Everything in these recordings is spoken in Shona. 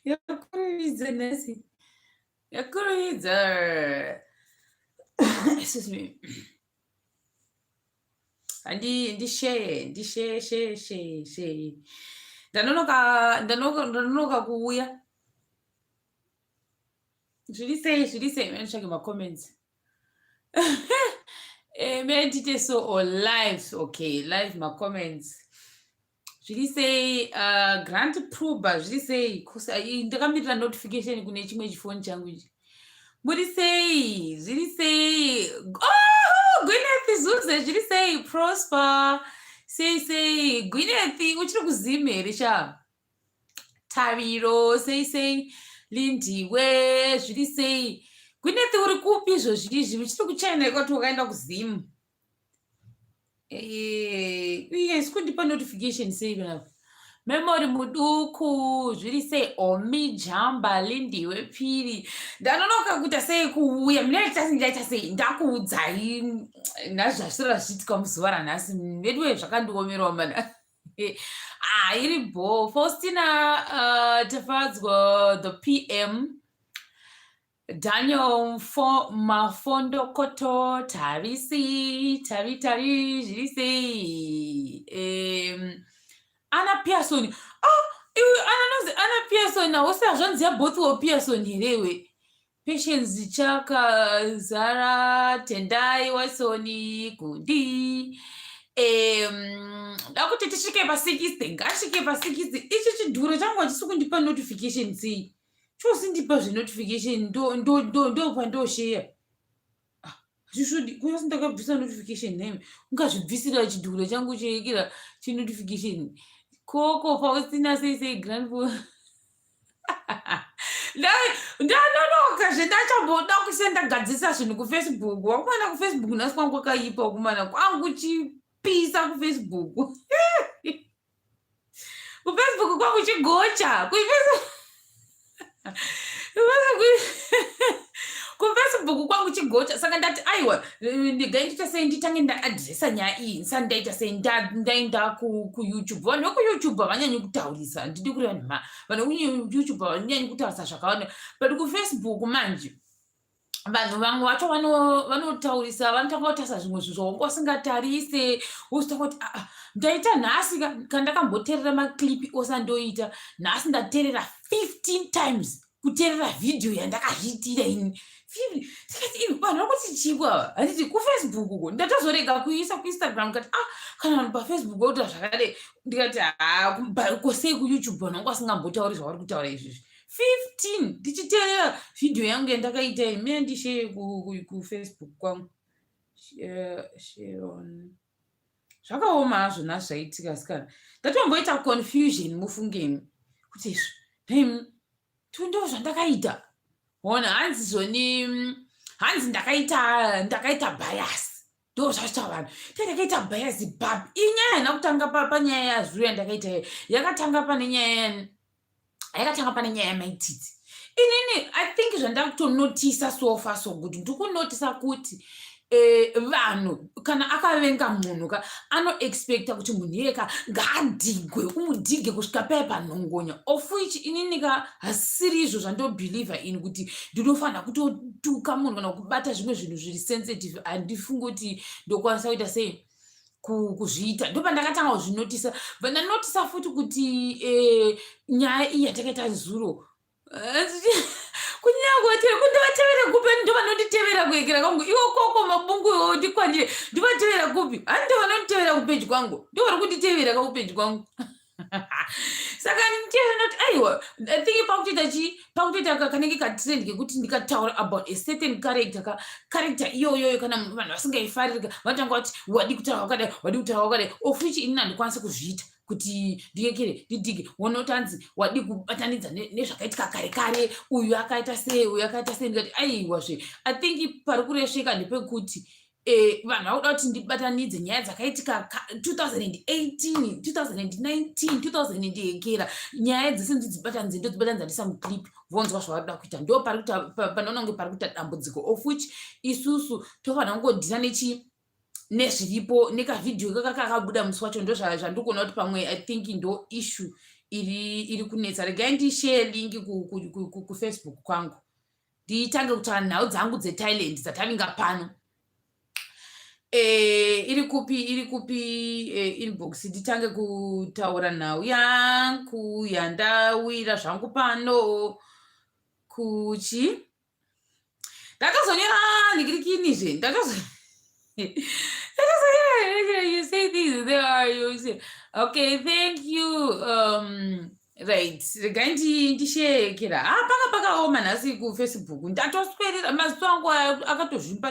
Yakuridza nesi. Yakuridza. Excuse me. Ndishare. Ndanonoka kuuya. Zviri sei manotsvake macomments. Medite so or live. Okay, live macomments. Zviri sei Grant Pruba zviri sei ndakamirira notification kune chimwe chifoni changu ichi. Muri sei zviri sei Gwyneth Zuze zviri sei Prosper sei Gwyneth uchiri kuzimu here sha Tariro sei Lindiwe zviri sei Gwyneth uri kupi izvozvizvi uchiri kuchina kwati wakaenda kuzimu yes kundipa notification sei panapa memory muduku zviri sei Omi Jamba Lindiwe Piri ndanonoka kuita sei kuuya ndaita sei ndakuudzai nazvasvira zviitika muzuva ranhasi meduwe zvakandiomerwa mana iri bo Faustina Tafadzwa the PM Daniel Mafondo Koto Tarisi Tari zviri sei Anna Pearson Anna Pearson nawo sezvanziya both Pearson herewe Patience Chaka Zara Tendai Wasoni Gundi ndakuti tisvike pa60 ngasvike pa60 ichi chidhuro changu hachisi kundipa notification sei chosindipa zvenotification ndo pandosheya zvishudi kuya sindakabvisa notification name ungazvibvisira chidhuro changu cheikira chenotification koko Faustina sei grandpo ndanonoka zvendachamboda kusenda gadzisa zvinhu kufacebook wakumana kufacebook nhasi kwangu kwakaipa wakumana kwangu chipisa kufacebook kufacebook kwangu chigocha kufacebook kwangu chigocha saka ndati aiwa ndigaita sei nditange ndaadresa nyaya iyi ndisati ndaita sei ndaenda kuyoutube vanhu vekuyoutube havanyanyi kutaurisa handidi kuri vanhu vekuyoutube havanyanyi kutaurisa zvakawanda but kufacebook manje vanhu vamwe vacho vanotaurisa vanotanga kutarisa zvimwe zvinhu zvawanga usingatarise wositanga kuti ndaita nhasi kandakamboteerera maclipi osandoita nhasi ndateerera 15 times kuteerera vhidhiyo yandakazviitira ini tikati vanhu vakuti chikwa handiti kufacebook uko ndatozorega kuisa kuinstagram kati kana vanhu pafacebook vakuita zvakadai ndikati kosei kuyoutube vanhu vanga vasingambotauri zvavari kutaura izvizvi 15 ndichiteerera vhidhiyo yangu yandakaita imene ndishare kufacebook kwangu sharon zvakaoma hazvo nazvaitika sikana ndatomboita confusion mufungeni kuti izvo ndo zvandakaita ona hanzi ndakaita bias ndo zvazvita vanhu ndakaita bias bab inyaya haina kutanga panyaya yazvuru yandakaita yakatanga pane nyaya yamaititi inini I think zvandakutonotisa so far so good ndikunotisa kuti vanhu kana akavenga munhu anoexpecta kuti munhu iyeka ngaadigwe umudhige kusvika paya panhongonya of which inini hasiri izvo zvandobhilivha ini kuti ndinofanira kutotuka munhu kana kubata zvimwe zvinhu zviri sensitive handifungi kuti ndokwanisa kuita sei kuzviita ndo pandakatanga kuzvinotisa vandanotisa futi kuti nyaya iyi yatakaita zuro kunyange kundivatevera kupi ndo vanonditevera kuekera kwangu iwo koko mabungu iwo ndikwanire ndivatevera kupi hani ndo vanonditevera kupeji kwangu ndo vari kunditevera kakupeji kwangu saka ndinoti aiwa I think pakutoita kanenge katrend kekuti ndikataura about a certain character iyoyoyo kana vanhu vasingaifariri vanotanga kuti wadi kutaura wakadai of which inini handikwanisi kuzviita kuti ndingekere ndidige wonotanzi wadi kubatanidza nezvakaitika kare uyu akaita sei ndikati aiwazve I think pari kuresveka ndepekuti vanhu vakuda kuti ndibatanidze nyaya dzakaitika 2018 2019 2000 ndiyekera nyaya dzese ndidzibatanidze ndodzibatanidza ndisa muclip vonzwa zvavakuda kuita ndo panoona kunge pari kuita dambudziko of which isusu tofanira kungodhira nezviripo nekavhidhiyo kakabuda musi wacho ndo zvandikuona kuti pamwe I think ndo issue iri kunetsa. Regai ndishare lingi kufacebook kwangu nditange kutaura nhau dzangu dzeThailand dzatavinga pano. Iri kupi inbox nditange kutaura nhau yangu yandawira zvangu pano kuchi ndakazonyora ndikirikinizve you say this there are you say okay thank you right regai ndishekera pakaoma nhasi kufacebook ndatoswerera maziso angu akatozvimba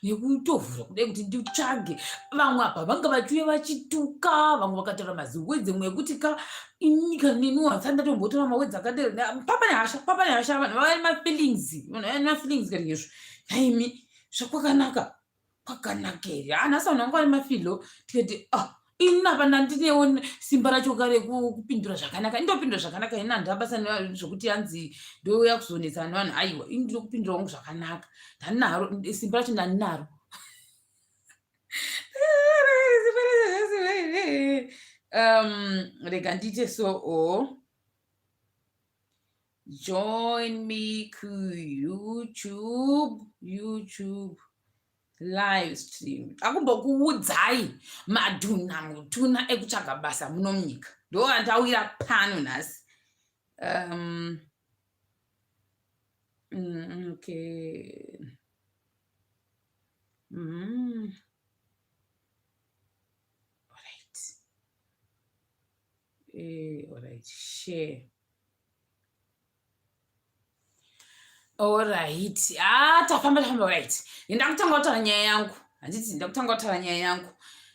nekutovhura kudai kuti nditsvage vamwe apa vanga vachiuya vachituka vamwe vakataura maziwedzi mwe yekuti inyika neni wanza ndatombotora mawedzi akadero papa nehasha vanhu vava mafeelings kari izvo haimi zvakwakanaka kwakanaka here nhasi vanhu vanga vari mafilo tikati inapa ndandinewo simba racho kare kupindura zvakanaka indopindura zvakanaka ina ndabasa zvokuti hanzi ndouya kuzonetsana nevanhu aiwa indiri kupindura wangu zvakanaka ndanaro simba racho ndaninaro. Rega ndite so join me YouTube live stream akumbokuudzai madhuna ekutsvaga basa muno munyika ndo andawira pano nhasi. Okay. Alright, share. Alright, tafamba right. Ndakutanga kutaura nyaya yangu. Handiti ndakutanga kutaura nyaya yangu.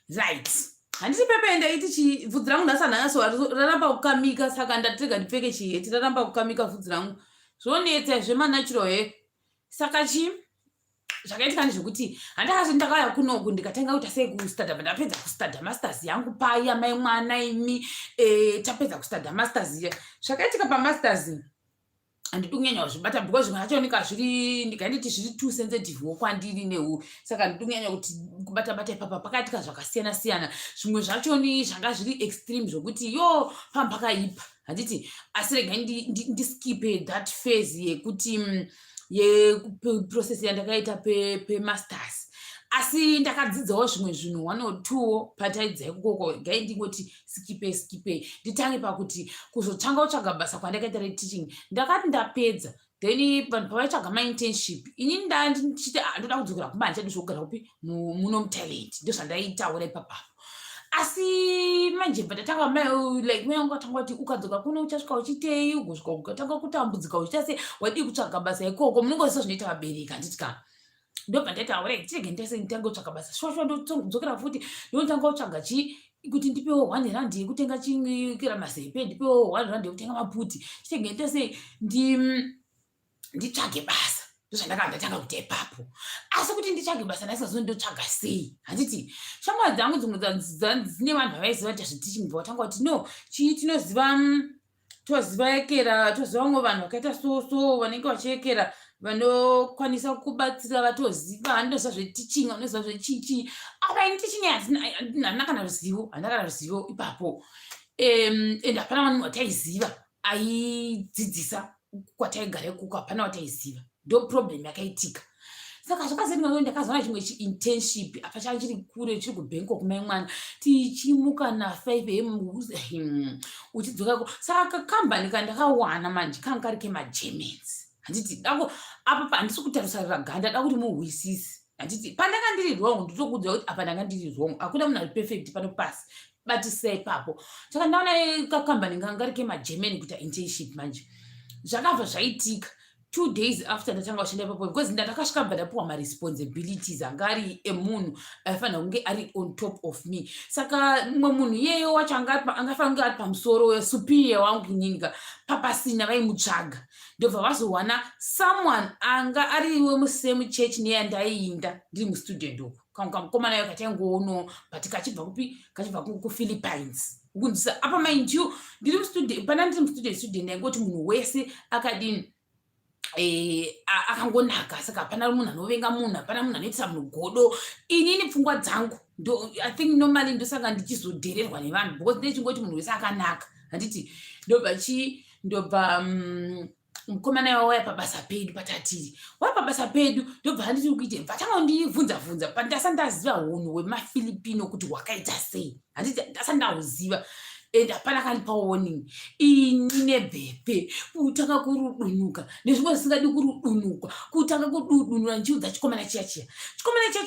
Right. Handiti pepe ndaiti chivhudzi rangu ndasanhanaso raramba kukamika saka ndatega ndipfeke chiheti raramba kukamika vhudzi rangu. Zvonetsa zvemanatural hair. Saka zvakaitika ndezvekuti handakazoti ndakauya kunoku ndikatanga kuita sei kustadha ndapedza kustadha masters yangu paya mai mwana imi tapedza kustadha masters iya. Zvakaitika pamasters handidi kunyanya kuzvibata because zvimwe zvacho ndikainditi zviri too sensitive kwandiri nehu saka handidi kunyanya kuti kubata ipapa pakaitika zvakasiyana siyana zvimwe zvachoni zvanga zviri extreme zvokuti pambakaipa handiti asi regai ndiskipe that phase yekuti yeprocess yandakaita pemasters asi ndakadzidzawo zvimwe zvinhu 1 or 2 pataidza ikoko gai ndingoti skipe nditange pakuti kuzotanga kutsvaga basa kwandakaita reteaching ndakati ndapedza then vanhu pavaitsvaga mainternship inini ndichiti ndoda kudzokera kumba ndichadi zvokugara kupi muno muThailand ndozvandaitaura ipapapo. Asi manje patatanga like mweyangu atanga kuti ukadzoka kuno uchasvika uchitei ugosvika ukatanga kutambudzika uchiita sei wadi kutsvaga basa ikoko munongozisa zvinoita vabereki handiti ka ndobva ndaita aure tirege ndese nditange kutsvaga basa shwashwa ndodzokera futi ndotanga kutsvaga kuti ndipewo 1 rand yekutenga chingikira mazepe ndipewo 1 rand yekutenga maputi tirege ndese nditsvage basa ndozvandakandatanga kuita ipapo. Asi kuti nditsvage basa ndaisazonotsvaga sei handiti shamwari dzangu dzimwe dzine vanhu vavaiziva kuti zviteaching vatanga kuti no toziva ekera toziva vamwe vanhu vakaita so vanenge vachiekera vanokwanisa kubatsira vatoziva handinoziva zveteaching vanoziva zvechichi apa teaching handina kana ruzivo ipapo and hapana vanhu vataiziva aidzidzisa kwataigara ikoko hapana wataiziva ndo problem yakaitika. Saka zvakazendinga ndakazoona chimwe internship apa changa chiri kure chiri kuBangkok mai mwana tichimuka na5 am uchidzoka saka kambani kandakawana manje kanga kari kemaGermans handiti apa handisi kutarisarira ganda da kuti muhwisisi handiti pandanga ndiri wrong nditokuudza kuti apa ndanga ndiri wrong hakuna munhu ari perfect pano pasi batisa ipapo saka ndaona kakambani kanga kari kemaGerman kuita internship manje zvakabva zvaitika 2 days after ndatanga kushanda ipapo because ndakasvika bva ndapuwa maresponsibilities anga ari emunhu aifanira kunge ari on top of me saka mumwe munhu iyeyo wacho angafanira kunge ari pamusoro wesuperior wangu inyinika papasina vaimutsvaga ndobva vazowana someone anga ari wemusame church neyandaiinda ndiri mustudent uku kamukomana yo kataingoono but kachibva kuPhilippines kunzisa apa mind you ndiri mustudent pana ndiri mustudent ndaingoti munhu wese akadini akangonaka. Saka hapana munhu anovenga munhu, hapana munhu anoitisa munhu godo. Inini pfungwa dzangu I think normally ndosaka ndichizodhererwa nevanhu because ndechingoti munhu wese akanaka. Handiti ndobva mukomana wauya pabasa pedu patatiri. Wauya pabasa pedu ndobva handiti kuite bvatanga kundibvunza pandasa ndaziva hunhu hwemafilipino kuti hwakaita sei. Handiti ndasa ndahuziva and hapana kandipa warning. Ini nebhepe kutanga kurudunuka nezvimwe zvisingadi kurudunuka, kutanga kududunura ndichiudza chikomana chiya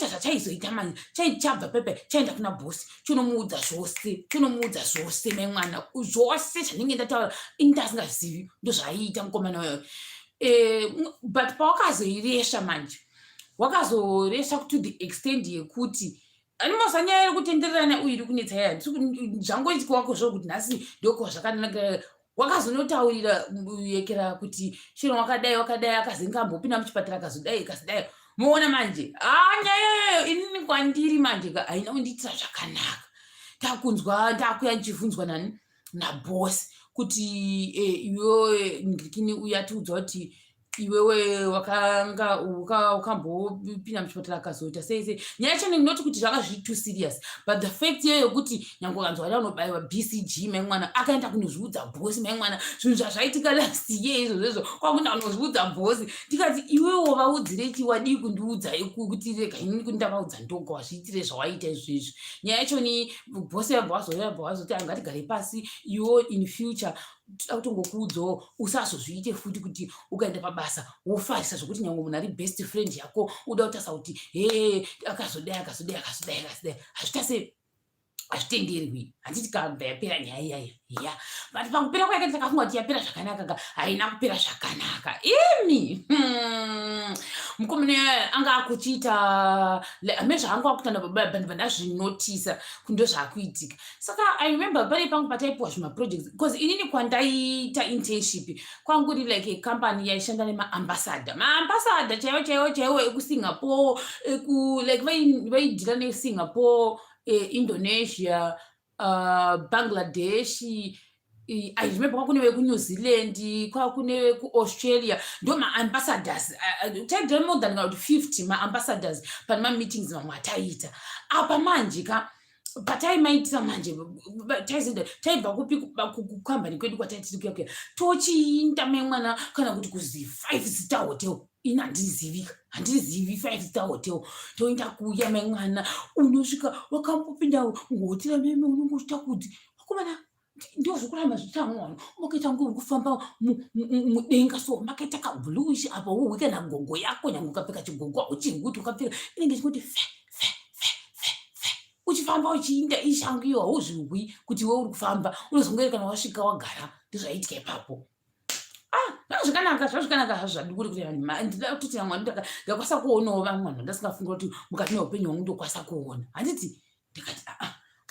zvachaizoita manje chabva pepe chaenda kuna bhosi chonomuudza zvose memwana zvose zvanenge ndataura ini ndasingazivi ndozvaiita mukomana wayo. But pawakazoiresha manje wakazoresha to the extent yekuti animosanyaya yekutendererana uyu iri kunetsa yaya zvangoitika wako zvo kuti nhasi ndoko zvakanakira. Wakazonotaurira yekera kuti shiro wakadai akazi ngambopinda muchipatara akazodai moona manje nyaya inini kwandiri manje haina kundiitira zvakanaka. Ndakuya ndichibvunzwa nabhosi kuti iwewe ngirikini uyatiudza kuti iwewe wakambopinda muchipatara akazoita sei. Nyaya yacho ndinoti kuti zvakazviri too serious, but the fact iyoyo kuti nyange kanzwa unobaiwa BCG memwana akaenda kunozviudza bhosi memwana zvinhu zvazvaitika last year izvozvo kwakuenda kunozviudza bhosi. Tikati iwewe vaudzirei wadii kundiudza kuti rega inini kuti ndavaudza ndoga wazviitire zvawaita izvizvi. Nyaya yacho ni bhosi yabva wazoti angatigare pasi iwo in future kutongokuudzawo usazozviite futi kuti ukaenda pabasa wofarisa zvokuti nyange munhu ari best friend yako uda kutasa kuti akazodai hazvitenderwi. Handiti kabva yapera nyaya iyaya but pakupera kwayakati takafunga kuti yapera zvakanaka haina kupera zvakanaka. Imi mukomana yaya anga akuchiita hamene zvaanga akutanda bantu vandazvinotisa kundo zvaakuitika. Saka I remember pari pangu pataipiwa zvimaprojects because inini kwandaita internship kwanguri like a company yaishanda nemaambassador chaivo ekusingapore like vaidhira neSingapore, Indonesia, Bangladesh, I remember kwakune vekuNew Zealand, kwakune vekuAustralia. Ndo maambassadors taidhira more than about 50 maambassadors pane mameetings mamwe ataita apa manje pataimaitira manje taibva kupi kukambani kwedu kwataitiri kuya tochiinda memwana kana kuti kuzi 5-star hotel ina handizivi 5-star hotel toinda kuya memwana unosvika wakambopinda muhotera meme unongoita kuti wakomana ndio zvokuramba zvitamwana unokuita ngori kufamba mudenga so makaita kabluish apa wohwika nagongo yako nyange ukapfeka chigongo hauchingoti ukapfeka inenge chingoti uchifamba uchiinda ishangu iyo hauzvihwi kuti we uri kufamba unozongori kana wasvika wagara ndozvaitika ipapo. Zvakanaka hazvo zvadikuri kuti ndida kutoti amwe ndakwanisa kuonawo vamwe vanhu ndasingafunga kuti mukati meupenyu hwangu ndokwanisa kuona. Handiti ndikati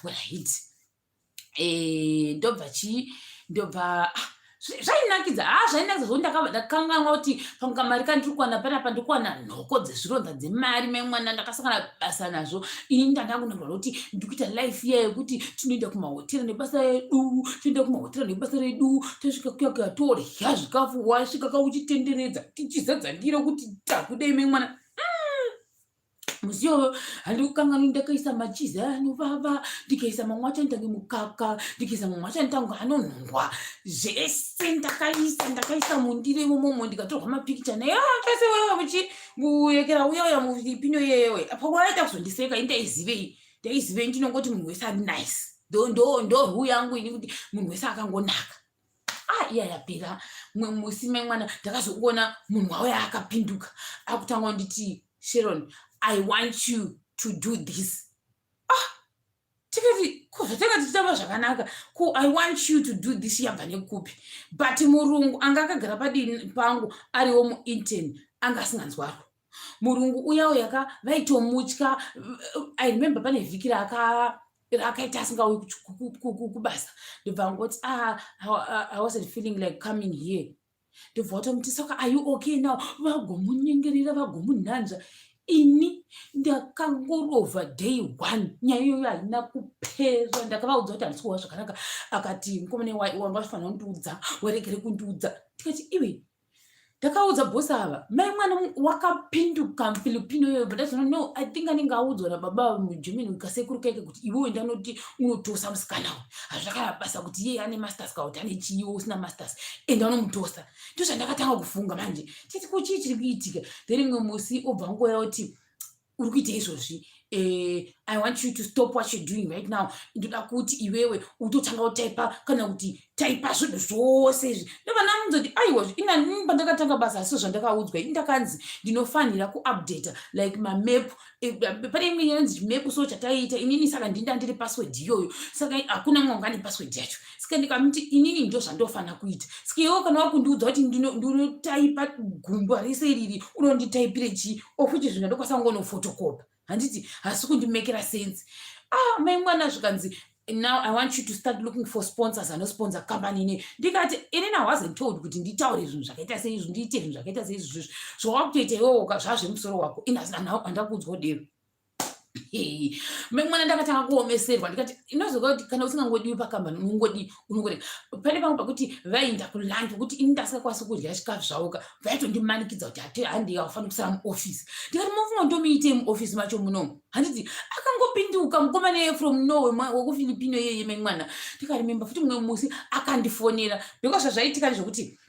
right ndobva zvainakidza zvo ndakanganwa kuti pakamari kandiri kuwana panapa ndikuwana nhoko dzezvironda dzemari memwana ndakasangana basa nazvo. Ini ndandangunangura kuti ndikuita life iya yekuti tinoenda kumahotera nebasa redu tosvika kuya torya zvikafu wasvika kauchitenderedza tichizadza ndiro kuti takudei memwana. Musi iyoyo handikukanganwi ndakaisa machizi anovava ndikaisa mamwe acho andange mukaka ndikaisa mamwe acho andange anonhwa zvese ndakaisa mundiro imomo ndikatorwa mapikicha naye pese wewe muchiyekera uyauya mufilipino yewe pakuaita kuzondiseka indaizivei ndinongoti munhu wese ari nice ndo ruu yangu ini kuti munhu wese akangonaka. Iya yapera musi memwana ndakazoona munhu wauya akapinduka akutanga nditi Sharon, I want you to do this. Tikati kuzotanga tichitamba zvakanaka I want you to do this yabva nekupi but murungu anga akagara padini pangu ariwo muintern anga asinganzwaro. Murungu uya vaitomutya. I remember pane vhiki rakaita asingauyi kubasa ndobva ngoti I wasn't feeling like coming here. Ndobva watomuti saka are you okay now? Vagomunyengerera vagomunhanzva. Ini ndakangorovha day 1 nyaya iyoyo haina kupera. Ndakavaudza kuti handisi kuwa zvakanaka akati mukomana wanga afanira kundiudza waregere kundiudza. Tikati iwe ndakaudza bosi ava mai mwana wakapinduka mufilipino iyoyo, but ndati no, I think anenge audzwa nababa mugermany kasekuru kaike kuti iwewe ndanoti unotosa musikana uyu, hazvakana basa kuti iye ane masters kana kuti ane chiiwo usina masters ende anomutosa. Ndo zvandakatanga kufunga manje, chiti kuchii chiri kuitika. Then imwe musi obva angouya kuti uri kuita izvozvi, I want you to stop what you're doing right now. Ndoda kuti iwewe utotanga utaipa kana kuti taipa zvinhu zvose izvi. Ndobva ndamunzoti aiwa inani pandakatanga basa asi zvandakaudzwa ndakanzi ndinofanira kuupdata like mamap. Pane imwe inonzi map so chataiita inini saka ndiri password iyoyo, saka hakuna mumwe ungane password yacho. Saka ndikamuti inini ndo zvandofanira kuita. Saka iwewe kana wakundiudza kuti ndinotaipa gumbo rese iriri unonditaipire chii, of which zvinhu ndokwanisa kungonofotokopa. Handiti hasi kundimekera sense. Mai mwana zvikanzi now I want you to start looking for sponsors anosponsor company ine. Ndikati inini I wasn't told kuti nditaure zvinhu zvakaita seizvi, ndiite zvinhu zvakaita seizvi. Zvawakutoita iwewe zvazvemusoro wako, handakuudzwa dero. Mai mwana ndakatanga kuomeserwa, ndikati inozoka kuti kana usingangodiwi pakambani unongodi. Pane pamwe pakuti vaenda kulunch kuti ini ndasingakwanisi kudya chikafu zvavoka vaitondimanikidza kuti handi haufaniri kusara muofisi. Ndikati mufunga ndomuitei muofisi macho munomu. Handiti akangopinduka mukomana iye from Norway wekufilipino iyeye mai mwana. Ndikarememba futi mumwe musi akandifonera because zvaitika zvokuti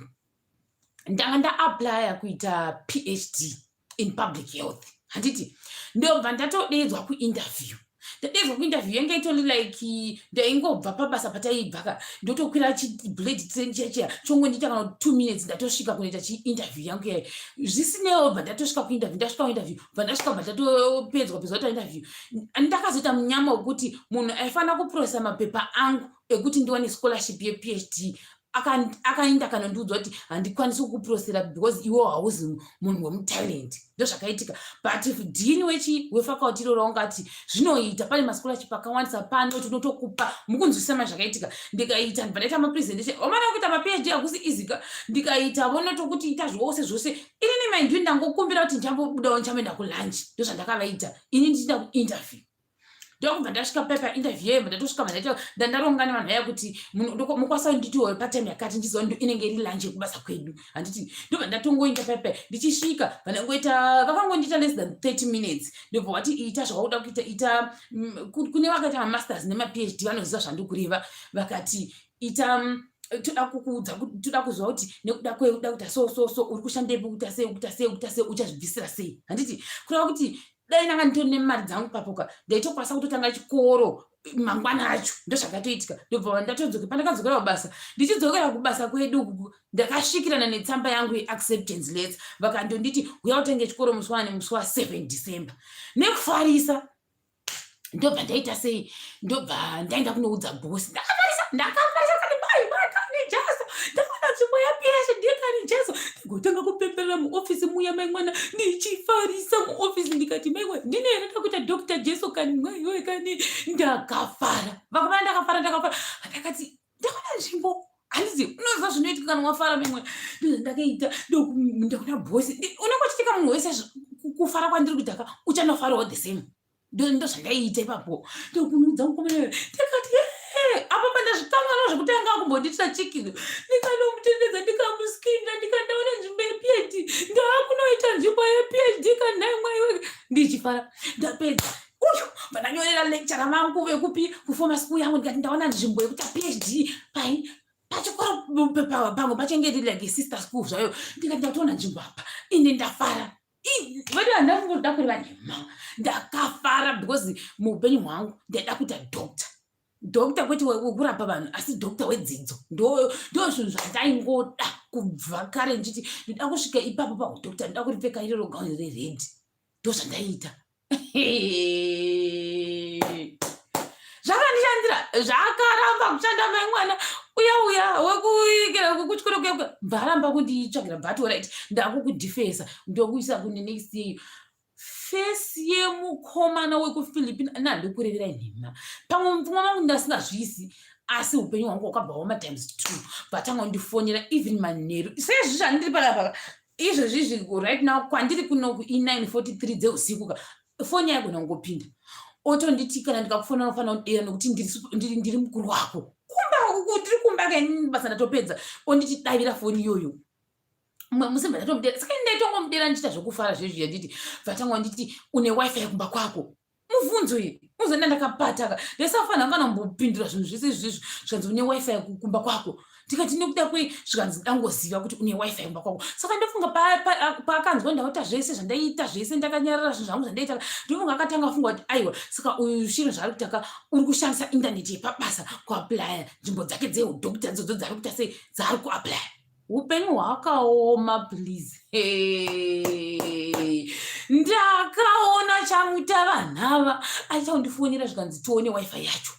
ndanga ndaaplya kuita PhD in public health. Handiti ndobva ndatodedzwa kuinterview. Ndadedzwa kuinterview yange itori like ndaingobva pabasa pataibva ndotokwira chiblade train checheya chongoita kana 2 minutes ndatosvika kunoita chiinterview yangu yayo. Zvisinewo bva ndatosvika kuinterview, ndasvika kuinterview bva ndasvika bva ndatopedzwa interview. Ndakazoita munyama wekuti munhu aifanira kuprocessa mapepa angu ekuti ndiwane scholarship yePhD akaenda kanondiudza kuti handikwanisi kukuprocessera because iwo hauzi munhu wemutalent. Ndo zvakaitika. But if dean wefaculty iro raungati zvinoita pane mascholarship akawandisa pano tinotokupa mukunzwisisa zvakaitika. Ndikaita ndibva ndaita mapresentation omana kuita maPhD hakusi izika. Ndikaita vonotokuti ita zvose inini mind ndangokumbira kuti ndambobudawo ndichamboenda kulunch. Ndo zvandakavaita ini ndichida kuinterview. Ndokubva ndasvika pepa interview yemba ndatosvika mandaita ndandaronga nevanhu aya kuti mukwanisa nditiwo patime yakati ndiziva ndo inenge iri lunch yekubasa kwedu. Handiti ndobva ndatongoita pepa ndichisvika vanangoita vakangondiita less than 30 minutes. Ndobva wati ita zvawauda kuita ita kune vakaita mamasters nemaPhD vanoziva zvandikureva vakati ita toda kukuudza toda kuzwa kuti nekuda kweuda kuita so uri kushandepo kuita sei uchazvibvisira sei. Handiti kureva kuti dai ndanga nditori nemari dzangu papoka ndaitokwanisa kutotanga chikoro mangwana acho. Ndo zvakatoitika. Ndobva ndatodzoka pandakadzokera kubasa. Ndichidzokera kubasa kwedu ndakasvikirana netsamba yangu yeacceptance letter vakandonditi uya utenge chikoro musi wa 7 December. Nekufarisa ndobva ndaita sei, ndobva ndaenda kunoudza bosi. Ndakafarisa kani bai vakanijasa ndakaona nzvimbo yaPhD kanijasa. Ndikotanga kupemberera muofisi muya mai mwana ndichifarisa muofisi ndikati mai mwana ndine here ndakuita Dr. Jesu kani mwaiwe kani. Ndakafara vakamana ndakafara ndakati ndakaona nzvimbo handiti unoziva zvinoitika kana wafara mai mwana. Ndakaita ndakuona bosi unongochitika munhu wese kufara kwandiri kudhaka uchanofarawo the same. Ndo zvandaiita ipapo. Ndokunudza mukomana ndikati apa pandazvikanganwa zvekutanga kumbonditira chikiro ndikanomutendedza ndikamuskinda ndikandaona nzvimbo yePhD ndaakunoita nzvimbo yePhD kanhai mwaiwe ndichifara. Ndapedza vandanyorera lecturer vangu vekupi kufoma school yangu ndikati ndaona nzvimbo yekuita PhD pachikoro pamwe pachenge iri like sister school zvayo. Ndikati ndatoona nzvimbo apa ine ndafara. Vadi handafungoda kureva nhema ndakafara because muupenyu hwangu ndaida kuita doctor kwete wekurapa vanhu asi doctor wedzidzo. Ndo zvinhu zvandaingoda kubva kare ndichiti ndoda kusvika ipapo paudoctor ndoda kuripfeka iroro gauni rered. Ndo zvandaiita. Zvakandishandira zvakaramba kushanda mai mwana uya wekuchikoro kuya varamba kunditsvagira but alright ndakukudhifesa ndokuisa kune next year. Fesi yemukomana wekufilipina nandikurevera nhema pamwe mupfungwa mangu ndasingazvisi asi upenyu hwangu hwakabva hwama times 2 vatanga kundifonera even manheru sezvi zvandiri panapa izvozvizvi right now kwandiri kunoku i9:43 dzeusiku foni yaigona kungopinda otonditi kana ndikakufona unofanira kudera nokuti ndiri mukuru wako kumba ndiri kumba kenini basa ndatopedza onditi davira foni iyoyo musimba ndatomudera saka ndaitongomudera ndichita zvokufara zvezviya nditi bvatangwa nditi une wifi kumba kwako mubvunzo iyi uzenda ndakapataka ndaisafanira kana mbopindura zvinhu zvese izvizvi zvikanzi une wifi kumba kwako ndikati nekuda kwei zvikanzi ndangoziva kuti une wifi kumba kwako saka ndofunga paakanzwa ndaita zvese zvandaita zvese ndakanyarara zvinhu zvangu zvandaita ndofunga akatanga afunga kuti aiwa saka uyu shiro zvaari kutaka uri kushandisa indaneti yepabasa kuaplaya nzvimbo dzake dzeudhokita dzodzo dzari kuita sei dzaari kuaplaya upenyu hwakaoma please ndakaona chamuita vanhava achaundifonera zvikanzi tione wifi yacho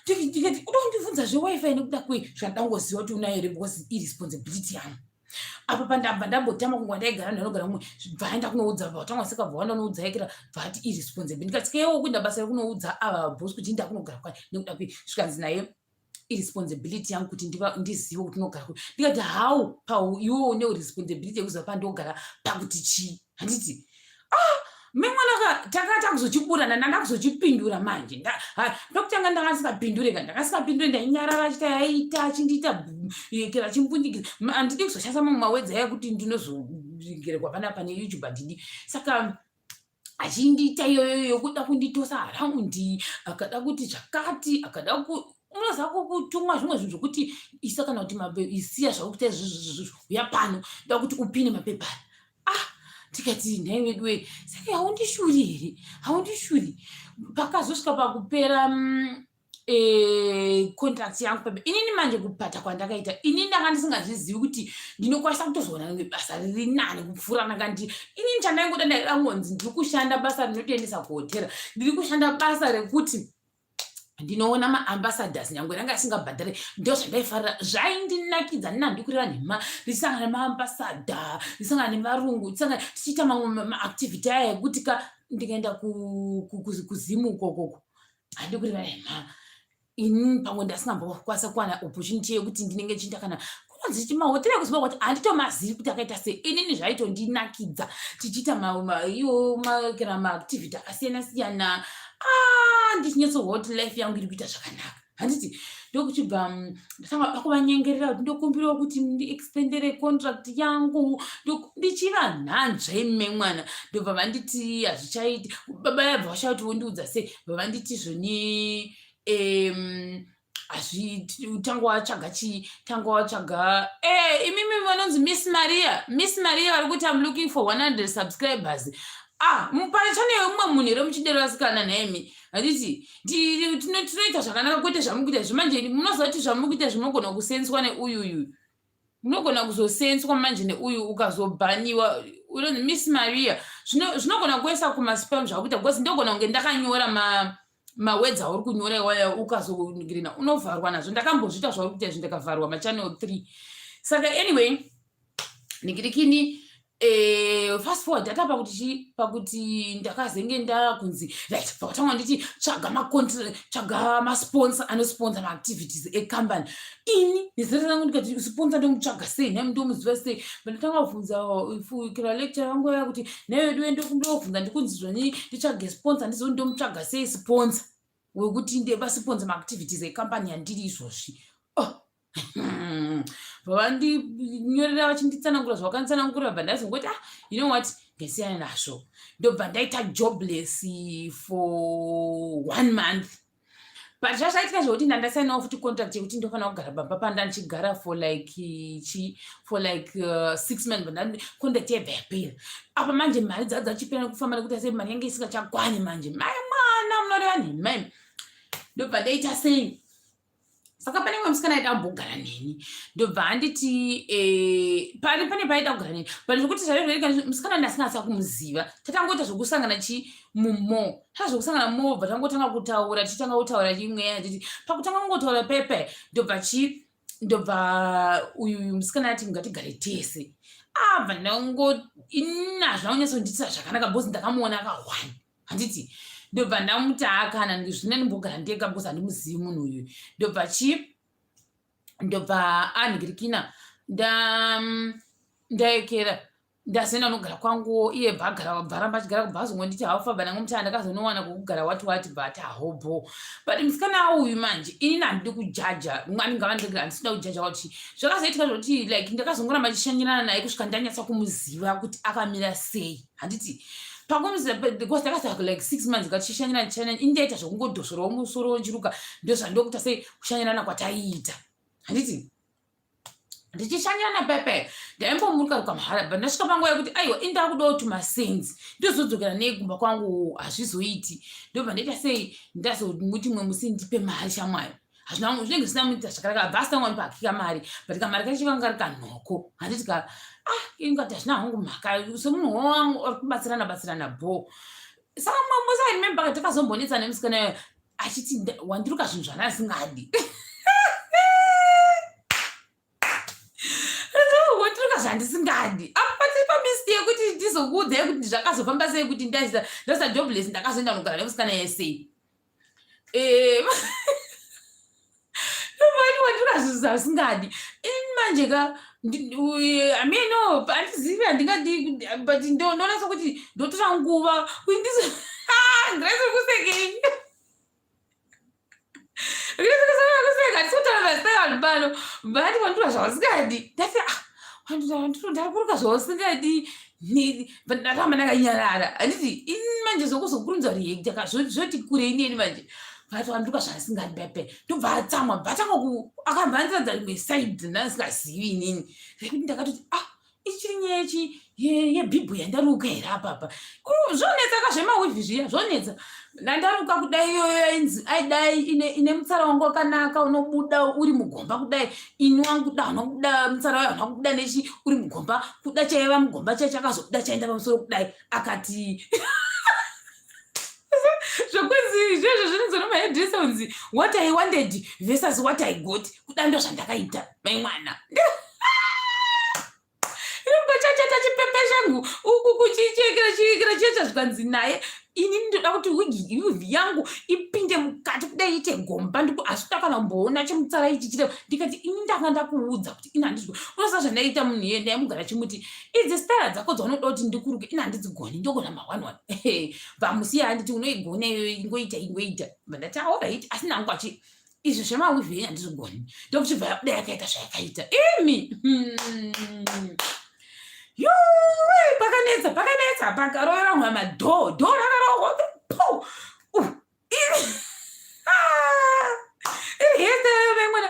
ndikati uda kundibvunza zvewifi nekuda kwei zvandangoziva kuti unayo here because irresponsibility yangu apa pandabva ndambotama kungwa ndaigara ndanogara mumwe bvaenda kunoudza vatangwa saka bva wandanoudza yakira bvati irresponsibility ndikati kewo kuenda basa rekunoudza ava bhosi kuti ndida kunogara kwai nekuda kwei zvikanzi naye irresponsibility yangu kuti ndizive kuti unogara kwai ndikati hau iwewo une responsibility yekuziva pandogara pakuti chii handiti memwanaka takata kuzochiburana ndandakuzochipindura manje ndokutanga ndakasingapindure ndainyarara chita yaita achindiita kera chimbundikisa handidi kuzoshandisa mamwe mawedzi aya kuti ndinozoregerwa panapa neyoutube handidi saka achindiita iyoyo yokuda kunditosa haraundi akada kuti zvakati akada unoziva kutumwa zvimwe zvinhu zvokuti isa kana kuti isiya zvakuita izvizvi uya pano nda kuti upine mapepari tikati nhai wedu we saka haundishuri here haundishuri pakazosvika pakupera contract yangu inini manje kupata kwandakaita inini ndanga ndisingazvizivi kuti ndinokwanisa kutozoona rimwe basa riri nani kupfuura nakandi inini chandaingoda ndairangonzi ndiri kushanda basa rinotoendesa kuhotera ndiri kushanda basa rekuti ndinoona maambassadors nyange ranga asingabhadhare ndo zvandaifarira zvaindinakidza ndinandikurira nhema ndichisangana nemaambassador ndichisangana nevarungu tichiita mamwe maactivity aya ekuti ndikaenda kuzimu ukokoko handikurira nhema ini pamwe ndasingambokwanisa kuwana opportunity yekuti ndinenge chiita kana kunonzi chimahotera ekuziva kuti handitomazivi kuti akaita sei inini zvaitondinakidza tichiita kera maactivity akasiyana siyana ndichinyatsoziva kuti life yangu iri kuita zvakanaka handiti ndokuchibva ndatanga pakuvanyengerera kuti ndokumbiriwa kuti ndiextendere contract yangu ndichiva nhanzva ime mwana ndobva vanditi hazvichaiti baba yabva vashauti wondiudza sei bva vanditi zvoni tanga watsvaga imimi vanonzi miss maria vari kuti am looking for 100 subscribers pachane umwe munhu here muchidero vasikana naimi handiti tinoita zvakanaka kwete zvamukuita zvimanje munoziva kuti zvamukuita zvinogona kusenswa neuyuyu munogona kuzosenswa manje neuyu ukazobhaniwa unonzi miss maria zvinogona kuesa kumaspam zvakuita because ndogona kunge ndakanyora mawedzi auri kunyora iwaya ukazoningirina unovharwa nazvo ndakambozviita zvauri kuita izvi ndakavharwa machannel 3 saka anyway ningirikini fast forward data pakuti ndakazenge ndakunzi right pakutanga nditi tsvaga masponsor anosponsor maactivities ecompany ini nezera rangu ndikati sponsor ndomutsvaga sei nhai ndomuziva sei ndatanga kubvunza kira lecture yangu yaya kuti nhai wedu ndokubvunza ndikunzi zvoni nditsvage sponsor ndizoni ndomutsvaga sei sponsor wekuti ndevasisponsor maactivities ecompany yandiri izvozvi vavandinyorera vachinditsanangura zvavakanditsanangura bva ndazongoti you know what ngesiyana nazvo ndobva ndaita jobless for 1 month but zvazvaitika zvokuti ndandasainawo futi contract yekuti ndofanira kugara bamba pandandichigara for like 6 months contract yaibva yapera apa manje mari dzachipera nekufamba nekuti sei mari yange isingachakwani manje mai mwana munoreva nhemai ndobva ndaita sei saka pane mwe musikana aida kumbogara neni ndobva handiti pane paida kugara neni but zvokuti zvaizvaika musikana ndasingatsa kumuziva tatangoita zvokusangana mumo zvokusangana mumo bva tangotanga kutaura tichitanga kutaura chimwe handiti pakutanga kungotaura pepe ndobva uyu musikana ati ngatigare tese bva ndazvaunyatsonditisa zvakanaka bhosi ndakamuona akahwani handiti ndobva ndamutakana zvine ndimbogara ndega because handimuzivi munhu uyu ndobva anhingirikina ndaekera ndasenda nogara kwangu, iye bharamba achigara kubhazi ngo nditi haufamba nangu muchana ndakazonowana kwokugara wati but ahobho. But musikana uyu manje ini handidi kujaja, mwani ngavandiregera, handisina kujaja kuti zvakazoitika zvoti like ndakazongoramba ndichishanyirana naye kusvika ndanyatsa kumuziva kuti akamira sei. Handiti because ndakasaka like 6 months ngatichishanyirana indaita zvokungodhosorowo musoro nchiruka, ndozvandokuita sei kushanyirana kwataiita. Handiti ndichishanyirana pepe ndaimbomuruka rukamhara, but ndasvika panguva yekuti aiwa inda kudawo tumasenzi ndozodzokera negumba kwangu hazvizoiti. Ndobva ndaita sei ndazomuti mwe musi ndipe mari shamwari, hazvina zvinenge zvisina muita zvakanaka, bhasi tangu pakika mari but kamari kacho kanga rikanhoko. Handiti ingati hazvina hangu mhaka semunhu wangu ari kubatsirana bho. Saka musi I remember takazombonetsa nemusikana achiti wandiruka zvinhu zvandasingadi. Zvandisingadi apati pamisi yekuti ndizokuudza yekuti zvakazofamba sei kuti ndasa jobless ndakazoenda kunogara nemusikana yesei. Ndobati wandiruka zvinhu zvasingadi ini manje ameno handizivi handingadi, but ndoona sokuti ndotora nguva ndirazokusekei handisotara vasai pano, but wandiruka zvavasingadi ndati ndarakuruka zvavasingadi ndaramba ndakanyarara. Handiti ini manje zokuzokurunza reacta zvoti kurei neni manje vandiruka zvasingadi pepe. Ndobva atsamwa akabva andiradza rimwe side ndandisingazivi inini rekuti ndakatoti ichiri nyaya yebhibhu yandaruka here apapa. Zvonetsa kazvemawivhi zviya zvonetsa. Ndandaruka kudai iyoyo yainzi aidai ine mutsara wangu wakanaka unobuda uri mugomba kudai, ini wangu kuda unobuda mutsara wayo hauna kubuda nechi uri mugomba, kuda chaiva mugomba chakazobuda chaenda pamusoro kudai. Akati zvokwenzi izvozvo zvinonzi nomaedhesa unzi what I wanted versus what I got. Kuda ndo zvandakaita mai mwana. Chachata chipepe changu uku kuchichekera chicha zvikanzi naye ini ndoda kuti wigi yangu ipinde mukati kudai ite gomba ndipo asitaka mboona chimutsara ichi chite. Ndikati ini ndanga ndakuudza kuti ina handizvi unosa zvandaita munhu iye ndaimugara chimuti idzi stara dzako dzaunoda kuti ndikuruke ina handidzigoni ndogona ma1 pamusiya handiti unoigona iyoyo ingoita ndati alright asi nangu achi izvi zvemawivhi yenyu handizvigoni ndokuchibva yabuda yakaita zvayakaita imi pakanetsa pakarovera mwa madhoo rakarohwa mwana.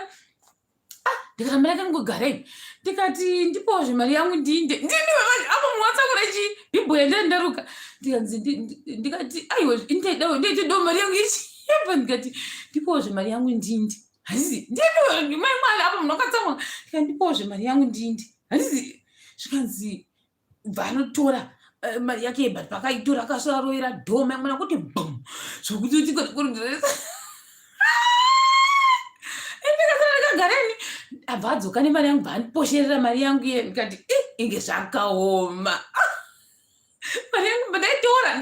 Ndikaramba ndakangogarei ndikati ndipozve mari yangu ndinde apo muwatsaura chi bhibho yandandaruka ndikati aiwa ndaidawo mari yangu ichi yabva ndikati ndipozve mari yangu ndinde. Handisi ndimai mwana apo munhu akatsamwa ndikati ndipozve mari yangu ndinde. Handisi zvikanzi vanotora mari yake but pakaitora akasaroera dhoma mwana kuti bum zvokuti tikokurundiresa. Ndikasara ndakagareni abva adzoka nemari yangu bhandiposherera mari yangu iye ndikati inge zvakaoma. Mari yangu ndakaitora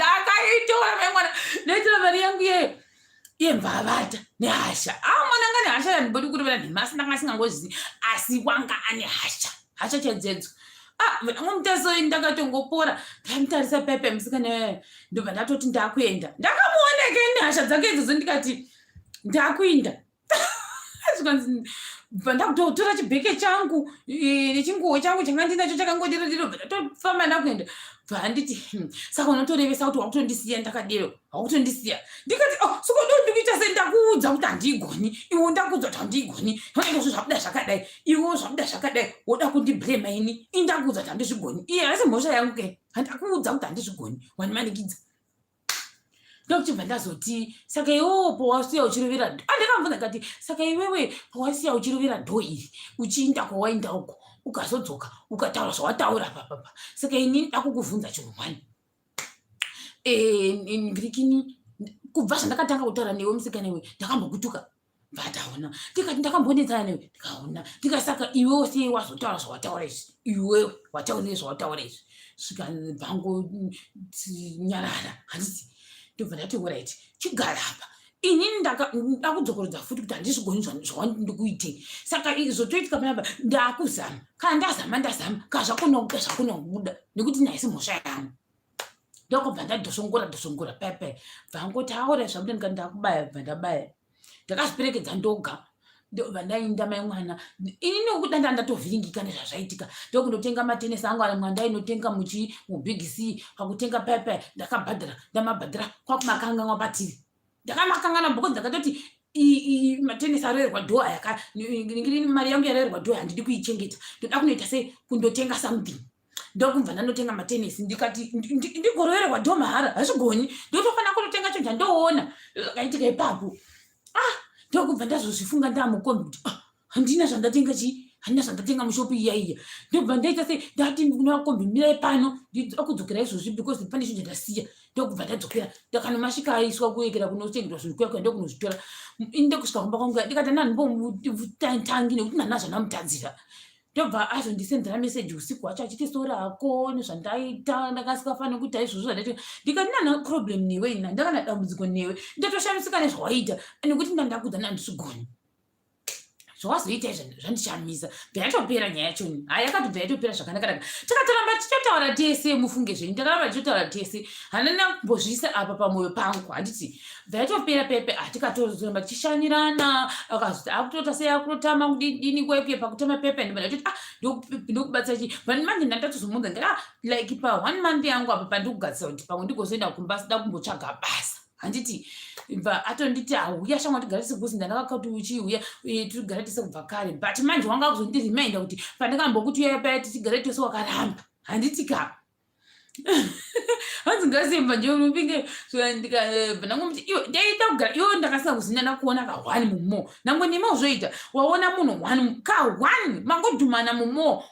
mai mwana ndaitora mari yangu iye mvavata nehasha mwana anga nehasha yandibodi kurevera nhemasi ndanga asingangozivi asi wanga ane hasha chedzedzo. Mumutaso ndakatongopora ndaimutarisa pepe musikana wayo ndobva ndatoti ndakuenda ndakamuoneke nehasha dzake idzodzo ndikati ndakuinda. Bva ndakutotora chibheke changu nechinguwo changu changa ndinacho chakangodiro bva ndatofamba ndakuenda. Bva handiti saka unotorevesa kuti wakutondisiya ndakadero wakutondisiya. Ndikati sokodo ndikuita sendakuudza kuti handigoni iwe ndakuudza kuti handigoni izvo zvabuda zvakadai iwe zvabuda zvakadai woda kundiblema ini indakuudza kuti handizvigoni iye asi mhosva yangu ke handakuudza kuti handizvigoni wandimanikidza. Ndokuchibva ndazoti saka iwewo pawasiya uchirovera andakamubvunza kati saka iwewe pawasiya uchirovera dhoo iri uchiinda kwawainda uko ukazodzoka ukataura zvawataura papapa saka ini ndakukubvunza chinhu mwani ngirikini kubva zvandakatanga kutaura newe musikana iwe ndakambokutuka mbataona ndikati ndakambonetsana newe ndikaona ndikasaka iwewo sei wazotaura zvawataura izvi iwewe wataurire zvawataura izvi svika bhango nyarara handiti ndobva ndati alright chigara apa inini ndakudzokorodza futi kuti handizvigoni zvawandiri kuitei. Saka zvotoitika panapa ndakuzama, kana ndazama kazvakona kubuda nekuti naisi mhosva yangu. Ndokubva ndadhosongora pepe bvangoti aura zvabuda ndikati ndakubaya bva ndabaya. Ndakazviperekedza ndoga ndobva ndainda mai mwana. Inini ukuda ndatovhiringika nezvazvaitika ndokundotenga matenesi angu ari mwandainotenga mubig C. Pakutenga pepe ndakabhadhara, ndamabhadhara kwakumakangangwa patiri. Ndakamakangana because ndakatoti matenesi arerwa dhoa yaka ningiri mari yangu yarerwa dhoa handidi kuichengeta. Ndoda kunoita sei kundotenga something. Ndokubva ndanotenga matenesi ndikati ndigororerwa dhoa mahara hazvigoni. Ndotofana kunotenga chinhu chandoona zvakaitika ipapo. Ndokubva ndazozvifunga ndamukombi kuti handina zvandatenga handina zvandatenga mushopu iya. Ndobva ndaita sei ndati kuna vakombi mirai pano akudzokera izvozvi because pane chinhu chandasiya. Ndokubva ndadzokera ndakanomasvika aiswa kuekera kunotengerwa zvinhu kuya ndokunozvitora. Ndokusvika kumba kwangu ndikati ndandimbomutangi nekuti ndanazvo ndamutadzira. Ndobva azondisendera meseji usiku wacho achiti sora hako nezvandaita ndakasikafana kuti aizvozvo zvandaita. Ndikati ndana problem newe ina ndakana dambudziko newe ndatoshamisika nezvawaita nekuti ndandakudza ndandisvigoni. Zvawazoita izvo zvandishamisa. Bva yatopera nyaya yachoni. Yakatobva yatopera zvakanaka. Takatoramba tichotaura tese mufunge zvenyu. Takaramba tichotaura tese. Handina kumbozviisa apa pamwoyo pangu. Handiti. Bva yatopera pepe tikatoramba tichishanirana. Akazoti akutota sei akutotama kudini kweke pakutama pepe. Ndoti ndokubatsira chi. Manje ndatozomudza ndika like pa 1 month yangu apa pandikugatsira kuti pamwe ndigozoenda kumbasa ndakumbotsvaga basa. Handiti bva atonditi auya shamwa tigare sekusi ndakakati uchiuya tigare tese kubva kare but manje wanga kuzondireminder kuti pandakambokuti uya paya tigare tese wakaramba. Handiti ka hanzi ngasimba nje unopinge ndangomti iwe ndaita kugara iwe ndakasaka kuzinya nakuona ka 1 mumo nango nemo zvoita waona munhu 1 ka 1 mangodhumana mumo.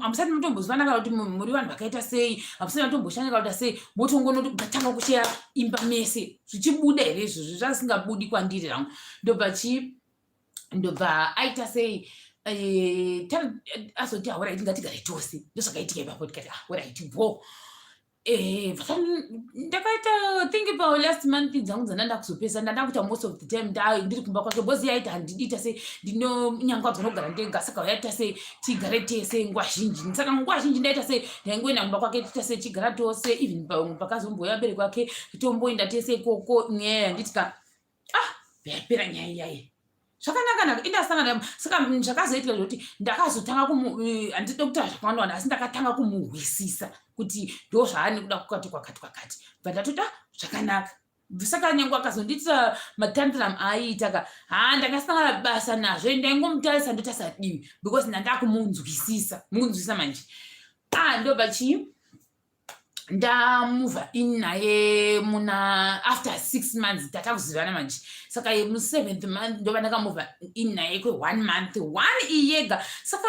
Amusati matombozwanaka kuti muri vanhu vakaita sei, amusati matomboshandika kuti sei, motongonoti ukatanga kushaya imba mese zvichibuda here izvozvo zvasingabudi kwandiri rangu. Ndobva aita sei azoti alright ngatigare tose ndozvakaitika ipapo tikati alright bo. Ndakaita think about last month dzangu dzandanda kuzopesa ndandakuita most of the time ndiri kumba kwake bozi yaita handidita sei ndinonyangwa dzinogara ndega saka yaita sei tigare tese nguva zhinji. Saka nguva zhinji ndaita sei ndaingoenda kumba kwake tiita sei tigara tose even pakazomboya abereki wake tomboenda tese ikoko nyaya nditika yapera nyaya iyayi zvakanaka indasangana. Saka zvakazoitika zvekuti ndakazotanga handida kuita zvakawanda asi ndakatanga kumuhwisisa kuti ndo zvaani kuda kwakati bva ndatoti zvakanaka. Saka nyange akazonditisa matantram aiita ndakasangana basa nazvo ndaingomutarisa ndotasadiwi because ndandakumunzwisisa manje. Ndobva ndamuvha in naye muna after 6 months tatakuzivana manje. Saka mu7th month ndobva ndakamuvha in naye kwe1 month 1 iyega. Saka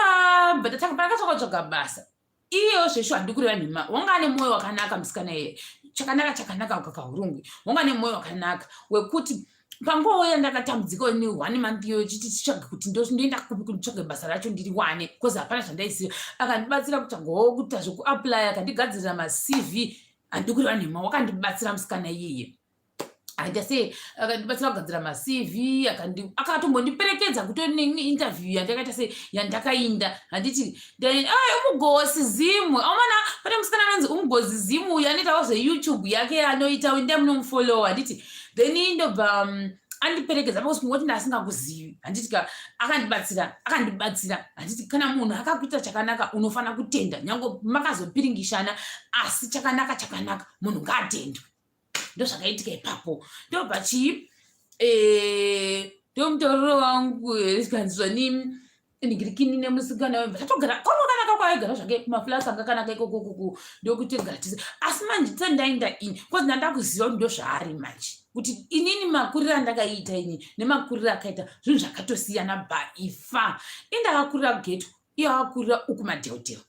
pandakatsvaka basa iyo zvesho handikureva nhema. Wanga ane mwoyo wakanaka musikana iye chakanaka ukakahurungwe. Wanga ane mwoyo wakanaka wekuti panguva uya ndakatambudzika ni 1 month iyo chiti chitsvaga kuti ndoenda kutsvaga basa racho ndiri wane because hapana zvandaiziva. Akandibatsira kutsvagawo kuita zvekuapply akandigadzirira maCV. Handikureva nhema wakandibatsira musikana iyeye. Aita sei akandibatsira kugadzira maCV akatombondiperekedza kutori neinterview yandakaita sei yandakainda. Handiti umugosi Zimwe aumana pane musikana anonzi umugosi Zimwe uyu anoitawo zveYouTube yake anoita ndamunomufollowa. Handiti then ndobva andiperekedza pakuti ngoti ndasingakuzivi. Handiti akandibatsira. Handiti kana munhu akakuita chakanaka unofana kutenda nyange makazopiringishana asi chakanaka munhu ngaatendwe. Ndozvakaitika ipapo. Ndobva ndomutororo wangu zikanzwa ningirikini nemusikana tatogara kwakanaka kwaigara zvake maflats akakanaka ikoko ndokuti tigara tise. Asi manje tsandainda ini because ndandakuziva kuti ndozvaari manje kuti inini makuriro andakaita ini nemakuriro akaita zvinhu zvakatosiyana baifa. Indakakurira kugeto iyo akakurira ukumadheuteu.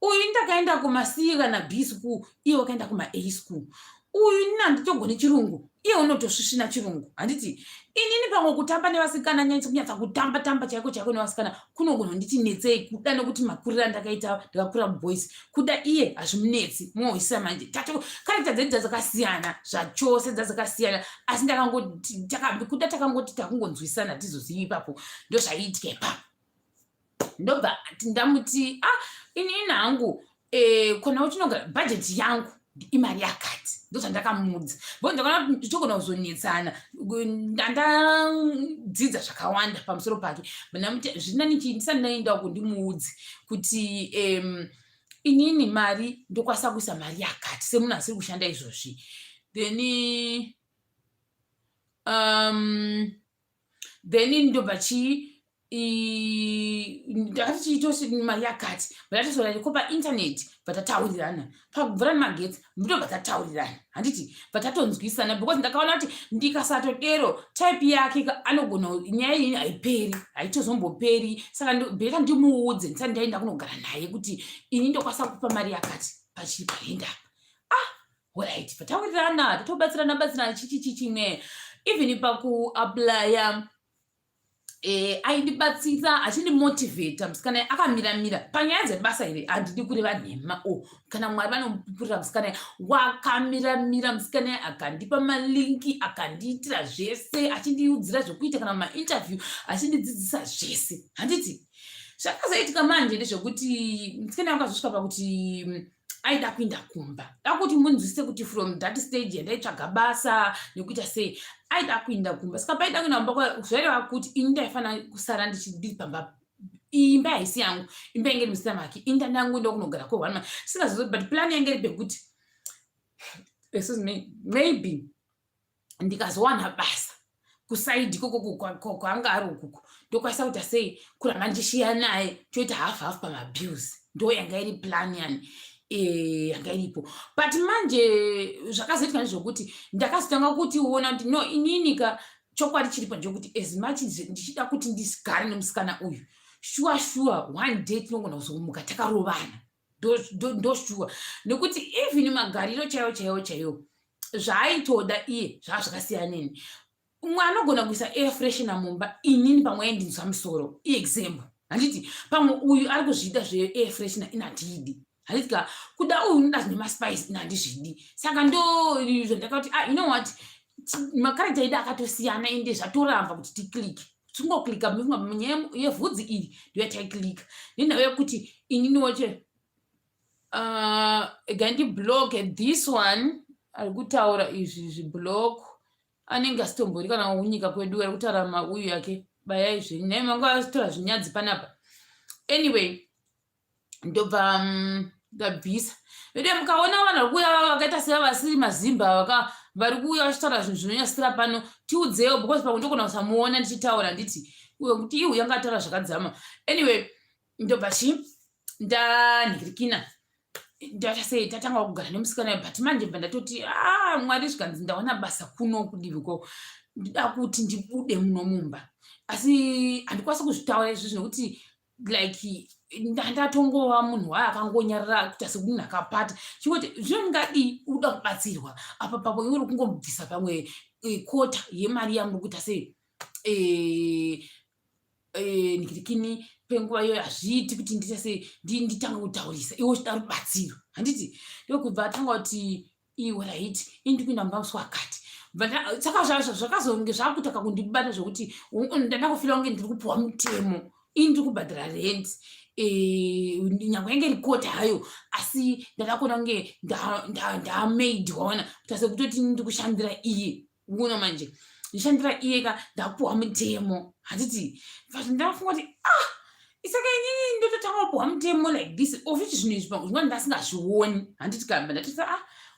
Uyu ndakaenda kumasi kana B school iyo wakaenda kuma A school. uyu nanditogone chirungu, iye unotosvisvina chirungu. Handiti inini pamwe kutamba nevasikana kunyatsa kutamba chaiko nevasikana kunogona kunditi netsei kuda nokuti makuriro andakaita ndakakurira muboys, kuda iye hazvimunetsi munoisisa manje karekta dzedu dzakasiyana zvachose dzakasiyana, asi ndakangoti kuda takangoti takungonzwisana tizozivi ipapo ndozvaiitika ipapo. Ndobva ndamuti inini hangu kona kuti nogara bhajeti yangu imari yakati, ndozvandakamudza bo ndakaona kuti ndichogona kuzonetsana. Ndandzidza zvakawanda pamusoro pake, ndamuti zvinani ndisati ndaenda kundimuudze kuti inini mari ndokwanisa kuisa mari yakati semunhu asiri kushanda izvozvi. Then ndobva ndakati chiitosi mari yakati vatatosorani ko paintaneti vatataurirana pakubvurani magetsi ndobva tataurirana. Handiti vatatonzwisana because ndakaona kuti ndikasatodero type yake anogona nyaya iyi haiperi, haitozomboperi. Saka bheka ndimuudze ndisati ndaenda kunogara naye kuti ini ndokwanisa kupa mari yakati pachiri paenda. Alright, vataurirana tatobatsirana chichimwe. Even pakuaplya aindibatsira achindimotivheta musikana akamira panyaya dzebasa iri. Handidi kureva nhema kana Mwari vanomupupurira musikana wakamira musikana akandipa malinki akandiitira zvese achindiudzira zvokuita kana mainterview achindidzidzisa zvese. Handiti zvakazoitika manje ndezvekuti musikana wakazosvika pakuti aida kuenda kumba. Dakuti munzwisise kuti from that stage yandaitsvaga basa nekuita sei aida kuenda kumba. Saka paida kuenda kumba zvaireva kuti ini ndaifanira kusara ndichidii pamba. Imba haisi yangu, imba yange iri musina make, inda ndangu ndokunogara kwa1 month. Singazozvi but plan yange iri pekuti maybe ndikazowana basa kusaidi kwanga ari ukuku ndokwanisa kuita sei kuramba ndishiya naye toita half pamabills. Ndo yanga iri plan yani yanga iripo. But manje zvakazoitika ndezvokuti ndakazotanga kuti uona kuti no inini chokwadi chiripo ndechekuti as much ndichida kuti ndigare nemusikana uyu sure one day tinogona kuzomuka takarovana. Ndo sure nekuti even magariro chaiwo zvaaitoda iye zvava zvakasiyana neni. Umwe anogona kuisa air freshener mumba, inini pamwe ndinzwa musoro example. Handiti pamwe uyu ari kuzviita zve-air freshener inandidi. Handiti kuda uyu unoda zvine-maspice inandizvidi. Saka ndizvo ndakati you know what, makarekta edu akatosiyana ende zvatoramba kuti tiklike. Tingoklika munyaya yevhudzi iri ndoyataiklika. Nenhau yekuti inini wacho gandiblock this one ari kutaura izvi zviblock anenge asitombori kana unyika kwedu ari kutaura mauyu yake bayai zvinhu nai manga asitora zvinyadzi panapa. Anyway ndobva ndabvisa vedu mukaona vanhu vari kuuya vakaita seva vasiri mazimba vari kuuya vachitaura zvinhu zvinonyasira pano tiudzewo because pamwe ndogona kusamuona ndichitaura nditi kuti ihu yanga ataura zvakadzama. Anyway ndobva ndanhirikina ndata sei tatanga kugara nemusikana but manje bva ndatoti Mwari zvikanzi ndawana basa kuno kudiviko ndida kuti ndibude muno mumba. Asi handikwanisi kuzvitaura izvi zvinokuti like ndatongova munhu waye akangonyarara kuita semunhu akapata chingoti zvingadi uda kubatsirwa apa pamwe uri kungobvisa pamwe kota yemari yangu kuita sei nhirikini penguva iyoyo hazviiti kuti ndiita sei nditanga kutaurisa iwo chida rubatsiro. Handiti ndokubva atanga kuti right indi kuenda mumba musi wakati. Saka zvakazonge zvakutaka kundibata zvokuti ndandakufira kunge ndiri kupiwa mutemo ini ndiri kubhadhara rent nyange yange iri kota hayo asi ndakaona kunge ndamaid waona kuita sekutoti ndiri kushandira iye. Uno manje ndishandira iye ndapuwa mutemo. Handiti ndafunga kuti isaka inini ndototanga kupuwa mutemo like this of which zvinhu izvi pamwe ndasingazvioni. Handiti kamba ndatoti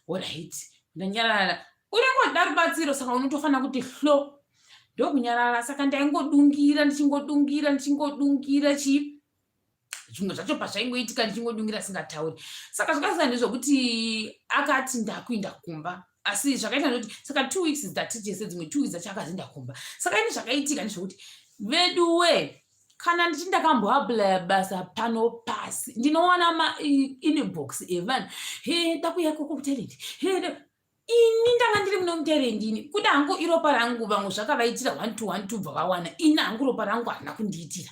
alright ndanyarara urengoda rubatsiro saka unotofanira kuti hlo ndokunyarara. Saka ndaingodungira ndichingodungira zvimwe zvacho pazvaingoitika ndichingodungira singatauri. Saka zvakasiyana ndezvokuti akati ndakuenda kumba asi zvakaita ndoti saka 2 weeks dzatichese dzimwe 2 weeks dzachakazinda kumba. Saka ini zvakaitika ndezvokuti veduwe kana ndichi ndakamboaplya basa pano pasi ndinowana inbox evanhu ndakuya koko kutalenti ini ndanga ndiri muno muterendini kuti hangu iropa rangu vamwe zvakavaitira 1 bva vawana ini hangu ropa rangu harina kundiitira.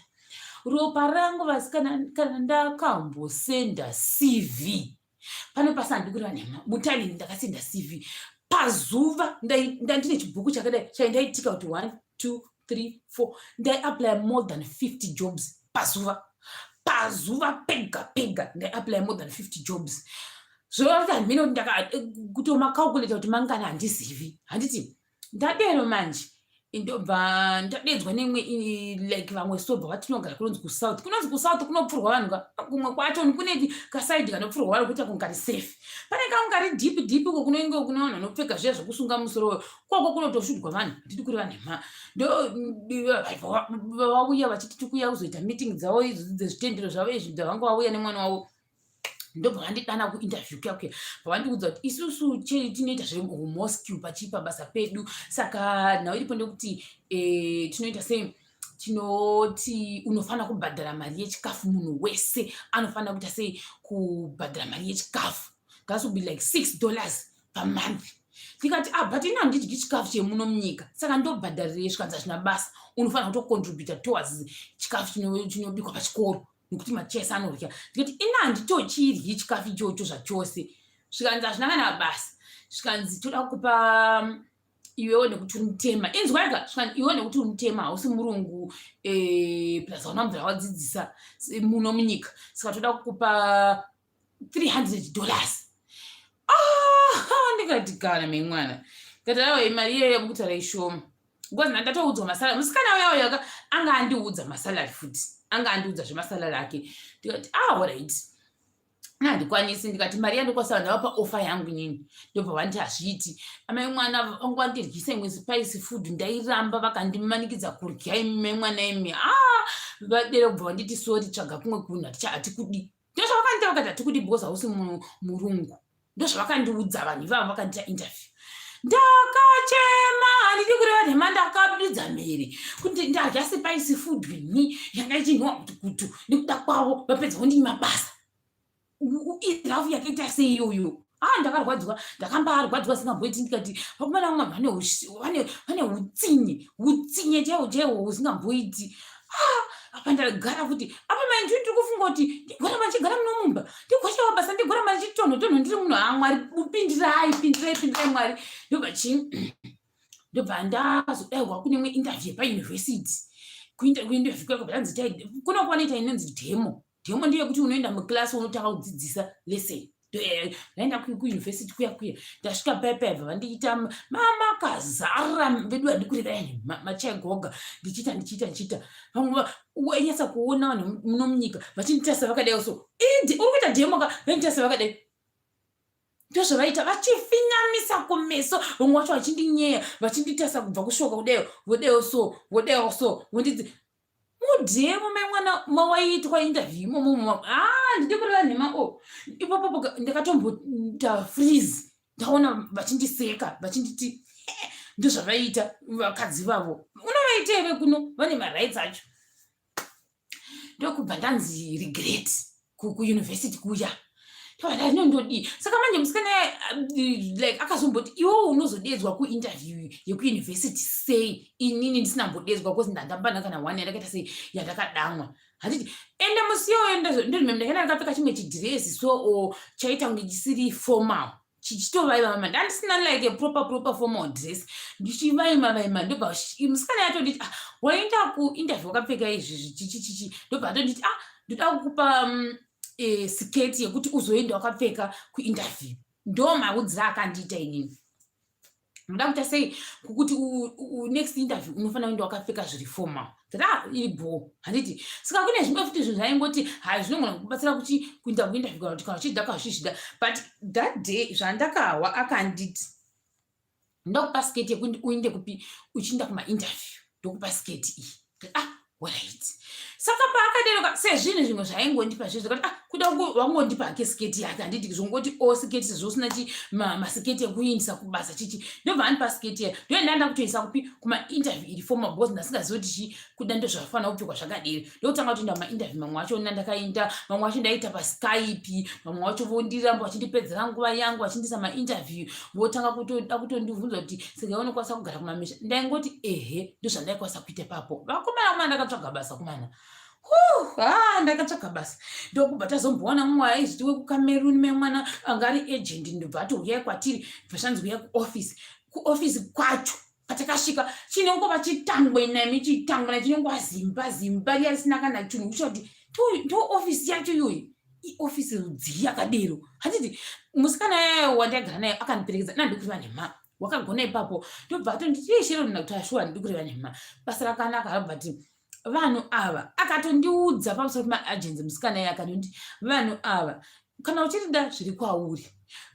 Ropa rangu vasikana kana ndakambosenda CV pane pasandi kureva nhema mutalini ndakasenda CV pazuva ndandine chibhuku chakadai chaindaitika kuti 1 2 3 4 ndaiapply more than 50 jobs pazuva pega ndaiapply more than 50 jobs. Zvorati mino kutomakalkuleta kuti mangana handizivi handiti ndadero manje ndobva ndadedzwa nemwe like vamwe sobva vatinogara kunonzi kusouth kunopfurwa vanhu kumwe kwacho kune kasaidi kanopfurwa vanhu kuti kungari safe pane kaungari deep ko kunenge kuna vanhu vanopfeka zviya zvokusunga musoro kwako kunotosvudwa vanhu hatiti kuri vanhema ndo vauya vachiti tikuya kuzoita meeting dzavo idzo dzezvitendero zvavo izvi dzavanga vauya nemwana wavo ndobva vandidana kuinterview kuya pavandiudza kuti isusu tinoita zvehomosque pachipa basa pedu saka nhau iripo ndekuti tinoita sei tinoti unofana kubhadhara mari yechikafu munhu wese anofana kuita sei kubhadhara mari yechikafu that would be like $6 per month. Tikati but ina handidyi chikafu chemuno munyika saka ndobhadharire zvikanzi zvina basa unofana kutocontributa towards chikafu chinobikwa pachikoro nekuti machesa anorya. Tikati ina handitochiryi chikafu ichocho zvachose zvikanzi hazvina kana basa zvikanzi toda kupa iwewo nekuti uri mutema inzwaika zvikanzi iwewo nekuti uri mutema hausi murungu plus hauna mvura wadzidzisa muno munyika saka toda kukupa $300. Ndikati kana memwana kati ayo mari iyeyo yekutara ishoma because ndatoudzwa masalari musikana uyawo anga andiudza masalari futi anga andiudza zvemasalari ake ndikati alright handikwanisi ndikati mari yandikwasawa ndavapa ofa yangu inini ndobva vanditi hazviiti amai mwana vangu vandiryisa imwe spice food ndairamba vakandimanikidza kurya ime mwana imi vadere kubva vanditi sori tsvaga kumwe kunhu hatikudi ndozvavakandiita vakati hatikudi because hausi murungu ndozvavakandiudza vanhu ivavo vakandiita interview ndakachema handidi kureva nhema ndakabudidza mhere kuti ndarya spice food ini yanga ichinhwa kutukutu nekuda kwavo vapedza kundini mabasa irafu yakaita seiyoyo ndakarwadziwa ndakambarwadziwa singamboiti ndikati vakomana vamwe vane utsinye chaiwo husingamboiti apa ndagara kuti apa mainji ndiri kufunga kuti ndigora machigara muno mumba ndigoshawa basa ndigora machitonhotonho ndiri munhu mwari pindirai mwari ndobva ndazodaiwa kune imwe interview pauniversity kuinterview kwako bvanzi kunokwanoita inonzi demo ndiyo kuti unoenda muklasi unotanga kudzidzisa lesson ndaenda kuuniversity kuya ndasvika payapayabva vandiita mama kazara vedu vandikurevayani machaigoga ndichiita vamwe wainyatsa kuona vanhu muno munyika vachinditasa vakadai so uri kuita demo vanditasa vakadai ndozvavaita vachifinyamisa kumeso vamwe vacho vachindinyeya vachinditasa kubva kushoka kudai so vondidzi mudhemo memwana mawaitwa interview imomo ndidi kureva nhema ipopo ndakatombota freeze ndaona vachindiseka vachinditi ndozvavaita vakadzi vavo unovaiteve kuno vane marights acho ndokubva ndanzi regret kuuniversity kuya ndodii saka manje musikana like akazomboti iwo unozodedzwa kuinterview yekuuniversity sei inini ndisinambodedzwa because ndandambana kana 1 yandakaita sei yandakadamwa handiti ende musiyoenda ndimeme ndakaenda ndakapfeka chimwe chidhirezi so chaita kunge chisiri formal chichitovaiva ndandisina like a proper formal dress ndichivaima ndobva musikana yatonditi waenda kuinterview wakapfeka izvi chichichichi ndobva ndonditi ndoda kukupa siketi yekuti uzoenda wakapfeka kuinterview ndo maudzira akandiita inini ndoda kuita sei kuti next interview unofana kuenda wakapfeka zviri formal iri bo handiti saka kune zvimwe futi zvinhu zvaingoti zvinogona kubatsira kuinda kuinterview kana kuti kana uchida kazvizvida but that day zvandakawa akanditi ndokupa siketi yekuti uinde kupi uchiinda kumainterview ndokupa siketi iyi alright saka paakaderoka sezvinhu zvimwe zvaingondipa zvezvo kuti kuda wangondipa hake siketi yake handiti zvongoti siketi sezvosina masiketi ekuindisa kubasa chichi ndobva andipa siketi yayo ndoendanda kutoisa kupi kumainterview iri formal boss ndasingazivi kuti kuda ndozvafanira kupfekwa zvakadini ndokutanga kutoenda kumainterview mamwe acho ndakaita mamwe acho ndaita paskype mamwe acho vondiramba vachindipedzera nguva yangu vachindisa mainterview votanga kutoda kutondibvunza kuti saka unokwanisa kugara kumamisha ndaingoti ehe ndozvandaikwanisa kuita papo vakomana ndakatsvaga basa kumana ndakatsvaga basa ndokubva tazomboona mumwe aizviti wekucameroon memwana anga ari agent ndobva ati uyai kwatiri bvashanzi uyai kuofisi kwacho patakasvika chinongova chitangwe nami chitangwe chinongova zimba riya risina kana chinhu kuchoti ndo ofisi yacho iyoyi iofisi rudzii yakadero handiti musikana yayo wandagara naye akandiperekedza nandikureva nemha wakagona ipapo ndobva atonditi shero ndina kuti ashuwa ndikureva nemha basa rakanaka rabati vanhu ava akatondiudza pamusoro pemaagents musikana yaye akandoti vanhu ava kana uchirida zviri kwauri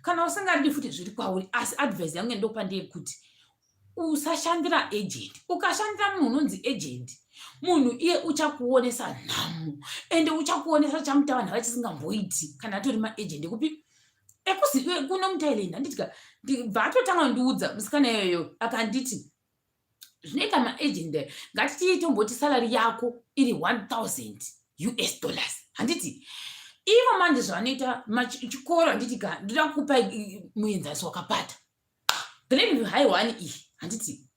kana usingaridi futi zviri kwauri asi advice yangu ndopandeyekuti usashandira agent ukashandira munhu unonzi agent munhu iye uchakuonesa nhamo ende uchakuonesa chamuta vanhu vachisingamboiti kana atori maagent ekupi ekuzive kuno mutailand anditika ndibva atotanga ndiudza musikana iyoyo akanditi zvinoita maagent ngatitiitomboti salary yako iri 1000 US dollars handiti ivo manje zvavanoita chikoro handitika ndoda kukupa muenzanisi wakapata Glenview High 1 iyi handiti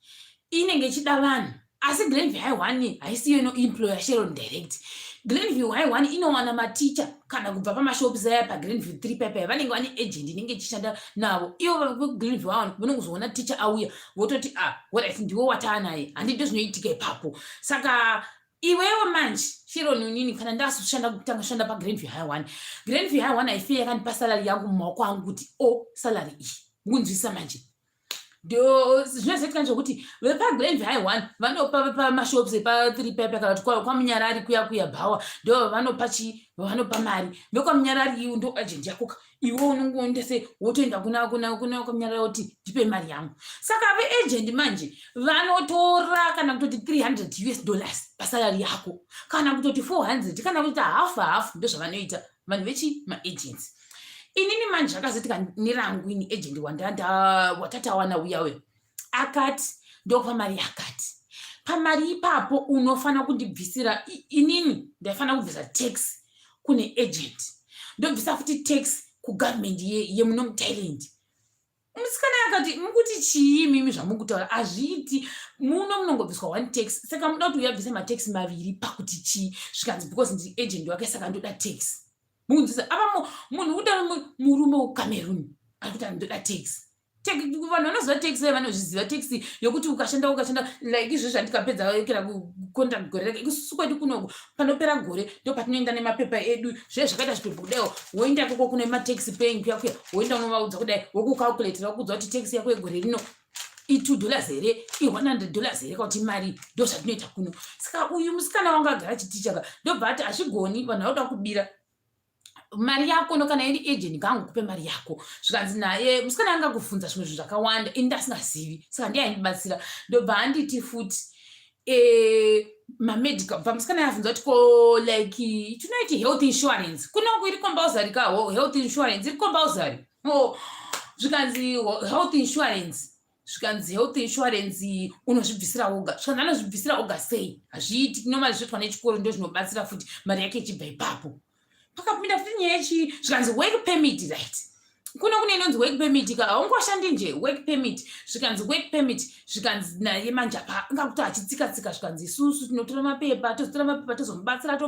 inenge ichida vanhu asi Glenview High 1 haisiyo inoemployer Sharon direct Glenview High 1 inowana maticha kana kubva pamashops aya paGlenview 3 pepe vanenge vane agent inenge ichishanda navo ivo Glenview 1 vanongozoona ticha auya vototi what ndiwe watanaye handito zvinoitika ipapo saka iwewe manje Sharon unini kana ndasushanda kutanga shanda paGlenview High 1 Glenview High 1 haifei yakandipa salary yangu mumaoko angu kuti salary iyi munzwisa manje ndo zvinozoitika nzvokuti vepaGlenview High 1 vanopa pamashops epa3 pepe kana kuti kwamunyarari kuya bhawa ndo vanopa mari vekwamunyarari iwe ndo agent yako iwe unongoendese wotoenda kuna kwamunyarari woti ndipe mari yangu saka veagent manje vanotora kana kutoti 300 US dollars pasalary yako kana kutoti 400 kana kuti half ndo zvavanoita vanhu vechi maagents inini manje zvakazoitika nerangu ini agent watatawana uyawe akati ndopamari yakati pamari ipapo unofana kundibvisira inini ndaifana kubvisa tax kune agent ndobvisa futi tax kugovernment yemuno muthailand musikana yakati mukuti chii mimi zvamukutaura hazviiti muno munongobviswa one tax saka muda kuti uyabvise matax maviri pakuti chii zvikanzi because ndiri agent wake saka ndoda tax munzisa apa munhu uda murume weCameroon arikuti andoda tax vanhu vanoziva tax vanozviziva tax yokuti ukashanda like izvo zvandikapedza kera kucontract gore rake ikususu kwedu kunoko panopera gore ndo patinoenda nemapepa edu zve zvakaita zvipepa kudaiwo woenda koko kune matax paying kuya woenda unovaudza kudai wokucalculatera wokuudza kuti tax yako yegore rino $2 here $100 here kuti mari ndo zvatinoita kuno saka uyu musikana wanga agara chitichaka ndobva ati hazvigoni vanhu vauda kubira mari yako no kana iri agent ngaangokupe mari yako zvikanzi naye musikana anga kufunza zvimwe zvinhu zvakawanda ini ndasingazivi saka ndiye aindibatsira ndobva anditi futi mamedical bva musikana yafunza kuti ko like tinoiti health insurance kunongo iri compulsory ka health insurance iri compulsory zvikanzi health insurance unozvibvisira woga zvikanzi anozvibvisira oga sei hazviiti normally zvoitwa nechikoro ndo zvinobatsira futi mari yake ichibva ipapo pakapinda futi nyaya yechi zvikanzi work permit right kuno kune inonzi work permit ka haungoshandi nje work permit zvikanzi work permit zvikanzi naye manje apa ngakuti achitsika zvikanzi isusu tinotora mapepa tozomubatsira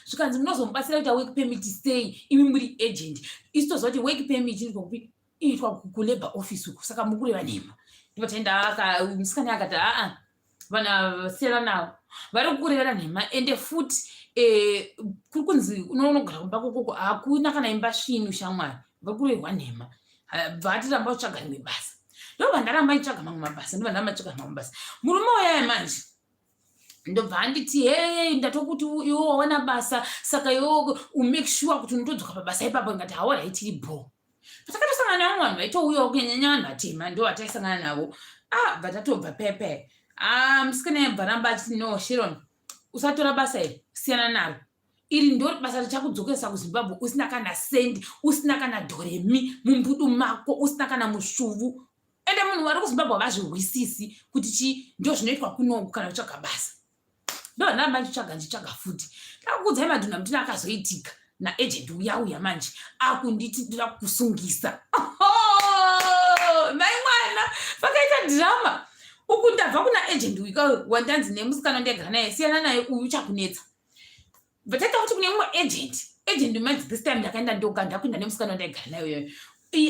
zvikanzi munozomubatsira kuita work permit sei imi muri agent isu toziva kuti work permit inoitwa kulabour office uku saka mukureva nema ndipo taenda musikana akati vanhu vasiyana navo vari kukurevera nhema ende futi kuri kunzi unogara kumba kokoko hakuna kana imba svinu shamwari vari kurehwa nhema bvatiramba kutsvaga rimwe basa ndobva ndaramba itsvaga mamwe mabasa murume wayaya manje ndobva anditi ndatokuti iwe wawana basa saka iwe umake sure kuti unotodzoka pabasa ipapo ngati hawa raitiri bho patakatosangana navamwe vanhu vaitouyawo kunyanya vanhu vatema ndo vataisangana navo bva tatobva pepe musikana yabva ramba achiti no Sharon usatora basa iri, siyana naro. Iri ndori basa richakudzokesa kuZimbabwe usina kana sendi, usina kana dhoremi mumbudu mako, usina kana musvuvu. Ende munhu vari kuZimbabwe havazvirwisisi kuti chii ndo zvinoitwa kunoku kana kutsvaga basa. Ndo ndamba ndichitsvaga futi. Ndakukudzai madhuna mutina akazoitika naagent uya manje akunditi ndira kusungisa. Mai mwana vakaita drama. Uku ndabva kuna agent uyu wandanzi nemusikana ndigara naye siyana naye uyu uchakunetsa. Vataita kuti kune mumwe agent manje this time ndakaenda ndoganda kuenda nemusikana ndigara naye uyo.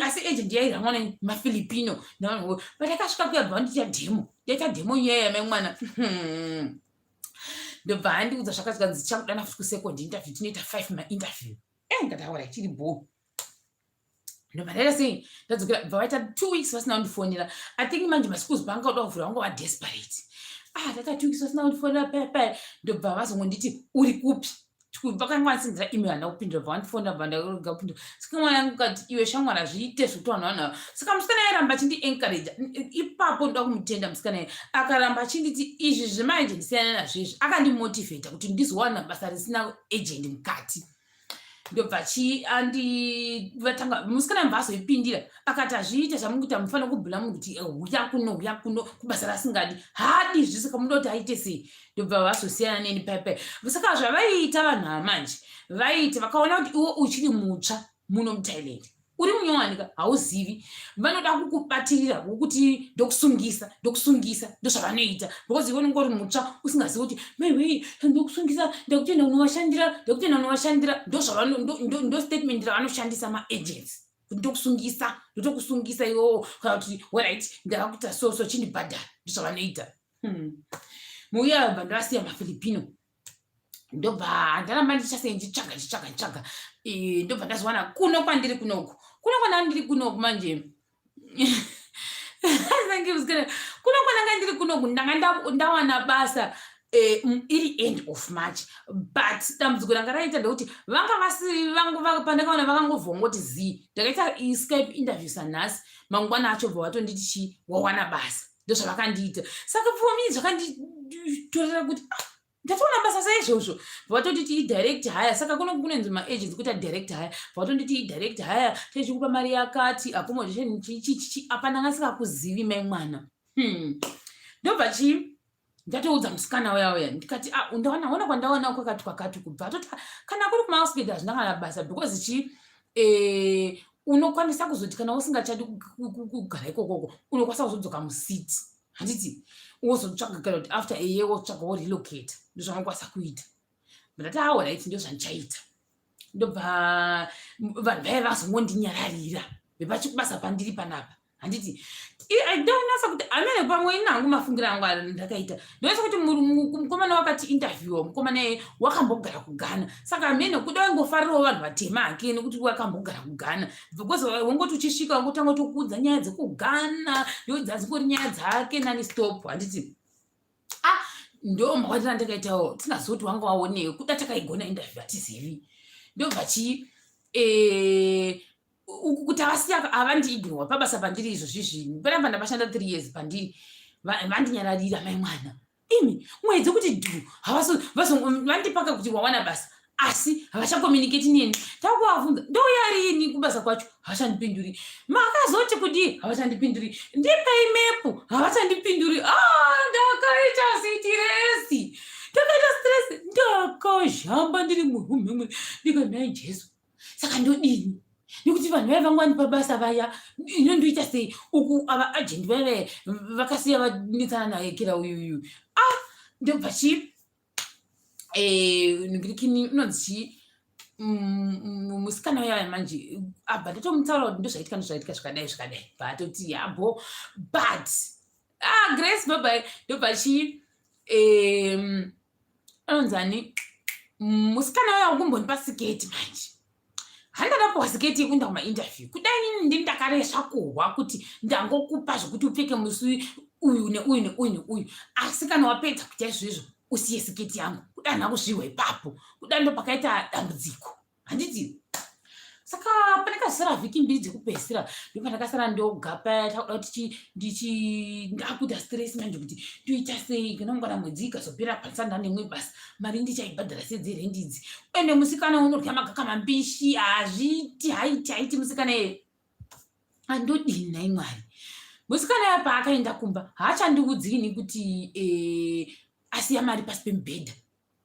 Asi agent yairangwa nemafilipino navanhu vatakasvika kuyabva ndiita demo iyaya mai mwana. Ndobva handiudza zvakasvika ndichakudana futi kusekondi interview tinoita 5 mainterview. Ndikataura chiri bo. Ndomharera sei ndadzokera bva vaita 2 weeks vasina kundifonera. I think manje maschools panga kuda kuvhura vanga desperate. Tata 2 weeks vasina kundifonera pepe. Ndobva vazongonditi uri kupi? Vakanga vasinzira email handina kupindura bva vandifonera bva ndakuga kupindura. Saka mwana yangu kati iwe shamwara zviite zvekuti vanhu vanhu. Saka musikana airamba achindi-encourage. Ipapo ndoda kumutenda musikana iye. Akaramba achinditi izvi zvemaagent siyana nazvo izvi. Akandimotivheta kuti ndizowana basa risina agent mukati. Ndobva vatanga musikana mbva azoipindira akati hazviite zvamukuita mufanira kubhula munhu kuti uya kuno kubasa rasingadi hadi zvisaka muda kuti aite sei. Ndobva vazosiyana neni pepe. Saka zvavaiita vanhu amanje vaiti vakaona kuti iwe uchiri mutsva muno muThailand uri munyowanika hauzivi vanoda kukubatirira wokuti ndokusungisa ndozvavanoita because iwe unenge uri mutsva usingazivi kuti maiwei ndokusungisa ndakutenda unovashandira ndo statement ravanoshandisa maagents kuti ndokusungisa iwowo kana kuti alright ndakakuita so chindibhadhara ndozvavanoita. Muya bva ndavasiya mafilipino ndobva ndaramba ndichitsvaga ndobva ndazowana kuno kwandiri kunoku kwandiri kunoku manje. Kuno kwandanga ndiri kunoku ndanga ndawana basa iri end of March but dambudziko ranga raita ndekuti vanga pandakaona vakangovhongoti zii ndakaita Skype interview sanhasi mangwana acho bva vatonditi chii wawana basa ndozvavakandiita. Saka for me zvakanditorera kuti ndatoona basa saizvozvo vatonditi idirect hire. Saka kunonzi maagents kuita direct hire vatonditi idirect hire tichikupa mari yakati accommodation chichi apana ngasingakuzivi mai mwana. Ndobva ndatoudza musikana uya ndikati ndaona kwandaona kwakati kubva atoti kana kuri kumahospital hazvina kana basa because unokwanisa kuzoti kana usingachadi kugara ikokoko unokwanisa kuzodzoka musiti handiti wozotsvaga kana kuti after a year wotsvaga worelocate ndozvaunokwanisa kuita. Ndati alright ndozvandichaita. Ndobva vanhu vaya vazongondinyararira vepachikubasa pandiri panapa handiti ndonasa kuti amene pamwe inangu mafungiro angu ndakaita ndonasa kuti mukomana wakati interview mukomana wakambogara kuGhana. Saka amene kuda wangofarirawo vanhu vatema ake nekuti wakambogara kuGhana because wangoti uchisvika wangotanga kuudza nyaya dzekuGhana dzingori nyaya dzake nani stop handiti ndo mawatira ndakaitawo tinazoti wanga waonei kuda takaigona interview hatizivi. Ndobva kuti avasiya havandiignore pabasa pandiri izvozvi zvinhu paramba ndapashanda 3 years pandiri vandinyararira mai mwana imi mwedzi kuti vandipaka kuti wawana basa asi havachakomunicati neni. Takuvabvunza ndoyarini kubasa kwacho havachandipinduri. Makazoti kudii havachandipinduri. Ndipai mepu havachandipinduri. Ndakaita sitiresi ndakazhamba ndiri murume ndikanai Jesu. Saka ndodini nekuti vanhu vaya vanga vandipa basa vaya inondoita sei uku ava agent vaya vakasiya vanetsana naye kira uyuyu. Ndobva ningirikini unonzi musikana uya manje abva ndatomutaura kuti ndozvaitika zvakadai batoti yabo but Grace bye ndobva anonzani musikana uya wakumbondipa siketi manje handadapuwa siketi yekuenda kumainterview kudai nini ndini ndakaresva kuhwa kuti ndangokupa zvokuti upfeke musi uyu neuyu asi kana wapedza kuita izvozvo usiye siketi yangu kudai ndakuzviwa ipapo kudai ndo pakaita dambudziko handiti. Saka panakazara vhiki mbiri dzekupedzisira ndopandakasara ndogapa takuda kuti ndakuita stress manje kuti toita sei kana mungwana mwedzi ikazopera pasanda nemwe basa mari ndichaibhadhara sedzerendi idzi. Ende musikana unorya magaka mambishi haiti musikana ye andodini nai Mwari. Musikana yapa akaenda kumba haachandiudzini kuti asiya mari pasi pemubhedha.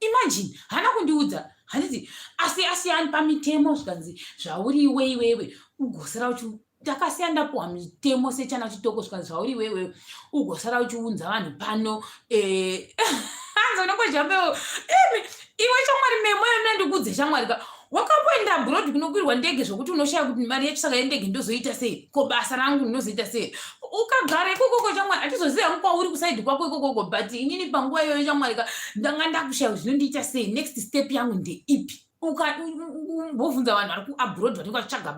Imagine hana kundiudza handiti asiyani pamitemo zvikanzi zvauri iwewe ugosara uchi takasiya ndapuwa mitemo sechana chitoko zvikanzi zvauri iwewe ugosara uchiunza vanhu pano hanzo nokojambewo iwe shamwari memo yandikudze shamwari ka wakamboenda abroad kunokwirwa ndege zvokuti unoshaya kuti mari yacho saka yendege ndozoita sei ko basa rangu ndinozoita sei ukagara ikokoko shamwari hatizoziva kwauri kusaidi kwako ikokoko but inini panguva iyoyo shamwari ka ndanga ndakushaya zvinondiita sei next step yangu ndeipi mbobvunza vanhu vari kuabroad vanenge vachitsvaga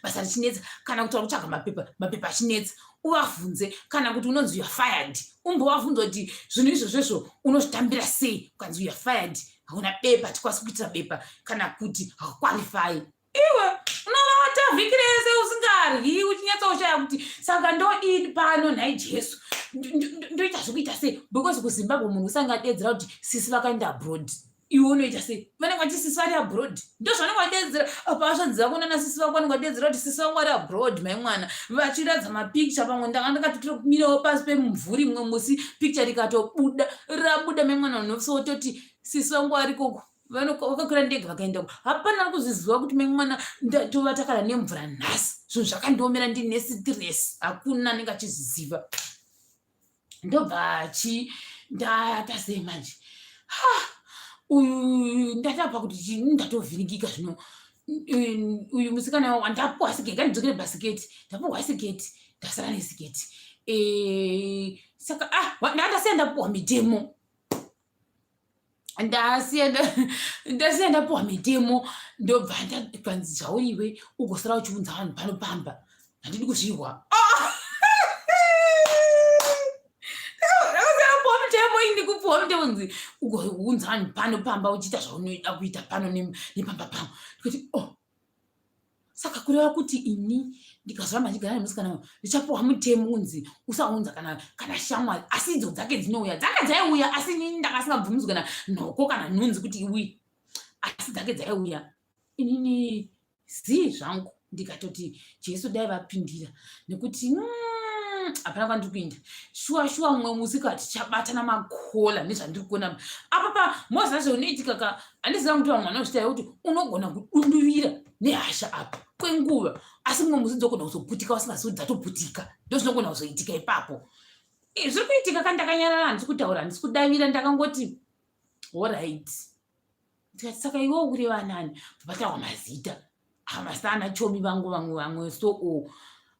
basa richinetsa kana kuti vari kutsvaga mapepa achinetsa uvabvunze kana kuti unonzi youare fired umbovabvunza kuti zvinhu izvozvozvo unozvitambira sei ukanzi youare fired hauna bepa hatikwanisi kuitira bepa kana kuti hauqualify iwe unovata vhiki rese usingaryi uchinyatsoshaya kuti saka ndodini pano nhai Jesu ndoita zvokuita sei because kuZimbabwe munhu usangadedzera kuti sisi vakaenda abroad iwe unoita sei vanenge vati sisi vari abroad ndozvanenge vadedzera apa vasvanziza kunana sisi vako vanenge vadedzera kuti sisi vangu vari abroad mai mwana vachiradza mapicture pamwe ndanga ndakatotomirawo pasi pemumvuri mwe musi picture rikatobuda rabuda mai mwana unosototi sisi vangu vari koko vakakwira ndege vakaenda hapana kuzviziva kuti mai mwana tova takara nemvura nhasi zvinhu zvakandiomera ndine stress hakuna anenge achizviziva ndobva ndata sei manje uyu ndatapa kuti ndatovhiringika zvino uyu musikana wandapuwa siketi gandidzokere bhasiketi ndapuwa siketi ndasara nesiketi saka ndasiya ndapuwa mitemo ndasiya ndapuwa mitemo ndobva kwanzi zvauriwe ugosara uchiunza vanhu panopamba handidi kuzvirwa ndikupuwa mitemo nzi ugounza vanhu panopamba uchiita zvaunoida kuita pano nepamba pano ndikuti saka kureva kuti ini ndikazova mandigara nemusikana ndichapuwa mutemo unzi usaunza kana shamwari asi idzo dzake dzinouya dzake dzaiuya asi inini ndakasingabvumidzwi kana nhoko kana nhunzi kuti iwi asi dzake dzaiuya inini zii zvangu ndikatoti Jesu dai vapindira nekuti hapana kwandiri kuenda shuwa mumwe musikati chabatana makola nezvandiri kuona apa moza zvaunoitika ka handiziva kuti vamwe vanozvitaira kuti unogona kudunduvira nehasha apa kwenguva asi mumwe musi dzogona kuzoputika usingazivi kuti dzatoputika ndozvinogona kuzoitika ipapo zviri kuitika kandakanyarara handisi kutaura handisi kudavira ndakangoti allright ndikati saka iwewo kureva nani bvapatawa mazita hamasana chomi vangu vamwe so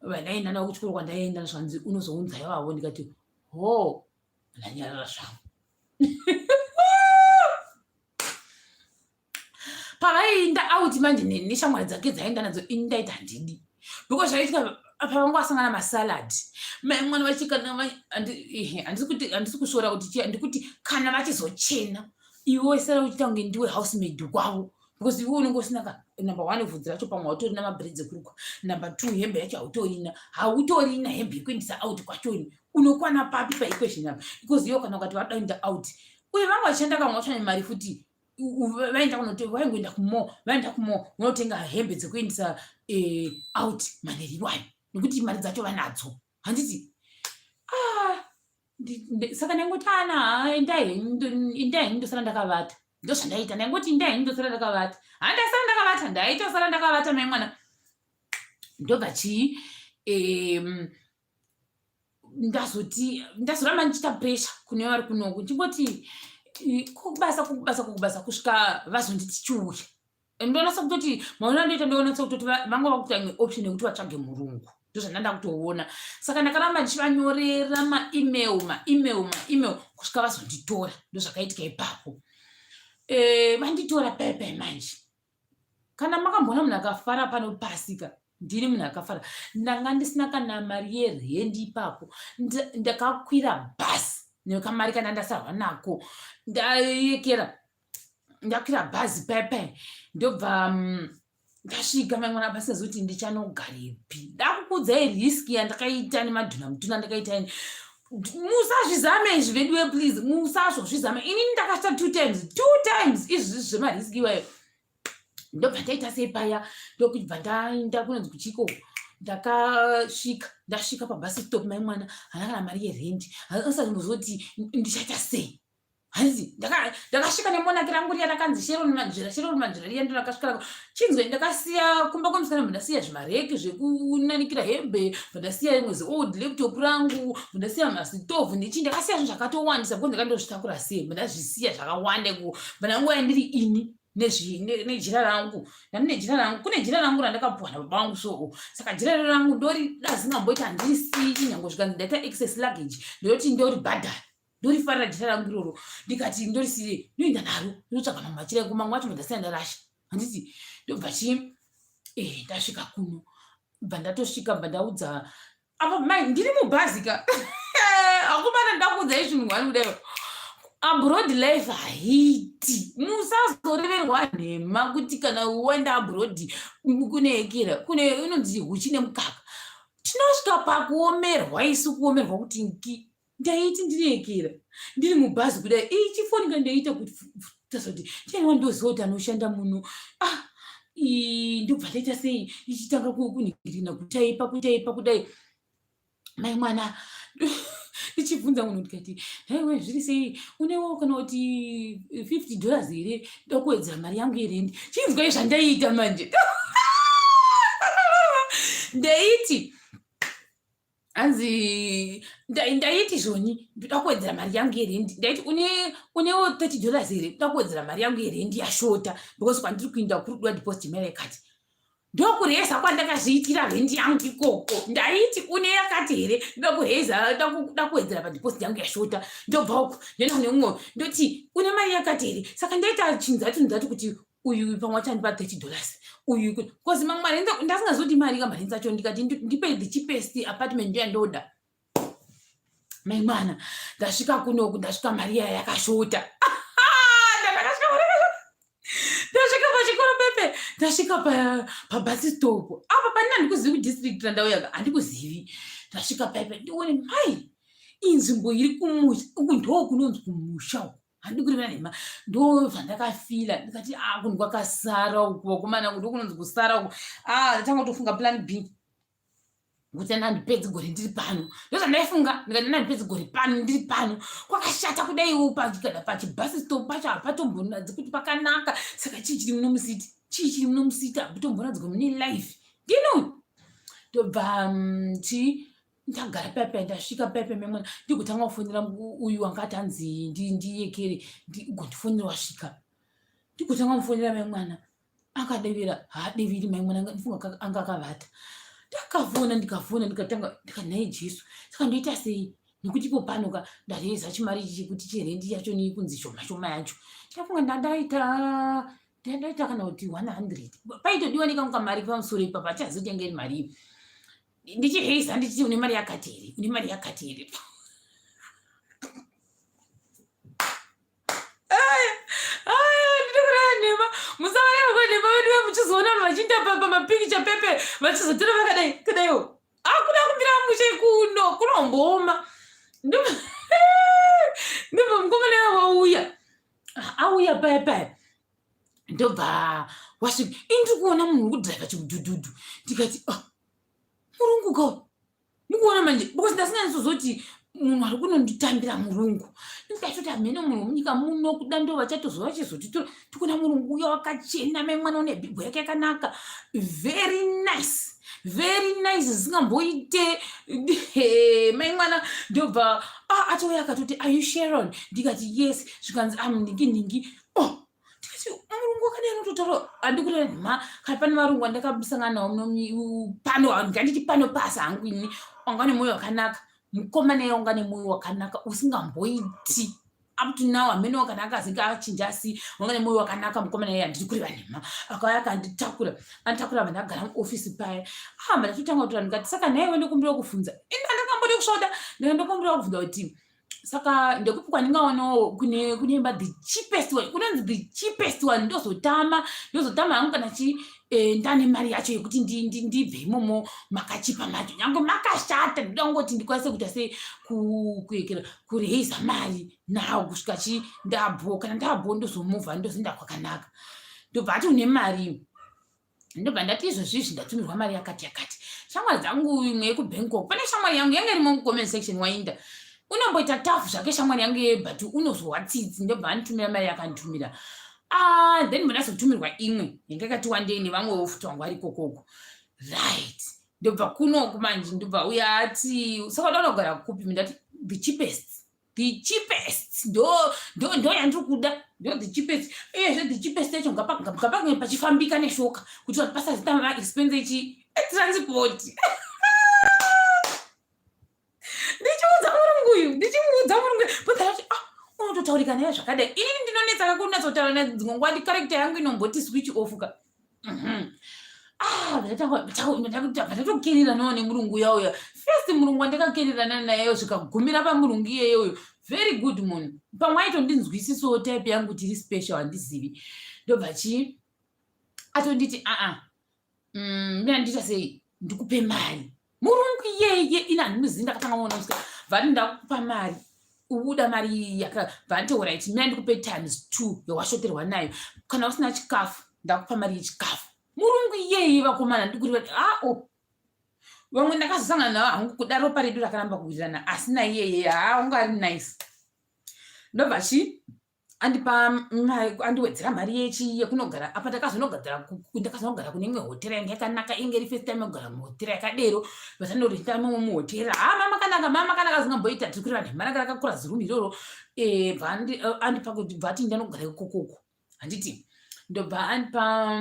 vandaenda navo kuchikoro kwandaenda zvanzi unozounza ivavo ndikati ndanyarara zvangu pavainda auti manje neshamwari dzake dzaenda nadzo ini ndaiti handidi because zvaitika pavanga vasangana masalad mai mwana vachikana handisi kushora kuti ndikuti kana vachizochena iwe sara uchita kunge ndiwe housemaid kwavo because iwe unenge usina number 1 vhudzi racho pamwe hautori namabhredzi ekurukwa number 2 hembe yacho hautorina hembe yekuendisa out kwachoni unokwana papi paequation apa because iwe kana ukati vadaenda out uye vanga vachienda kamwe vatsvanya mari futi vaenda vaingoenda vaenda kumo unotenga hembe dzekuendisa out maneri 1 nekuti mari dzacho vanadzo handiti saka ndangoti endai ndosara ndakavata ndozvandaita ndangoti endai ndosara ndakavata handasara ndakavata ndaitosara ndakavata mai mwana ndobva chii ndazoramba ndichita pressure kune vari kunoku ndichingoti kukubasa kusvika vazonditi chiuya ndonasa kutoti maona ndoita ndonasa kutoti vanga vakuita imwe option yekuti vatsvage murungu ndozvandanda kutoona saka ndakaramba ndichivanyorera maemail kusvika vazonditora ndozvakaitika ipapo vanditora paipai manje kana makambona munhu akafara pano pasika ndiri munhu akafara ndanga ndisina kana mari yerendi ipapo ndakakwira bhazi nekamari kana ndasarwa nako ndakwira bhazi paipai ndobva ndasvika maimwana pasingazoti ndichanogarepi. Ndakukudzai riski yandakaita nemadhuna mutuna ndakaita ini. Musazvizame izvi veduwe please, musazvozvizame. Inini ndakashata 2 times izvi zvemariski iwayo. Ndobva ndaita sei paya, ndokubva ndaenda kunonzi kuchiko. Ndasvika pabus stop maimwana, handina kana mari yerendi. Usati muzoti ndichaita sei. Hanzi ndakasvika nemonaki rangu riya rakanzi Sharon Manjira riya ndakasvika chinzwe ndakasiya kumba kwemusikana, ndasiya zvimareki zvekunanikira hembe, ndasiya mwezi old laptop rangu, ndasiya masitovu nechi, ndakasiya zvinhu zvakatowandisa because ndakandozvitakura sei, ndazvisiya zvakawanda pananguva yandiri ini nejira rangu. Ndandine jira rangu, kune jira rangu randakapuwa nababa vangu so. Saka jira rangu ndori razingamboita handisii nyange zvikanzi ndaita excess luggage, ndoti ndori bhadhara. Ndorifarira jira rangu iroro, ndikati ndorisiye ndoenda naro ndotsvaga mamachira ekumangu acho ndasiya ndarasha. Handiti ndobva ndasvika kuno, bva ndatosvika bva ndaudza apa mai ndiri mubhazi ka. Akomana ndakuudzai zvinhu ngwani kudai. Abroad life haiti. Musazoreverwa nhema kuti kana uenda abroad kunoekera, inonzi huchi nemukaka. Tinosvika pakuomerwa, isu kuomerwa kuti nki. Ndaiti ndinoekera ndiri mubhazi kudai, chifonika ndaita kuti tazoti chaiwa ndoziva kuti anoshanda muno. Ndobva ndaita sei, ichitanga kunhingirina kutaipa kudai. Maimwana ndichibvunza munhu ndikati, haiwe zviri sei, unewo kana kuti $50 here ndokuwedzera mari yangu yerendi. Chinzwai zvandaita manje. Ndaiti hanzi ndaiti zvoni ndoda kuwedzera mari yangu yerendi. Ndaiti unewo $30 here ndoda kuwedzera mari yangu yerendi yashota because kwandiri kuenda kuri kudiwa deposit mari yakati. Ndokureza kwandakazviitira rendi yangu ikoko. Ndaiti une yakati here ndoda kuwedzera padeposit yangu yashota. Ndobva uko ndenda neumwe ndoti une mari yakati here. Saka ndaita chinzatu kuti uyu pamwe achandipa $30 uyu because mamwe ndasingazoti mari kamari dzacho, ndikati ndipe the cheapest apartment ndoyandoda. Maimwana ndasvika kunoku, ndasvika mari yaya yakashota. Ndasvika pachikoro pepe, ndasvika pabus stop. Apa panini handikuzivi kudistrict randauya, handikuzivi. Ndasvika pepe ndione mai inzvimbo iri kumusha, uku ndo kunonzi kumusha uku. Handikureva nhema, ndo zvandakafila ndikati kunhu kwakasara uku wakomana, ndo kunonzi kusara uku. Ndatanga kutofunga plan B kuti ndandipedze gore ndiri pano. Ndozvandaifunga, ndikati ndandipedze gore pano ndiri pano. Kwakashata kudaiwo pakada pachibus stop pacho hapatombonadzi kuti pakanaka. Saka chii chiri muno musiti hakutombonadzi kuti mune life. Ndino ndobva ndagara pepe, ndasvika pepe memwana ndigotanga kufonera uyu wangati hanzi ndiyekere ugondifonera wasvika. Ndigotanga kufonera memwana akadevera, haadeviri maimwana, ndifunga anga akavata. Ndikafona ndikatanga ndikanai Jesu. Saka ndoita sei nekuti ipo pano ndareza chimari chekuti cherendi yacho kunzi shoma yacho. Ndafunga ndaita kana kuti 100 paitodiwa nekamari pamusoro ipapa chazotengeri mari. Ndichiheza ndichiti une mari yakati here, une mari yakati here. Musavareva kwenhema vedu muchizoona vanhu vachiita pamapikicha pepe vachizotora vakadaiwo. Hakuna kumbira mushe kuno, kunombooma. Ndobva mukomana wauya, auya paya. Ndobva wasvika, ndiri kuona munhu kudhiraivha chimudhudhudhu. Ndikati murungu kawo ndikuona manje because ndasingazozoti munhu ari kunonditambira murungu. Ndikatoti hamene munhu munyika muno kuda ndo vachatozova chizotitora tikuona murungu uya wakachena maimwana une bhibho yake yakanaka, very nice zisingamboite maimwana. Ndobva atouya akatoti are you Sharon? Ndikati yes. Zvikanzi ningi. Ndikati murungu wakadai anototaura, handikureva nhema. Kare pane varungu vandakasangana nawo pano, ndikanditi pano pasi hangu ini, wanga nemwoyo wakanaka, mukomana wanga nemwoyo wakanaka usingamboiti up to now. Hamene wakanaka azinge achinja asi wanga nemwoyo wakanaka mukomana iye, handiri kureva nhema. Akauya akanditakura vandagara muofisi paya. Ndatotanga kutora ndikati saka nhaiwe ndokumbira kufunza. Ndakambode kusvoda, ndokumbira kufunza kuti Saka ndekuti kwandingaonawo kunemba the cheapest one, kunonzi the cheapest one ndozotama hangu kana ndane mari yacho yekuti ndibve imomo makachipa macho, nyange makashata ndoda kungoti ndikwanise kuita sei kureiza mari nawo kusvika ndabho, kana ndabho ndozomuvha ndozoenda kwakanaka. Ndobva ati une mari, ndobva ndati izvozvizvi ndatumirwa mari yakati. Shamwari dzangu imwe yekuBangkok, pane shamwari yangu yanga irimo mucomment section wainda, unomboita tafu zvake shamwari yangu but unozwa tsitsi, ndobva anitumira mari yakanditumira. Then mundazotumirwa imwe yangakati wandei nevamwe vofuta wangu ari kokoko, right. Ndobva kunoku manje ndobva uya ati saka ndinogara kupi, ndati the cheapest ndo yandiri kuda, ndo the cheapest. Uyezve the cheapest yacho ngapange pachifambika neshoka kuti vanhu pasazoita maexpense etransport. Ndichiudza murungu but ndati unototaurika naye zvakadai, inini ndinonetsaka kunatsotaura nedzimwe nguva ndikarekta yangu inomboti switch off ka. Ndatokereranawo nemurungu yauya first. Murungu wandakakererana nayeyo zvikagumira pamurungu iyeyoyo very good munhu, pamwe aitondinzwisisawo type yangu tiri special handizivi. Ndobva atonditi mina ndiita sei ndikupe mari. Murungu iyeye inani muzivi ndakatanga muona musika vati ndakupa mari, ubuda mari vati alright, mina ndikupe times 2 yawashoterwa nayo, kana usina chikafu ndakupa mari yechikafu. Murungu iyeye vakomana ndikuri vamwe ndakazosangana navo hangu kudaro paredu rakaramba kuwirirana, asi naiyeye ungari nice. Ndobva andiwedzera mari yekunogara apa ndakazonogara kune imwe hotera yange yakanaka, inge iri first time yogara muhotera yakadero, vatandorita mumwe muhotera. Mama kanaka zingamboita tiri kuri vanhu maranga rakakura zirumu iroro. Bva ati ndanogara ikokoko, handiti ndobva andipa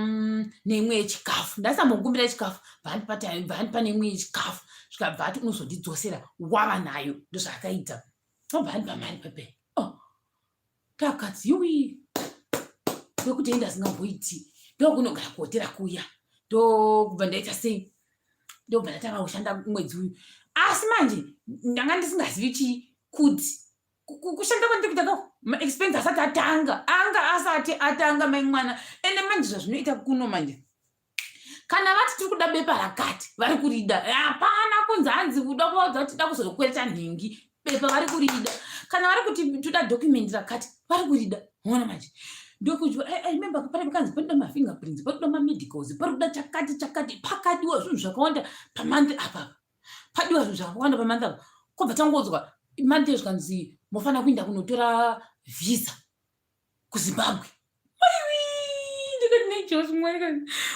neimwe yechikafu, ndasambokumbira chikafu, bva neimwe yechikafu, zvikabva ati unozondidzosera wava nayo, ndozvaakaita. Obva andipa mari pepe. Takati yui ndokuti ndasingamboiti, ndokunogara kuhotera kuya, ndokubva ndaita sei, ndobva ndatanga kushanda mwedzi uyu. Asi manje ndanga ndisingazivi kuti kushanda kwandikuita maexpense asati atanga mai mwana. Ende manje zvazvinoita kuno manje, kana vati tiri kuda bepa rakati vari kurida, hapana kunzi hanzi kuda kuvaudza kuti tida kuzokwereta nhingi, bepa vari kurida. Kana vari kuti toda document rakati vari kurida. Muona manje ndokudya remember pane pakanzi panoda mafingerprints, panoda mamedicals, pari kuda chakati, pakadiwa zvinhu zvakawanda pamonth apa, padiwa zvinhu zvakawanda pamonth apa. Kobva tangodzwa month iyo zvikanzi mofanira kuenda kunotora visa kuZimbabwe.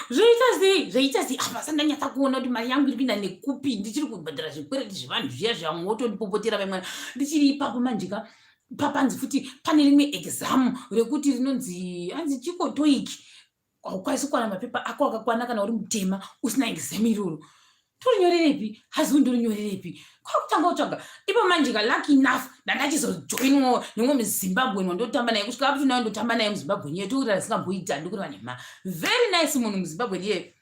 Zvoita sei apa sandanyatsa kuona kuti mari yangu iri kuenda nekupi, ndichiri kubhadhara zvikwereti zvevanhu zviya zvamotondipopotera vamwana, ndichiri ipapo manjika. Papanzi futi pane rimwe exam rekuti rinonzi hanzi chikotoiki, haukwanisi kuwana mapepa ako akakwana kana uri mutema usina exam iroro. Torinyorerepi? Hazi undorinyorerepi? Kwakutanga kutsvaga ipo manjika. Lucky enough ndandachizojoinwawo nemwe muZimbabwe wandotamba naye kusvika apo tunayo ndotamba naye muZimbabwe yetu kuti asingamboita ndikuri vanhema very nice munhu muZimbabwe iye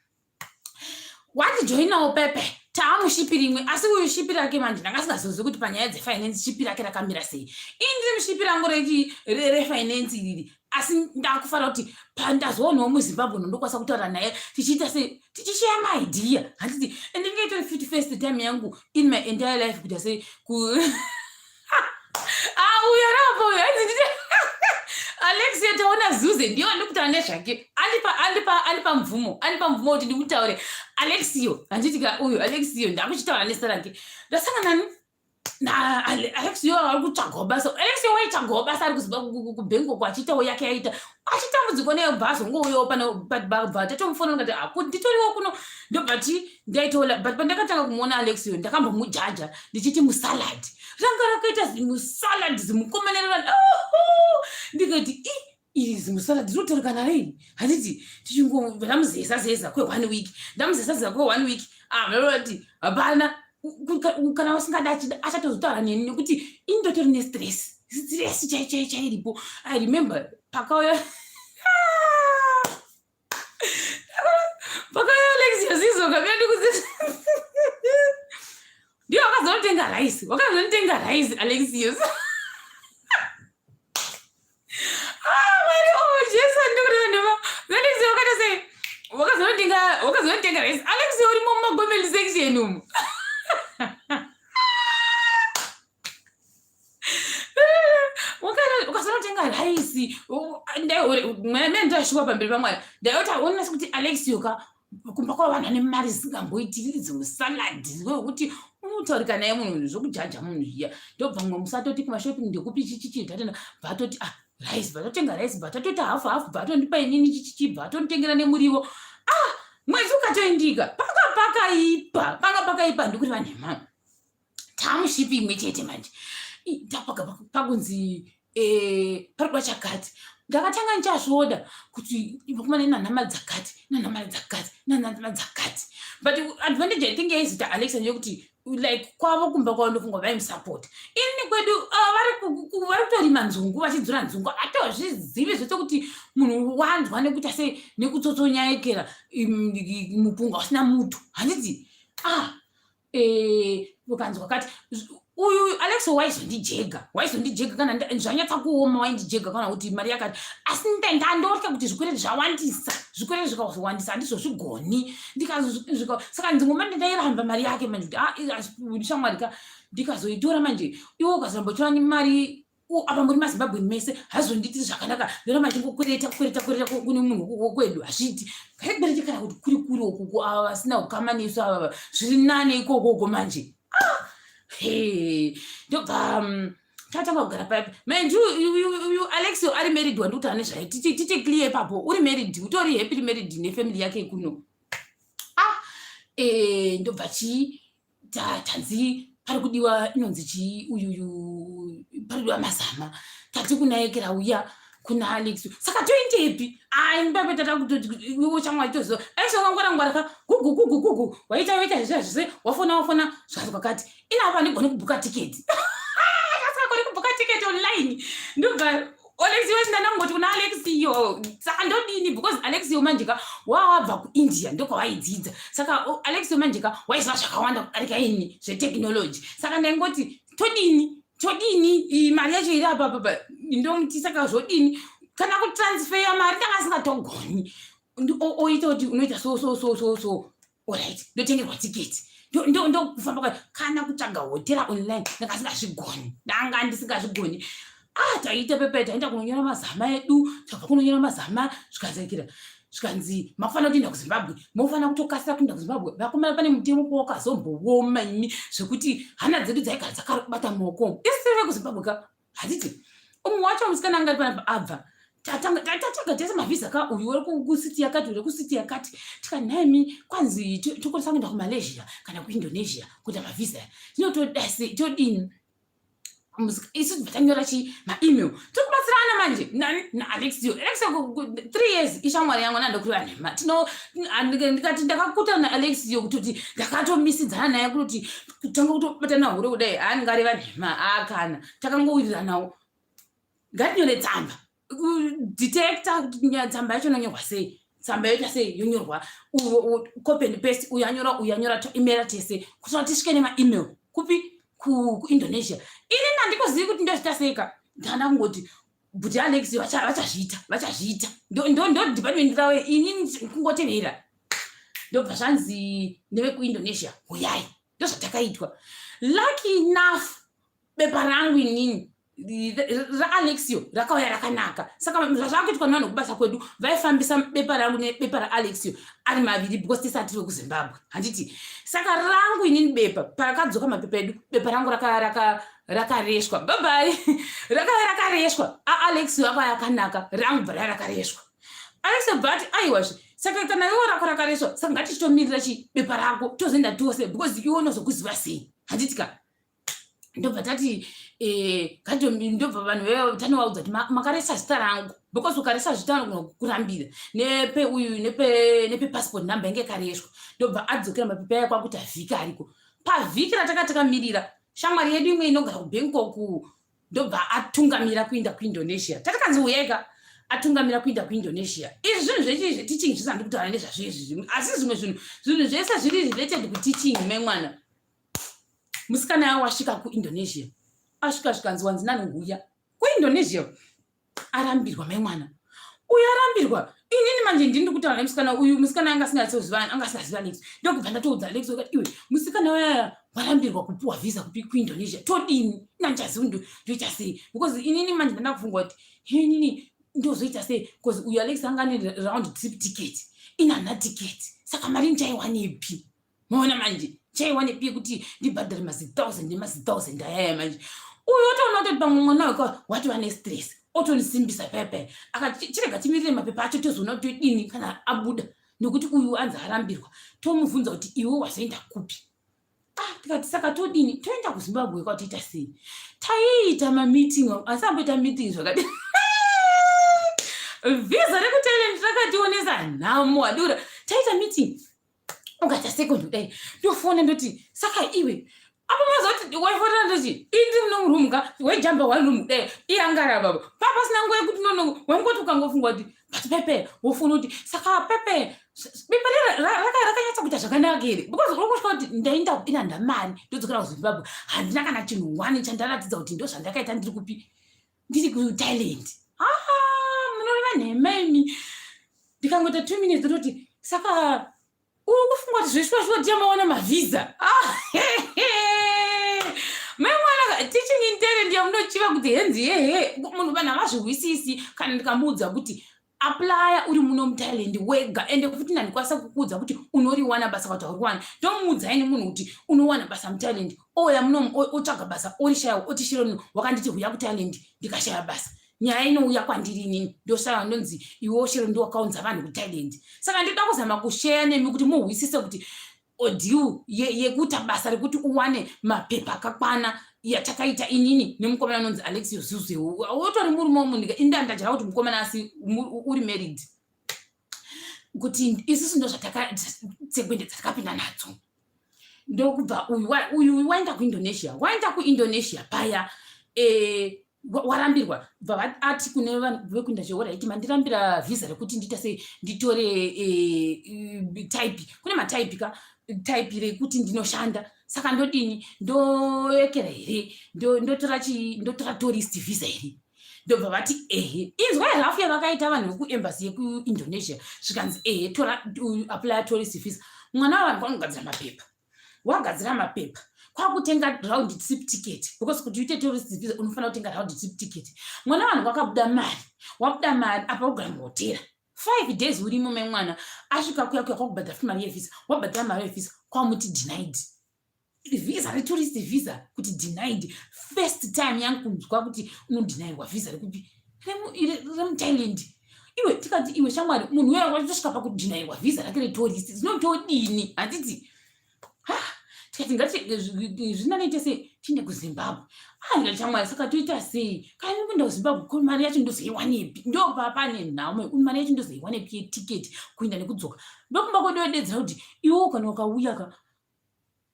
wandijoinawo pepe taamushipiri imwe, asi uyu shipi rake manje ndangasingazozivi kuti panyaya dzefinance shipi rake rakamira sei. Indiri mushipi rangu refinance iriri, asi ndakufanira kuti pandazoonawo muZimbabwe ndokwanisa kutaura naye tichiita sei, tichishare maidea. Handiti ende ndingaita futi first time yangu in my entire life kuita sei uyo rapo Alexia taona Zuze ndio ndikutaura nezvake, andipa mvumo kuti ndimutaure Alexio. Handitika uyu Alexio ndakuchitaura nezita rake, ndasangana Alexio ari kutsvagawo basa. Alexio waitsvagawo basa ari kuBangkok achiitawo yake yaita, achitambudzikwa nebva azongouyawo bva tatomufonera ngati nditoriwo kuno. Ndobva ndaitola but pandakatanga kumuona Alexio ndakambomujaja ndichiti musalad ranga rakaita zimusalad zimukomenerera. Ndikati iri zimusalad rinotorikana rini. Handiti ndamuzesa kwe 1 week, ndamuzesa kwe 1 week. Ndoti hapana, kana usingada achatozotaura neni nekuti indotori nestress chairipo. I remember pakauya Alexia zizoka ndio wakazonitenga rice Alexia kuzotenga rice. Alex uri mumagomeli section umu. Ukasanotenga rice mene ndashuwa pamberi pamwana ndayota onasa kuti Alex yoka kumba kwavanhu ane mari isingamboitiri zimusaladi wekuti unotaurika naye munhu zvokujaja munhu zviya ndobva mwe musatoti kumashopping ndekupi chichichi tatenda bvatoti rice bvatotenga rice bvatototi hafu bvatondipa inini chichichi bvatonditengera nemuriwo mwedzi ukatoindika panga pakaipa ndikuti vanhema tamushipi imwe chete manje ndapaka pakunzi parikuva chakati ndakatanga ndichazvoda kuti vakomana nanhama dzakati but advantage I think yaizita Alex ndeyekuti like kwavo kumba kwavo ndofunga vaimusupport ini kwedu vari kutorima nzungu vachidzura nzungu atozvizivi zvese kuti munhu wanzwa nekuita sei nekutsotsonyaekera mupunga usina muto handiti ukanzwa kati uyu Alex waizondijega kana zvanyatsa kuoma waindijega kana kuti mari yakati asi ndandorya kuti zvikwere zvikawandisa handizozvigoni saka ndingoma ndairamba mari yake manje kuti shamwarika ndikazoitora manje iwo ukazombotora mari apa muri maZimbabwe mese hazonditi zvakanaka lero manje ngokwereta kune munhu wokwedu hazviti ngaibere kana kuti kuri okuko asina ukamaniswa ava zviri nane ikoko manje ndobva tatanga kugara paipo manje uyu Alex ari married wandikuti ane zvayo tite clear papo uri married utori happily married nefamily yake kuno ndobva tanzi pari kudiwa inonzi chii uyuyu pari kudiwa mazama tati kunaekera uya kuna Alex saka toindepi ndibaba tata kutoti iwo chamwa itozo Alex wakangwara gugu waita zvese wafona zvazvo kakati inapa ndigone kubuka tiketi saka kubuka tiketi online ndobva Alex wesindandangoti kuna Alex iyo saka ndodini because Alex yo manjika wabva kuIndia ndokwawaidzidza saka Alex yo manjika waiziva zvakawanda kudarika ini zvetechnology saka ndaingoti todini mari yacho iri apa ndomuti saka zvodini kana kutransferya mari ndanga asingatogoni oita kuti unoita so alright ndotengerwa tiketi ndokufamba kana kutsvaga hotera online ndanga asingazvigoni ndanga ndisingazvigoni taita pepe taenda kunonyora mazama edu tabva kunonyora mazama zvikanzi makufanira kuenda kuZimbabwe mofanira kutokasira kuenda kuZimbabwe vakomana pane mutemo pawakazombooma ini zvekuti hana dzedu dzaigara dzakari kubata maoko isireve kuZimbabwe ka handiti umwe wacho musikana anga panapa abva tataga tese mavhisa ka uyu uri kusiti yakati uri kusiti yakati tikanami kwanzi tokwanisa kuenda kuMalaysia kana kuIndonesia kuita mavhisa zvinotodasi todini isu vatanyora maemail tokubatsirana manje naAlex 3 years ishamwari yangu nandokuriwa nhema ndikati ndakakuta naAlex kutoti ndakatomisidzana naye kuti kutanga kutobatana huro kudai haangareva nhema kana takangowiriranawo ngatinyore tsamba detector tsamba yacho inonyorwa sei tsamba yoita sei yonyorwa copy and paste uyanyora email tese kuti tisvike nemaemail kupi kuIndonesia ini ndandikozivi kuti ndozvitaseka ndanda kungoti but Alex vachazviita ndo department ravo inini kungotevera ndobva zvanzi nevekuIndonesia uyai ndozvatakaitwa lucky enough bepa rangu inini raAlexio rakauya rakanaka saka zvazvakuitwa nevanhu kubasa kwedu vaifambisa bepa rangu nebepa raAlexio ari maviri because tisati tiri kuZimbabwe handiti saka rangu inini bepa parakadzoka mapepa edu bepa rangu rakareshwa babai rakauya rakareshwa aAlexio akauya akanaka rangu bva rakareshwa Alexio but aiwazve saka kana iwo rako rakareshwa saka ngatichitomirira bepa rako tozoenda tose because iwo unozokuziva sei handiti ka ndobva tati ndobva vanhu veutano vaudza kuti makaresa zita rangu because ukaresa zita rangu kurambira nepepassport number inge kareshwa ndobva adzokera mapepa yako akuti avhiki ariko pavhiki ratakatamirira shamwari yedu imwe inogara kuBangkok ndobva atungamira kuenda kuIndonesia tatakanzi uyega atungamira kuenda kuIndonesia izvi zvinhu zvechi zveteaching zvisandi kutaura nezvazvo asi zvimwe zvinhu zvese zviri related kuteaching memwana musikana yawo asvika kuIndonesia asvika zvikanzi wanzi nanohuya kuIndonesia arambirwa maimwana uyu arambirwa inini manje ndiri kutaura nemusikana uyu, musikana anga asingaziva Alex. Ndokubva ndatoudza Alex kuti iwe musikana waya warambirwa kupiwa visa kuIndonesia, todini ina ndichazivi ndoita sei, because inini manje ndanda kufunga kuti inini ndozoita sei, because uyu Alex anga ane round trip ticket, inana ticket, saka mari ndichaiwanepi? Maona manje chaiwanepi yekuti ndibhadhare mazi1000 ayaya manje. Uyu otoona kuti pamwe mwana wake wati wane stress, otonisimbisa pepe chirega timirire mapepa acho tozoona kuti todini kana abuda, nokuti uyu anzi arambirwa. Tomubvunza kuti iwe wazoenda kupi? Tikati saka todini, toenda kuZimbabwe kwatoita sei? Taiita mameeting, asi amboita meeting zvakati visa rekuThailand rakationesa nhamo adura. Taita meeting ukata second kudai, ndofona ndoti saka iwe apa mazoti waifotana ndoti indi munomuroom ka wejamba one room kudai irangara baba papa sina nguva yekuti nono wangoti ukangofunga kuti but pepe wofuna kuti saka pepe bipa rakanyatsa kuita zvakanaka here, because urikutya kuti ndaenda ina ndamani ndodzokera kuZimbabwe handina kana chinhu 1 chandaratidza kuti ndozvandakaita ndiri kupi, ndiri kuThailand. Munoreva nhema imi. Ndikangoita 2 minutes ndoti saka urikufunga kuti zveshuwa tiamaona mavisa. Memwana teaching in Thailand yamunochiva kuti henzi hehe munhu vanhu havazvihwisisi kana ndikamuudza kuti apply uri muno muThailand wega, ende futi ndikwanisa kukuudza kuti unoriwana basa kuti auriwana. Ndomuudzaini munhu kuti unowana basa muThailand, oya muno otsvaga basa orishaya oti Shironu wakanditi uya kuThailand ndikashaya basa. Nyaya inouya kwandiri inini, ndosara ndonzi iwe Shironu ndiwakaunza vanhu kuThailand. Saka ndinoda kuzama kushare nemi kuti muhwisise kuti ordeal yekuita basa rekuti uwane mapepa akakwana yatakaita inini nemukomana anonzi Alex Zuze. Utori murume womunyika, indandajara kuti mukomana asi uri married, kuti isusu ndo tsegwende dzatakapinda nadzo. Ndokubva uyu waenda kuIndonesia paya warambirwa bva ati kune vanhu vekuenda chehora iti mandirambira visa rekuti ndita sei nditore type, kune matype ka type rekuti ndinoshanda, saka ndodini ndoekera here ndotora tourist visa here. Ndobva vati ehe inzwa halafu yavakaita vanhu vekuembassy yekuIndonesia zvikanzi ehe tora apply tourist visa. Mwana wavanhu wagadzira mapepa kwakutenga round trip ticket, because kuti uite tourist visa unofanira kutenga round trip ticket. Mwana wangu wakabuda mari apa kugara muhotera 5 days urimo memwana, asvika kuya kwakubhadhara mari yevisa, wabhadhara mari yevisa kwamuti denied. Visa retourist visa kuti denied, first time yangu kunzwa kuti unodinairwa visa rekupi remuThailand. Iwe tikati iwe shamwari munhu wewe wachitosvika pakudinairwa visa rake retourist zinotodini handiti. Tikati ngati zvinanoita sei tiende kuZimbabwe. Ndikati shamwari saka toita sei kana kuenda kuZimbabwe ko mari yacho ndozoiwanepi? Ndo papane nhamo mari yacho ndozoiwanepi yetiketi kuenda nekudzoka. Ndokumba kododedzera kuti iwe kana ukauya ka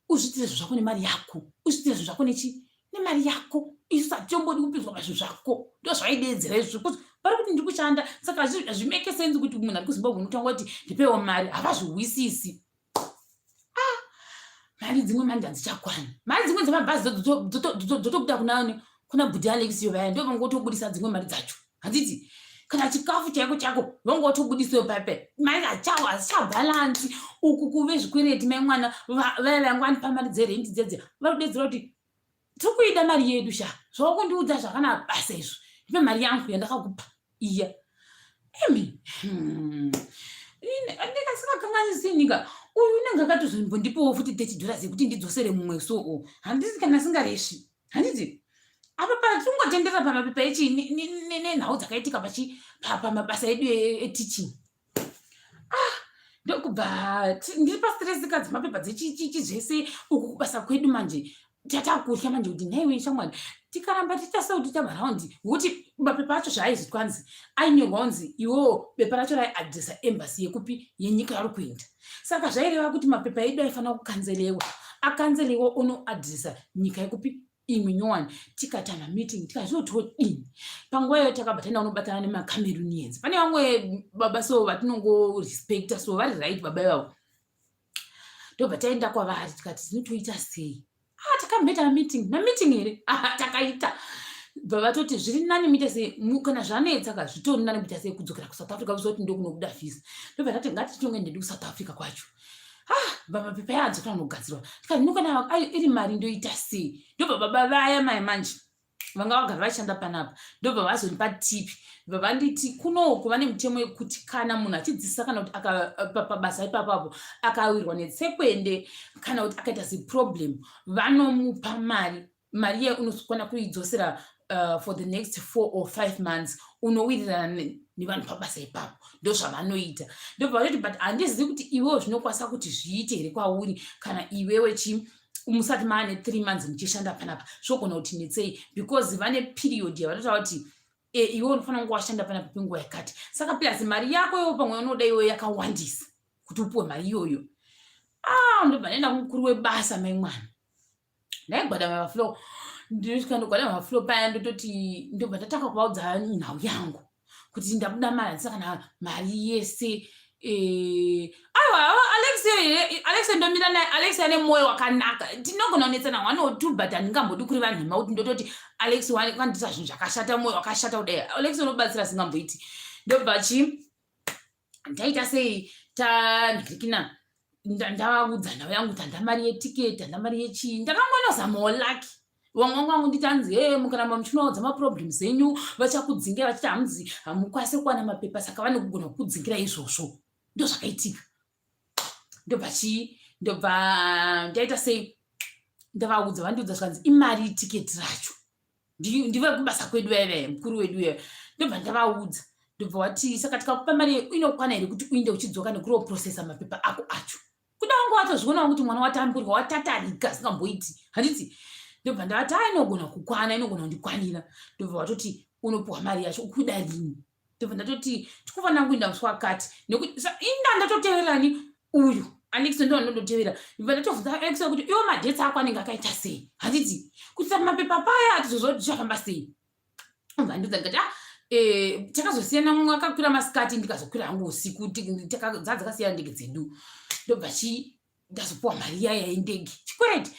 uzvitire zvako nemari yako, uzvitire zvako nemari yako, isu satombodi kupinzwa pazvinhu zvako. Ndozvaidedzera izvo kuti pari kuti ndiri kushanda, saka hazvimeke sense kuti munhu ari kuZimbabwe unotanga kuti ndipewo mari, havazvihwisisi. Mari dzimwe manje hadzichakwani, mari dzimwe dzemabhazi dzotobuda kuna bhudhi Alex vaya ndo vangotobudisa dzimwe mari dzacho handiti. Kana chikafu chako vangotobudisiwo pape, mari hazichabhalansi. Uku kuve zvikwereti memwana vaya vangwanipa mari dzerenti dzedze vari kudedzera kuti tiri kuida mari yedu sha, zvakundiudza zvakanaka basa izvo, ndipe mari yangu yandakakupa iya. Emi ndikasingakanganisini nika uyu unenge akatozondipowo futi $30 yekuti ndidzosere mumwe soo, handiti kana singareshi handiti. Apa patingotendera pamapepa echi nenhau dzakaitika pamabasa edu eteaching. Ndokubva ndiri pastress kadzi mapepa dzechichichi zvese uku kubasa kwedu manje tatakutya manje kuti nhaiwe shamwari tikaramba titaseu tichamba raundi, ngokuti mapepa acho zvaaizvi kwanzi ainyorwa kunzi iwowo bepa racho raiadresa embassy yekupi yenyika yari kuenda. Saka zvaireva kuti mapepa edu aifanira akanzelewa onoadresa nyika yekupi imwe nyowani. Tikatama meeting tikazotodini panguva iyoyo takabva taenda unobatana nemaCameroonians. Pane vamwe baba so vatinongorespecta so vari right baba ivavo. Ndobva taenda kwavari tikati tinotoita sei? Takamboita mameeting here takaita vatoti zviri nani muita sei kana zvanetsa ka zvitori nani muita sei kudzokera kuSouth Africa kuzoti ndokunobuda vhisa. Ndobva ndati ngatitonge ndedu kuSouth Africa kwacho. Mapepa yadzokera kunogadzirwa. Tikati nokana iri mari ndoita sei. Ndobva baba vaya mai manje vanga vagara vashanda panapa ndobva vazondipa tipi vanditi kunoku vane mutemo yekuti kana munhu achidzidzisa kana kuti pabasa ipapapo akawirwa netsekwende kana kuti akaita ziproblem vanomupa mari iye unokwana kuidzosera for the next 4 or 5 months unowirirana nevanhu pabasa ipapo ndozvavanoita. Ndobva vatoti but handizivi kuti iwewo zvinokwanisa kuti zviite here kwauri kana iwewe musati maane 3 months muchishanda panapa zvogona kuti netsei because vane period yavanotaura kuti iwe unofanira kunge washanda panapa kwenguva yakati. Saka plus mari yako iwo pamwe unoda iwe yakawandisa kuti upuwe mari iyoyo. Ndobva ndaenda kumukuru webasa mai mwana ndaigwadama maflow ndikandogwadama maflow paya ndototi ndobva ndatanga kuvaudza nhau yangu kuti ndabuda mari handisa kana mari yese. Aiwa Alex ndomira naye Alex ane moyo wakanaka tinogona kunetsana 1 or 2 but handingambodi kuri vanhema kuti ndototi Alex wandita zvinhu zvakashata moyo wakashata kudai Alex unobatsira singamboiti. Ndobva ndaita sei ndikina ndavaudza nhau yangu kuti handa mari yetiketi handa mari yechii ndakangozamawo laki vamwe vangu nditi hanzi mukaramba muchinoudza maproblems enyu vachakudzingira vachiti hamzi hamukwanisi kuwana mapepa saka vanogona kukudzingira izvozvo ndozvakaitika. Ndobva ndaita sei ndavaudza vandiudza zvikanzi imari itiketi racho ndive kubasa kwedu vaive mukuru wedu uye. Ndobva ndavaudza ndobva wati saka tikakupa mari inokwana here kuti uinde uchidzoka nekuroprocessa mapepa ako acho kuda wangu watozvionawo kuti mwana watamburwa watatarika singamboiti handiti. Ndobva ndavati inogona kukwana inogona kundikwanira. Ndobva watoti unopuwa mari yacho ukuda rini. Ndobva ndatoti tikufanira kuinda musi wakati nekuti inda ndatoteverani uyu Alex ndo anondotevera. Ndobva ndatovhunza Alex kuti iwo madhetsi ako anenge akaita sei handiti kuti mapepa paya atizozoti zvafamba sei. Ndobva ndodza ndikati takazosiyana mumwe akakwira masikati ndikazokwira hangu usiku dzakasiyana ndege dzedu. Ndobva ndazopuwa mari yaya yendege chikwete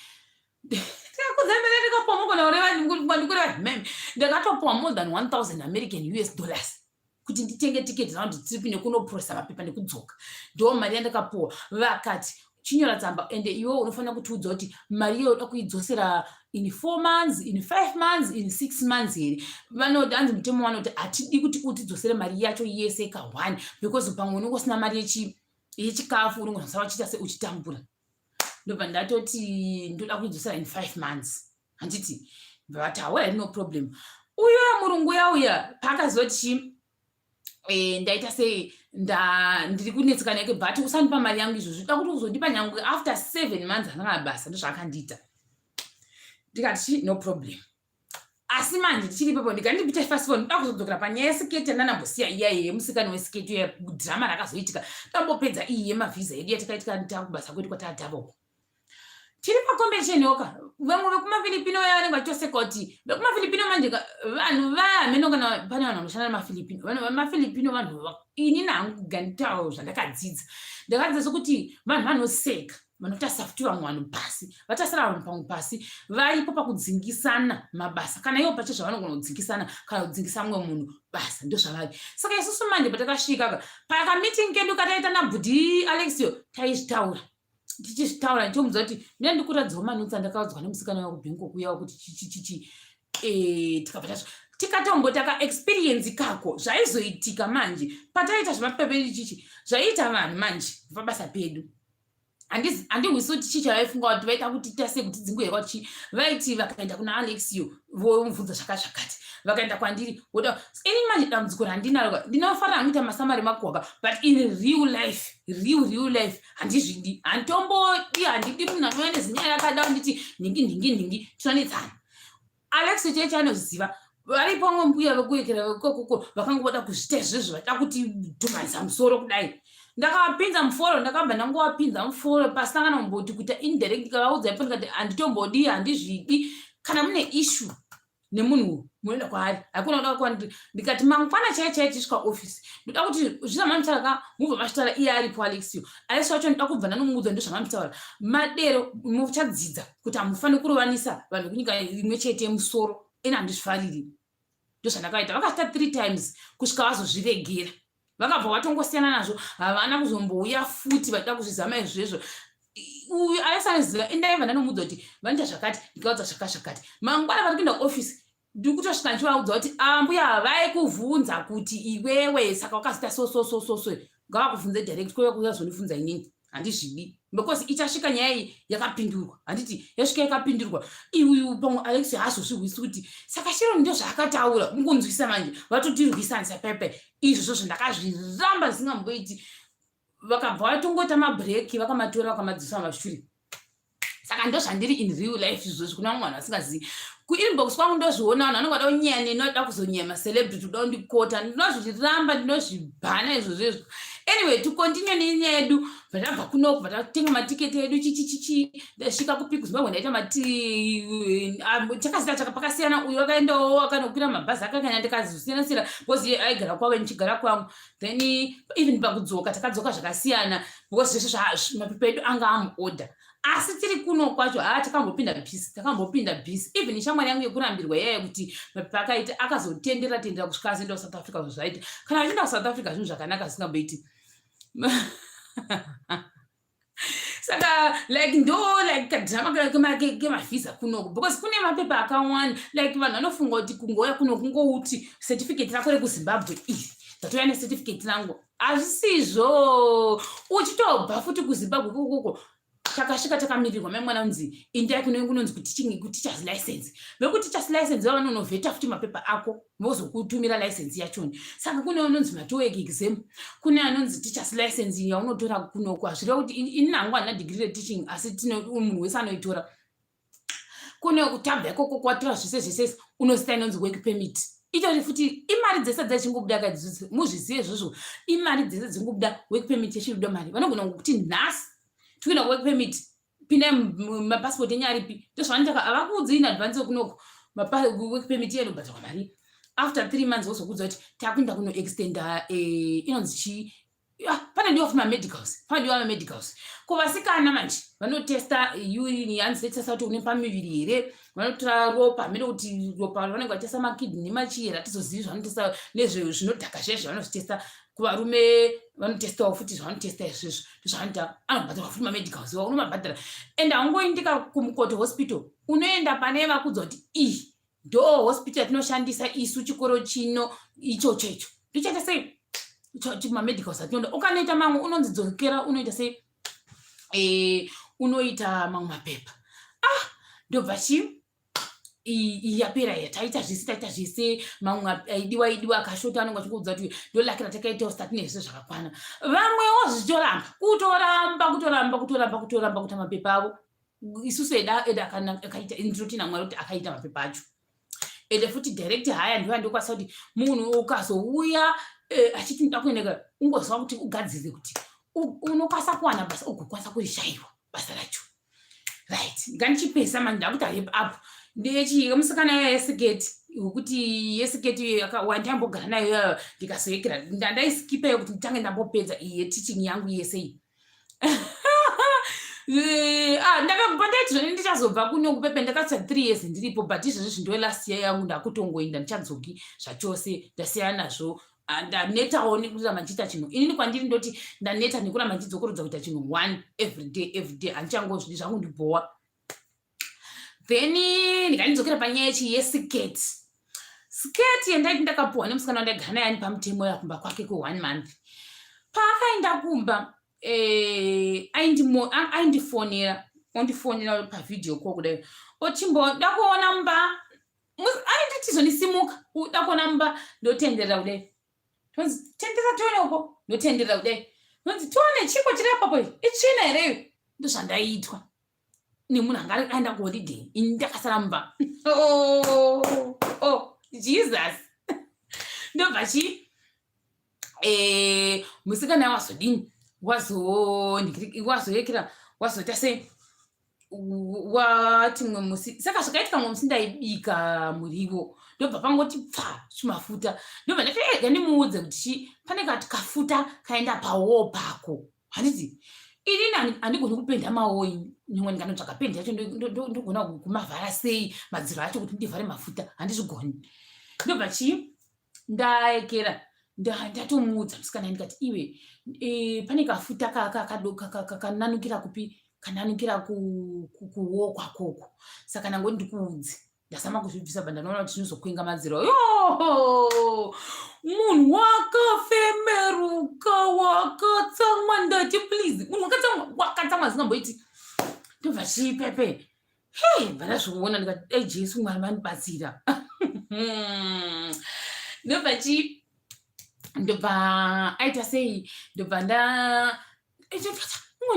ndikakuzembera ndikapuwa mugona ureva meme ndakatopuwa more than 1000 American US dollars kuti nditenge tiketi round trip nekunoprocessa mapepa nekudzoka. Ndo mari yandakapuwa. Vakati chinyora tsamba ende iwe unofanira kutiudza kuti mari iyo unoda kuidzosera in 4 months in 5 months in 6 months here. Vanoti hanzi mutemo vanoti hatidi kuti utidzosere mari yacho yese ka1 because pamwe unenge usina mari yechikafu unogona kusava uchiita seuchitambura. Ndobva ndatoti ndoda kuidzosera in 5 months handiti vati hawa no problem. Uyo murungu yauya pakazoti ndaita sei ndiri kunetseka neke but usandipa mari yangu izvozvo uda kuti uzondipa nyange after 7 months handina basa ndozvakandiita. Ndikati no problem. Asi manje ndichiri ipapo ndikandipita first of all ndoda kuzodzokera panyaya yesiketi yandinambosiya iya yemusikana wesiketi yedhirama rakazoitika tambopedza iyi yemavhiza yedu yatakaitika takubasa kwedu kwataatavoko. Tiri pakombesheni yoka vamwe vekumafilipino vaya vanenge vachitoseka kuti vekumafilipino manje vanhu vaya hameno kana pane vanhu vanoshanda nemafilipino vamafilipino vanhu ini nangu ganitawo zvandakadzidza ndakadzidza sokuti vanhu vanoseka vanotarisa futi vamwe vanhu pasi vatasira vanhu pamwe pasi varipo pakudzingisana mabasa kana ivo pacho zvavanogona kudzingisana kana kudzingisa mumwe munhu basa ndozvavari. Saka isusu manje patakasvika pakameeting kedu kataita nabhudhi Alexio taizvitaura tichizvitaura ndichomudza kuti ndina ndikuradzawo manutsi andakaudzwa nemusikana wakubhangkok uyawo kuti chichichichi tikabva tikatombotaka experience kako zvaizoitika manje pataita zvemapepa chichi zvaiita vanhu manje pabasa pedu. Handihwisi kuti chichi vaifunga kuti vaita kuti tase kuti dzinguhera kuti vaiti vakaenda kuna Alexio vomubvunza zvakazvakati vakaenda kwandiri woda ini manje dambudziko randinaro ndinofanira kuita masamari makwaka but in real life handizvidi handitombondi handidi munhu anouya nezinyaya yakadao nditi ningi tinonetsana. Alexio cheche anoziva varipo mwe mbuya vekuwekera vekokoko vakangoda kuzviita izvozvo vada kuti dhumanisa musoro kudai. Ndakavapinza muforo ndakabva ndangowapinza muforo pasina kana kumboti kuita indirect ndikavaudza ipo ndikati handitombodi handizvidi kana mune issue nemunhu munoenda kwaari hakuna kuda kwandiri ndikati mangwana chaiye tisvika office ndoda kuti zvizvamamutaura mubva machitaura iye aripo Alexio wacho ndoda kubva ndanomuudza ndozvamamutaura madero muchadzidza kuti hamufaniri kurovanisa vanhu kunyika imwe chete musoro ina handizvifariri. Ndozvandakaita. Vakasvika 3 times kusvika vazozviregera. Vakabva vatongosiyana nazvo, havana kuzombouya futi vachida kuzvizama izvezvo. Uyu aisaniziva indaibva ndanomudza kuti vanoita zvakati, ndikaudza zvakati. Mangwana vari kuenda kuofisi, ndiri kutosvika ndichivaudza kuti mbuya vaikuvhunza kuti iwewe saka wakazita so. Ngavakuvhunze direct kwaiva kuzazonifunza inini. Handizvidi. Because ichasvika nyaya iyi yakapindurwa. Handiti yasvika yakapindurwa. Uyu pamwe Alex haazozvihwisi kuti saka Sharon ndozvaakataura, ungonzwisa manje, vatotirwisanisa pepe. Izvozvo ndakazviramba zvisingamboiti. Vakabva vatongota mabhireki, vakamatora vakamadzisa mashure. Saka ndozvandiri in real life izvozvo kuna mwana asingazivi. Kuinbox kwangu ndozviona vanhu vanongada kunyanya nenoda kuzonyema celebrity kuda kundikota, ndinozviramba ndinozvibhana izvozvo. Anyway, to continue nenyaya yedu, bvatabva kunoku bvatatenga matiketi edu chichichichi, ndasvika kuPickzimbabwe ndaita takazita pakasiyana. Uyu wakaendawo akanokwira mabhazi akakanya ndikazosiyana-siyana because iye aigara kwavo ndichigara kwangu. Then even pakudzoka takadzoka zvakasiyana because zveshe mapepa edu anga amuorder. Asi tiri kuno kwacho takambopinda bhisi. Even shamwari yangu yekurambirwa yaya kuti mapepa akaita akazotendera kusvika azoenda kuSouth Africa zvaita. Kana achienda kuSouth Africa zvinhu zvakanaka zvisingamboiti. Saka kadhirama kemavhisa kunoku because kune mapepa akawanda vanhu vanofunga kuti kungouya kuno kungouti certificate rako rekuZimbabwe ndatoya necertificate rangu. Hazvisizvo. Uchitobva futi kuZimbabwe kokoko takasvika takamirirwa mwana unzi indai kunonzi kuti license. Vekuti license vanonovheta futi mapepa ako vozokutumira license yachoni. Saka kune anonzi matoek exam, kune anonzi teachers license yaunotora kunoku. Hazvireva kuti ini nangu handina degree reteaching asi munhu wese anoitora. Kune kutabva ikoko kwatora zvese unozita inonzi work permit. Itori futi imari dzese dzechingobuda kadzidzi muzvizive izvozvo. Imari dzese dzingobuda work permit yechirudo mari. Vanogona kuti nhasi tuina work permit pinda mapassport enyaripi ndozvanotaka havakuudzi in advance kunoku work permit yenu bhata mari. After 3 months vozokudza kuti takuenda kuno extenda inonzi chi panodiwa futi medicals. Kuvasikana manje vanotesta urine hanzi vetesta kuti une pamiviri here. Vanotora ropa mene kuti ropa vanenge vatesta makidney nemachiyera tizozivi zvanotesta nezvinodhaka zveshe vanozvitesta. Kuvarume vanotestawo futi zvanotesta izvozvo. Ndozvanoita anobhadharwa futi mamedicals iwa unomabhadhara. And haungoendika kumukoto hospital, unoenda pane vakuudza kuti iyi ndo hospital yatinoshandisa isu chikoro chino ichocho. Ndichaita sei mamedicals atinoda. Ukanoita mamwe unonzi dzokera unoita sei unoita mamwe mapepa. Ndobva yapera taita zvese mamwe aidiwa akashota anonga achikuudza kuti ndolakira takaitawo statine zvese zvakakwana. Vamwewo zvichiramba kutoramba kuti mapepa avo isusu eda akaita ndinoti naMwari kuti akaita mapepa acho. Ende futi direct haya ndiyo andokwanisa kuti munhu ukazouya achiti ndoda kuendeka ungozwa kuti ugadzire kuti unokwanisa kuwana basa ugokwanisa kurishayiwa basa racho. Right, nganichipesa manje ndakuti rep up musikana yesiketi kuti yesiketi wandambogara nayo ndikazoyekera ndandaiskipa yokuti nditange ndambopedza teaching yangu yese. Ndakabva ndaiti zvone ndichazobva kuno kupepe ndakatsa 3 years ndiripo but izvozvo zvindo last year yangu ndakutongoenda ndichadzoki zvachose ndasiyana nazvo. Ndanetawo nekuita mandiita chinhu inini kwandiri ndoti ndaneta nekura mandidzokorodza kuita chinhu 1 everyday handichangozvidi zvangu ndibhowa. Then ndikandidzokera panyaya yesiketi. Sketi yandaiti ndakapuhwa nemusikana wandaigara naye ani pamutemo yakumba kwake kwe1 month. Paakaenda kumba aindifonera pavidhiyo call kudai ochimbo ndakuona mumba ainditi zvonisimuka ndakuona mumba ndotenderera kudai. Tonzi tendera tione uko ndotenderera kudai. Tonzi tione chiko chiri apapo itsvina here. Ndozvandaitwa nemunhu anga aenda kuholiday ini ndakasara mumba. Jesus. Ndobva musikana wazodini wazoyekera wazoita sei wati mwe musi. Saka zvakaitika mwe musi ndaibika muriwo ndobva pangoti chimafuta ndobva ndati ndimuudze kuti pane kafuta kaenda pawo pako. Handiti inini andigoni kupenda maoyi, nyamwe ndikanotsvaka pendi yacho ndogona kumavhara sei madziro acho kuti ndivhare mafuta, handizvigoni. Ndobva chii ndaekera ndatomuudza musikana ndikati iwe pane kafuta kananukira kupi, kananukira kuwokwa koko, saka nangoni ndikuudze. Ndazama kuzvibvisa bva ndanoona kuti zvinozokwenga madziro. Yo, munhu wakafemeruka, wakatsamwa, ndati please, munhu wakatsamwa zvingamboiti. Ndobva chii Pepe, bva ndazviona ndikati Jesu Mwari vandibatsira. Ndobva chii ndobva aita sei, ndobva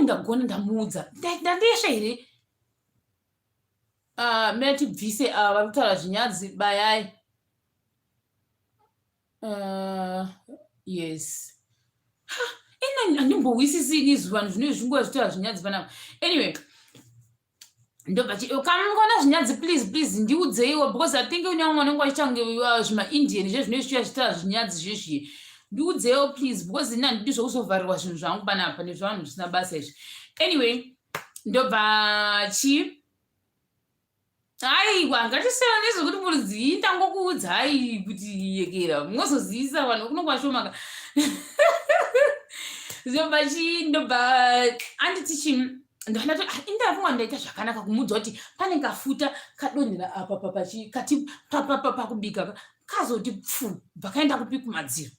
ndagona ndamuudza ndandesha here metibvise vari kutaura zvinyadzi bayai. Yes, ina handimbowisisini zuva zvino zvinguva zvitaura zvinyadzi panapa. Anyway, ndobva kamungona zvinyadzi please ndiudzeiwo, because I think unyamwe unenge wachichange zvimaindian zvezvino zvichiya zvitaura zvinyadzi zvezvi. Ndiudzeiwo please, because ina handidi zvokuzovharirwa zvinhu zvangu panapa nezvavanhu zvisina basa izvi. Anyway, ndobva chii aiwa ngatisiyana nezvekuti murudzii ndangokuudzai kuti yekera munozozivisa vanhu kunenge vashomaka. Ndobva chii ndobva anditi chii indafunga ndaita zvakanaka kumuudza kuti pane kafuta kadonhera apa kati pakubika kazoti pfu bvakaenda kupi kumadziro.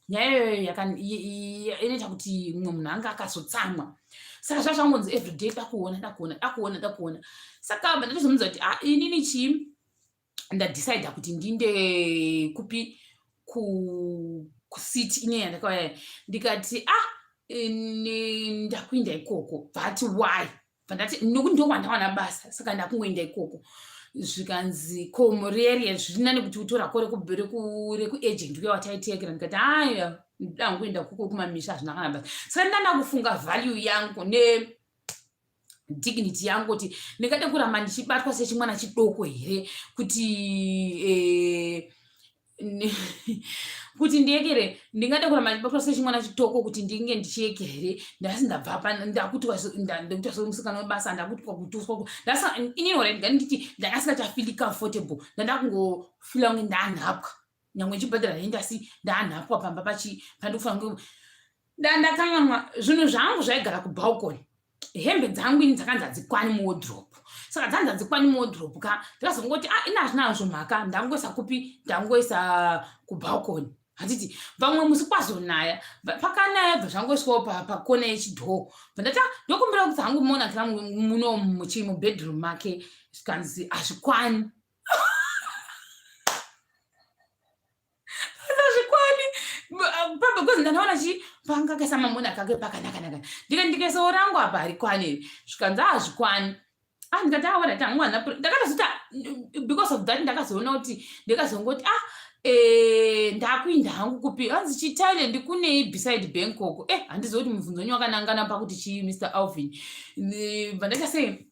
Nyaya iyoyo inoita kuti mumwe munhu anga akazotsamwa. Saka zvazvangonzi everyday dakuona. Saka ndatozomudza kuti inini chii ndadecida kuti ndinde kupi kusiti ine yandakauya ndikati ndakuenda ikoko. Vati why? Vandati nokuti ndowandawana basa, saka ndakungoenda ikoko. Zvikanzi komureria zvirinani kuti utorako rekuagent uya wataitekera. Ndikati haya ndida kuenda koko kumamisha hazvina kana basa. Saka ndanda kufunga value yangu nedignity yangu kuti ndingade kuramba ndichibatwa sechimwana chidoko here kuti ndiyekere, ndingade kuramba ndichibatwa sechimwana chidoko kuti ndinge ndichiekera here. Ndasi ndabva apa ndakutwa semusikana webasa, ndakutwa kutuswa inini already ndanditi ndakasingachafili comfortable. Ndanda kungofila kunge ndanhapwa, nyangwe nchibhadhara nendasi ndanhapwa pamba pandikufanira ndakanyamwa zvinhu zvangu zvaigara kubalcony. Hembe dzangu ini dzakanzi hadzikwani muwardrobe, saka dzanzi hadzikwani muwardrobe ka ndakazongoti ina hazvinazvo mhaka ndangoisa kupi, ndangoisa kubalcony. Handiti vamwe musi kwazonaya, pakanaya bva zvangoiswawo pakona yechidhoo. Ndati ndokumbira kuti hangu monakira muno mubedroom make, zvikanzi hazvikwani. Because ndanaona chi pangakaisa mamona kake pakanaka ndikaisawo rangu apa harikwani, zvikanzi hazvikwani. Ndikati aona tamwana ndakatozota because of that ndakazoona kuti ndikazongoti ndakuinda hangu kupi, hanzi chiThailand kunei beside Bangkok. Handizivi kuti mubvunzo wenyu wakanangana pakuti chii Mr. Alvin. Vandachasei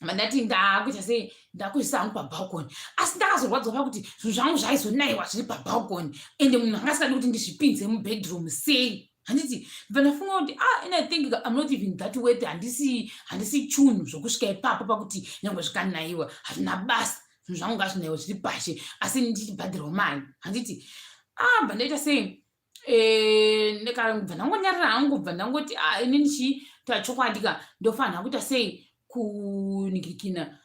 mandati ndakuita sei ndakuisa hangu pabalcony, asi ndakazorwadzwa pakuti zvinhu zvangu zvaizonaiwa zviri pabalcony ende munhu angasingadi kuti ndizvipinze mubedroom sei. Handiti bva ndafunga kuti and I think I'm not even that worthy. Handisi chunhu zvokusvika ipapo pakuti nyangwe zvikanaiwa hazvina basa, zvinhu zvangu ngazvinaiwa zviri pashe asi ndichibhadhirawo mari. Handiti bva ndaita sei bva ndangonyarara hangu, bva ndangoti inini chii tachokwadi ka ndofanira kuita sei kuningikina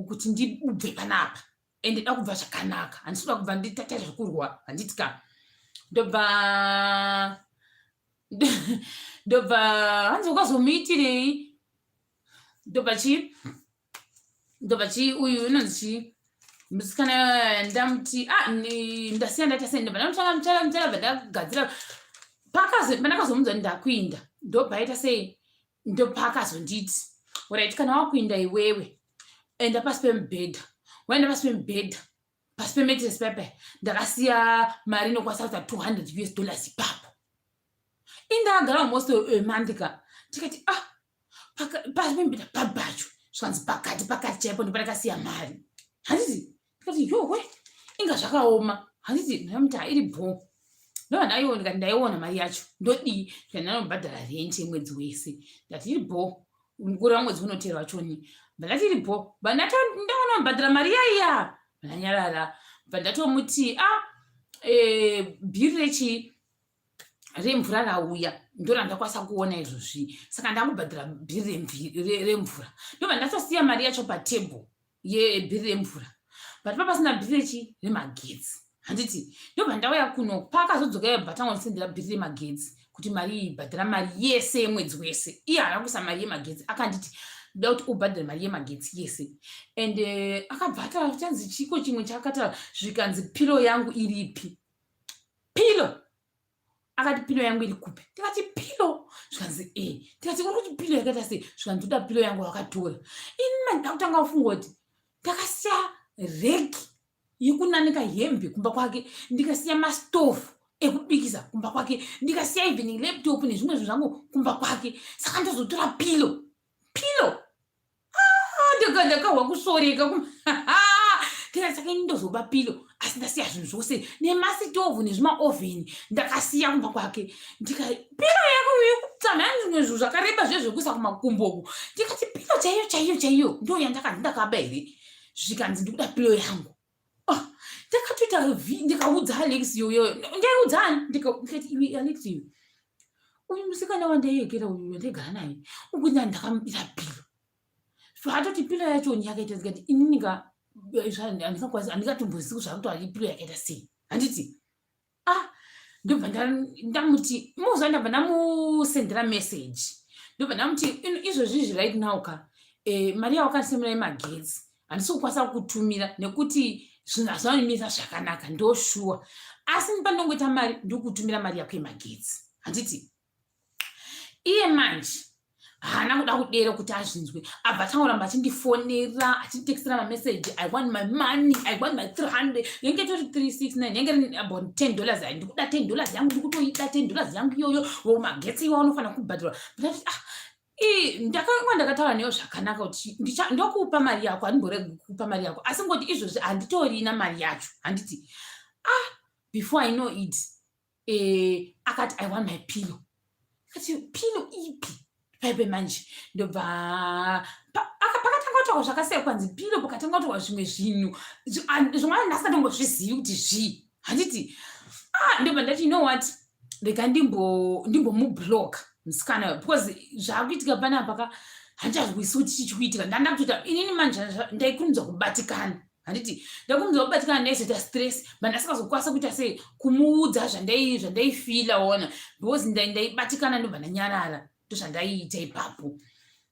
kuti ndibve panapa ende da kubva zvakanaka, handisi kuda kubva nditata zvekurwa. Handiti ka ndobva hanzi ukazomuitirei. Ndobva chii uyu unonzi chii musikana ndamuti ndasiya ndaita sei, ndobva ndamutsvaka bva ndagadzira pandakazomudza kuti ndakuinda. Ndobva aita sei, ndopakazonditi alright, kana wakuinda iwewe enda pasi pemubhedha. Waenda pasi pemubhedha, pasi pemetress pepe ndakasiya mari inokwanisa kuita $200 ipapo. Indagara almost a month ka tikati pasi pemubhedha pabacho zvikanzi pakati chaipo ndopandakasiya mari. Handiti tikati yowe inga zvakaoma. Handiti ndamuti iri bho ndaiona mari yacho ndodii ndandinobhadhara renti yemwedzi wese ndati iripo mukuru wamwedzi unoteerwa choni ndati iripo ndaona mubhadhara mari yaiya ndanyarara ndatomuti bhiri remvura rauya ndorandakwanisa kuona izvozvi saka ndakubhadhara bhiri remvura ndobva ndatosiya mari yacho patebhuru yebhiri remvura but papasina bhiri remagetsi handiti ndobva ndauya kuno paakazodzoka yebhatanga ndisendera bhiri remagetsi kuti mari ibhadhara mari yese yemwedzi wese iye haana kuisa mari yemagetsi akanditi ndoda kuti ubhadhare mari yemagetsi yese and akabva ataura chanzi chiko chimwe chakataura zvikanzi pilo yangu iripi pilo akati pilo yangu iri kupi ndikati pilo zvikanzi ndikati uri kuti pilo yakaita sei zvikanzi ndoda pilo yangu wakatora ini ndakutanga kufunga kuti ndakasiya reki yekunanika hembe kumba kwake ndikasiya masitofu ekubikisa kumba kwake ndikasiya even laptop nezvimwe zvinhu zvangu kumba kwake saka ndozotora pilo ndakahwa kusoreka ndikati saka ini ndozoba pilo asi ndasiya zvinhu zvose nemasitovu nezvimaovheni ndakasiya kumba kwake ndikati pilo yako yekutama yani zvimwe zvinhu zvakareba zvezvekuisa kumakumboku ndikati pilo chaiyo ndo yandakanzi ndakaba here zvikanzi ndikuda pilo yangu ndakatoita ndikaudza Alex yoyo ndaiudzani ndikati iwe Alex iwe uyu musikana wandaiyekera uyu wandaigara naye ukuti ndakamubira pilo zvatoti pilo yacho yakaita zikati ini handingatombozii zvakuti ari pilo yakaita sei handiti ndobva ndamuti muza ndabva ndamusendera message ndobva ndamuti izvozvizvi right now mari yawakandisemera yemagetsi handisi kukwanisa kutumira nekuti zvinhu hazvanimisa zvakanaka ndoshuwa asi pandongoita mari ndikutumira mari yako yemagetsi handiti iye manje haana kuda kudera kuti azvinzwe abva tangoramba achindifonera achinditekisira mameseji I want my money, I want my 300 yange tori 369 yange about $10 ai ndikuda $10 yangu ndikutoida $10 yangu iyoyo magetsi iwa unofana kubhadhara ndakanga ndakataura neyo zvakanaka kuti ndokupa mari yako handimboregi kukupa mari yako asi ngoti izvozvi handitorina mari yacho handiti before I know it akati I want my pillow akati pillow ipi paipe manje ndobva pakatanga kutaurwa zvakasiyana kwanzi pillow pakatanga kutaurwa zvimwe zvinhu zvimwana ndasingatombozvizivi kuti zvii handiti ndobva ndati you know what rega ndimbomubloka musikana because zvakuitika panapa handichazwisi kuti chichikuitika ndanda kutoita inini manje ndaikurumidza kubatikana handiti ndakurumidza kubatikana ndaizoita stress bandasingazokwanisa kuita sei kumuudza zvandaifila ona because ndaibatikana ndobva ndanyarara ndozvandaiita ipapo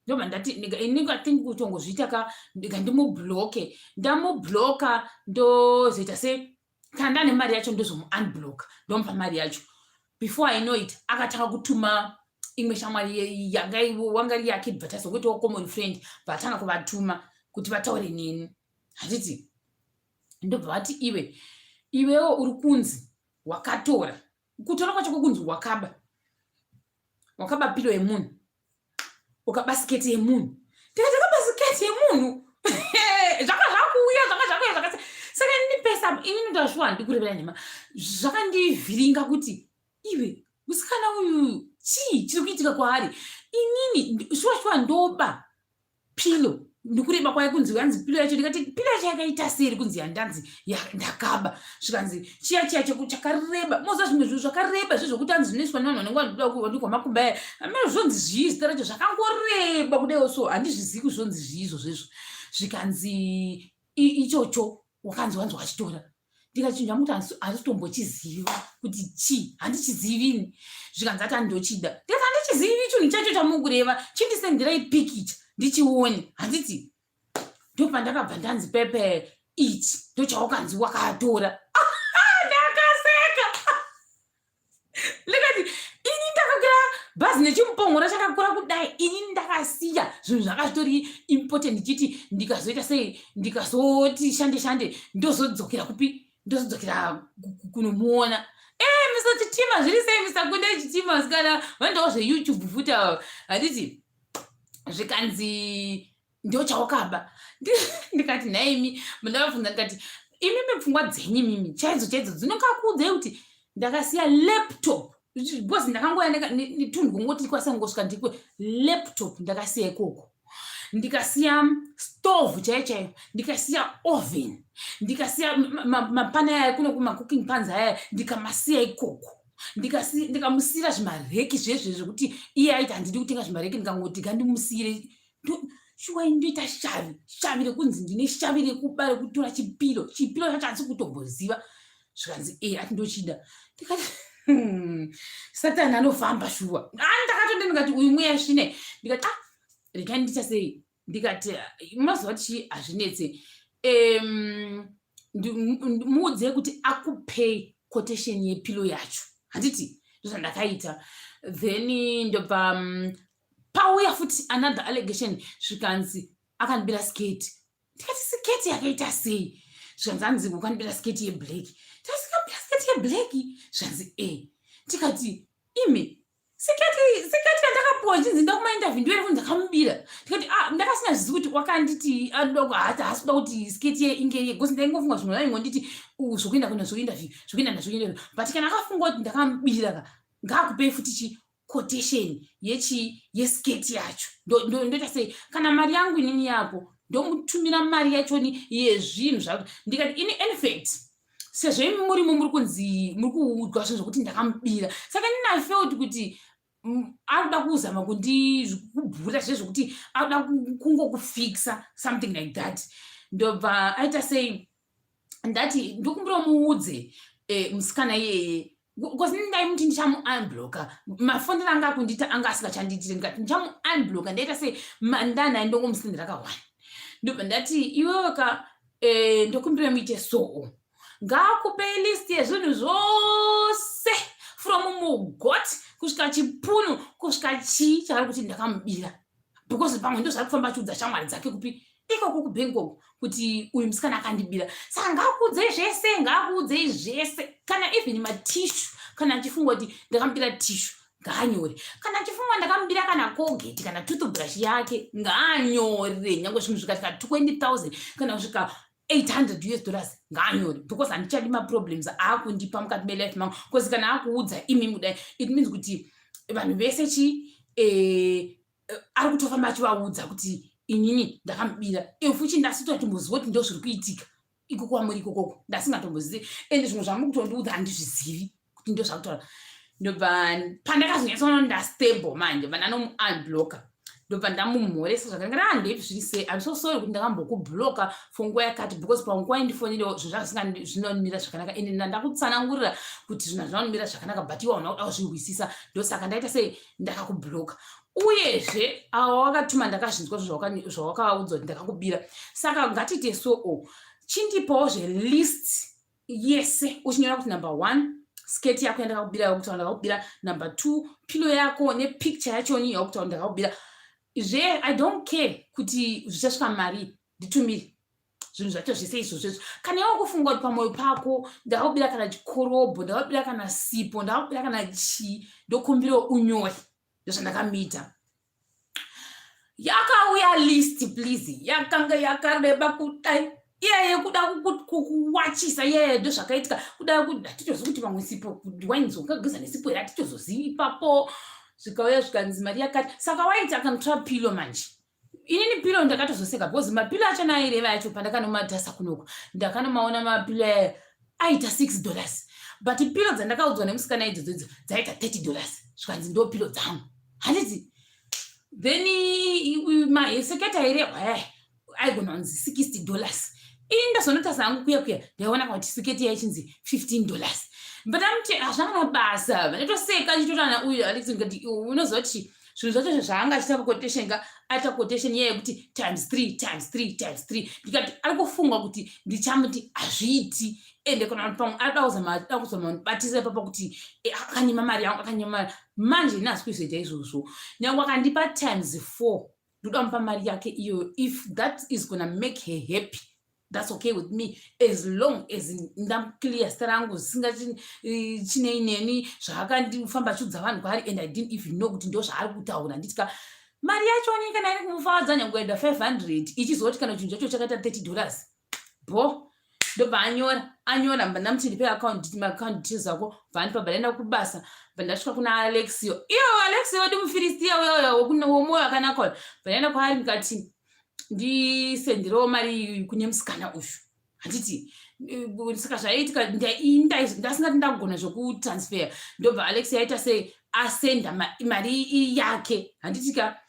ndobva ndati ndingatingi kutongozviita ndikandimubloke ndamubloka ndozoita sei kana ndane mari yacho ndozomuunbloka ndomupa mari yacho before I know it akatanga kutuma imwe shamwari wangari yake bva tazokuitawo common friend vatanga kuvatuma kuti vataure neni handiti ndobva vati iwewo uri kunzi wakatora kutora kwacho kokunzi wakaba pilo yemunhu ukaba siketi yemunhu ndikati akabasiketi yemunhu zvakakuuya saka ndipesa inini ndazviwa ndikurevera nhema zvakandivhiringa kuti iwe musikana uyu chiri kuitika kwaari inini shuwa ndoba pilo ndikureba kwaye kunzi yanzi pilo yacho ndikati pilo yacho yakaita seri kunzi yandanzi ndakaba zvikanzi chiya chakareba moza zvimwe zvinhu zvakareba zvezvokuti anzi zvinoiswa nevanhu vanenge vandikwamakumba aya amene zvonzi zvii zita racho zvakangoreba kudaio so handizvizivi kuti zvonzi zviizvo zvezvo zvikanzi ichocho wakanzi wanzi wachitora ndikati chinhu chamuti handisitombochiziva kuti handichizivini zvikanzi ati handinochida ndikati handichizivi chinhu chacho chamukureva chindisenderai pikicha ndichione handiti ndopandakabva ndanzi pepe ichi ndochawakanzi wakatora ndakaseka ndikati ini ndakakwira bhazi nechimupongora chakakura kudai ini ndakasiya zvinhu zvakazvitori important ndichiti ndikazoita sei ndikazoti shande ndozodzokera kupi ndozodzokera kunomuona Mr. Chitima zviri sei Mr. Kunde Chitima sikana vandawo zveYouTube futa handiti zvikanzi ndio chawakaba ndikati naimi ndakabvunza ndikati imimi pfungwa dzenyu mimi chaidzo dzinokakudza kuti ndakasiya laptop because ndakangoya nitunhu ngoti ndikwanisa ngosvika ndikwe laptop ndakasiya ikoko, ndikasiya stove chaiyo, ndikasiya oven, ndikasiya mapana aya kuno kumacooking pans aya ndikamasiya ikoko, ndikamusiyira zvimareki zvezvo zvekuti iye aiti handidi kutenga zvimareki, ndikangoti gandimusiyire shuwa ndoita shavi rekunzi ndine shavi rekuba rekutora chipiro chacho handisi kutomboziva, zvikanzi ati ndochida, ndikati Satani anofamba shuwa. Ndakatoti ndikati uyu mweya zvine, ndikati regai ndicha sei, ndikati mazuva tichi hazvinetse, muudze kuti akupei quotation yepilo yacho, handiti ndozvandakaita. Then ndobva pauya futi another allegation zvikanzi akandibira sketi, ndikati sketi yakaita sei, zvikanzi anzi ukandibira sketi yeblack, ndikati sketi yeblack, zvikanzi ndikati imi siketi yandakapuwa chinzi ndakumainterview ndiwe ndakamubira, ndikati ndakasingazvizivi kuti wakanditi adoko hati asikuda kuti sketi ye inge because ndaingofunga zvimwe vaingonditi zvokuenda nazvokuenda, but kana akafunga kuti ndakamubira ngaakupei futi quotation yesketi yacho. Ndoita sei kana mari yangu inini yapo ndomutumira mari yachoni yezvinhu zvako, ndikati in fact sezvo imi murimo muri kunzi muri kuudzwa zvinhu zvokuti ndakamubira, saka nina felt kuti anoda kuzama kubvura zvezvokuti anoda kungokufixa something like that. Ndobva aita sei ndati ndokumbira muudze musikana iyeye because ndaimuti ndichamuunblocker, mafondero anga akundita anga asingachanditire, ndikati ndichamuunblocker, ndaita sei mandana ndongomusendera ka1. Ndobva ndati iweweka ndokumbira muite so, ngaakupei list yezvinhu zvose from mugoti kusvika chipunu kusvika chii chavari kuti ndakamubira, because pamwe ndo zvari kufamba achiudza shamwari dzake kupi ikoko kubhengoko kuti uyu musikana akandibira. Saka ngaakuudzei zvese, kana even matishu, kana achifunga kuti ndakamubira tishu ngaanyore, kana achifunga ndakamubira kana Colgate kana toothbrush yake ngaanyore, nyange zvinhu zvikasvika 20,000 kana kusvika $800 ngaanyore, because handichadi maproblems aakundipa mukati melife mangu, because kana akuudza imi mudai it means kuti vanhu vese ari kutofamba achivaudza kuti inini ndakamubira, futi ndasitotomboziva kuti ndo zviri kuitika ikoko kwamuri ikokoko, ndasingatombozivi, ende zvimwe zvamuri kutondiudza handizvizivi kuti ndo zvakutaura. Ndobva pandakazonyatsoona ndastable manje vandanomuunblocker, ndobva ndamumhoresa zvakanga handei zviri sei, I'm so sorry kuti ndakambokublocker for nguva yakati, because panguva indifonero zvinhu zvinonimira zvakanaka, ende ndakutsanangurira kuti zvinhu zvinonimira zvakanaka, but iwe hauna kuda kuzvihwisisa, ndosaka ndaita sei ndakakublocker. Uyezve avo wakatuma ndakazvinzwa zvawakaudzwa kuti ndakakubira, saka ngatiite so chindipawo zvelist yese uchinyora kuti number 1 sketi yako yandakakubira yakutaura ndakakubira, number 2 pilo yako nepicture yachoni yakutaura ndakakubira. I don't care kuti zvichasvika mari nditumire zvinhu zvacho zvese izvozvo, kana iwe kufunga kuti pamwoyo pako ndakakubira kana chikorobho, ndakakubira kana sipo, ndakakubira kana chii, ndokumbirawo unyore ndozvandakamuita. Yakauya list please, yakanga yakareba kudai, iyeye kuda kuwachisa, iyeye ndo zvakaitika, kuda kuti hatitozivi kuti pamwe sipo wainzi ungageza nesipo here, hatitozozivi ipapo. Zvikauya zvikanzi mari yakati, saka waita akamutora pilo manje. Inini pilo ndakatozoseka, because mapilo acho naireva yacho pandakanomatasa kunoko ndakanomaona mapilo aita $6, but pilo dzandakaudzwa nemusikana idzodzo dzaita $30, zvikanzi ndo pilo dzangu, handiti. Then maseketa aigona kunzi $60. Ini ndazonotasa hangu kuya ndaiona kuti siketi yaichinzi $15, but amuti hazvana basa, vanotoseka chitotana uyu Alex ngati unoziva kuti zvinhu zvacho zvaanga achita quotation aita quotation yekuti ×3 ndikati ari kufunga kuti ndichamuti hazviiti, ende kana pamwe ada kuzama ndibatisa papa kuti akanyima mari yangu akanyima manje ina hazikuzoita izvozvo, nyange akandipa ×4 ndoda mupa mari yake iyo. If that is gonna make her happy, that's okay with me, as long as ndamclear star rangu zvisinga chinei neni zvaakandifamba achiudza vanhu kwaari, and I didn't even know kuti ndo zvaari kutaura. Nditika mari yacho kana iri kumufadza nyange kuenda 500 ichizoti kana chinhu chacho chakaita $30 bo ndobva anyora mba ndamuti ndipe account details ako bva andipa bva ndaenda kubasa bva ndasvika kuna Alexio. Alexio wedu muFilistia womwoyo wakanaka bva ndaenda kwaari ndikati ndisenderewo mari kune musikana uyu. Handiti saka zvaiitika ndasingati ndakugona zvekutransfer. Ndobva Alexio aita sei asenda mari iri yake. Handitika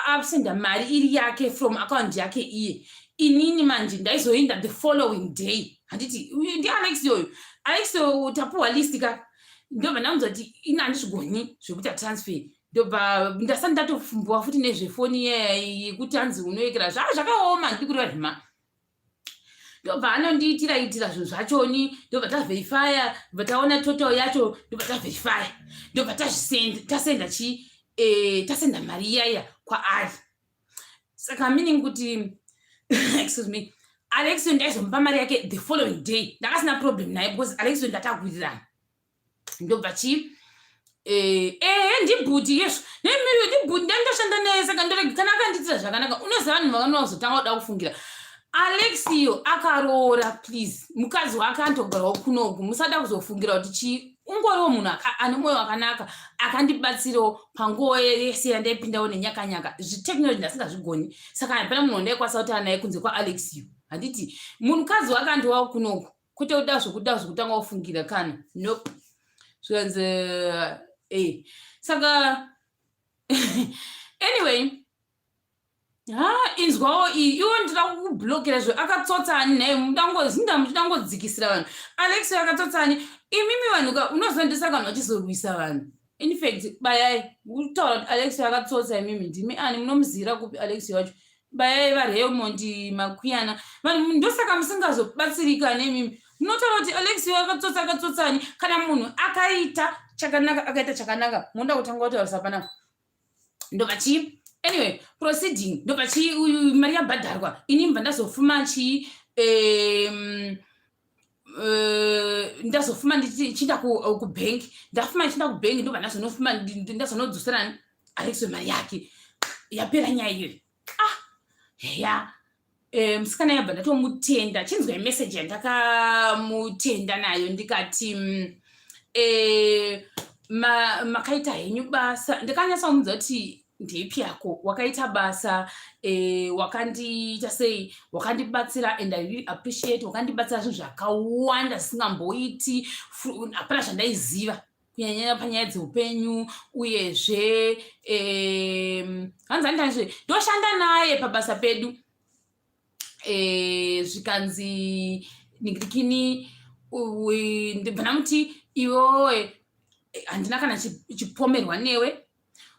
asenda mari iri yake from account yake iye. Inini manje ndaizoenda the following day. Handiti ndiAlexio uyu. Alexio tapuwa list ka. Ndobva ndamunzwa kuti ina handizvigoni zvekuita transfer. Ndobva ndasati ndatofumbwa futi nezvefoni yekuti hanzi unoekera zvakaoma ndiri kureva nhema. Ndobva anondiitira zvinhu zvachoni. Ndobva taverifya ndobva taona total yacho ndobva taverifya ndobva tasenda tasenda mari iyaya kwaari. Saka meaning kuti excuse me, Alexio ndaizomupa mari yake the following day. Ndakasina problem naye because Alexio ndatagwirirana. Ndobva ndibhuti yesu ndibhuti ndandoshanda naye saka ndorega kana akandiitira zvakanaka. Unoziva vanhu vakanozotanga kuda kufungira Alexio akaroora please. Mukadzi wake anotogarawo kunoku musada kuzofungira kuti ungoriwo munhu ane mwoyo wakanaka akandibatsirawo panguva yese yandaipindawo nenyakanyaka. Zviteknology ndasingazvigoni saka hapana munhu wandaikwanisa kutaura naye kunze kwaAlexio. Handiti munhukadzi wake andowawo kunoku kwete kuda zvokutanga kufungira kana nope. Zvikanzi saka anyway inzwawo iyi iwo ndira kukublokera zvo. Akatsotsani naye mudangodzikisira vanhu. Alexio akatsotsani imimi vanhu ka unozondisa vanhu vachizorwisa vanhu. In fact bayai kutaura kuti Alexio akatsotsa imimi ndimi ani munomuzira kupi Alexio wacho. Bayai vaRaymond Makwiyana vanhu ndosaka musingazobatsirika nemimi. Munotaura kuti Alexio akatsotsani kana munhu akaita chakanaka munoda kutanga kutaurisa panapa. Ndobva anyway proceeding ndobva mari yabhadharwa. Ini mbva ndazofuma ndazofuma ndichienda kubank. Ndafuma ndichienda kubank ndobva ndazonodzoserani Alexio mari yake yapera nyaya iyoyo. Musikana yabva ndatomutenda. Chinzwa message yandakamutenda nayo ndikati makaita henyu basa. Ndakanyatsaumudza kuti ndipi yako wakaita basa wakandiita sei wakandibatsira and I really appreciate. Wakandibatsira zvinhu zvakawanda zvisingamboiti hapana zvandaiziva kunyanya panyaya dzeupenyu. Uyezve hanzi andizve ndoshanda naye pabasa pedu. Zvikanzi ningirikini ndibva ndamuti iwewe handina kana chipomerwa newe.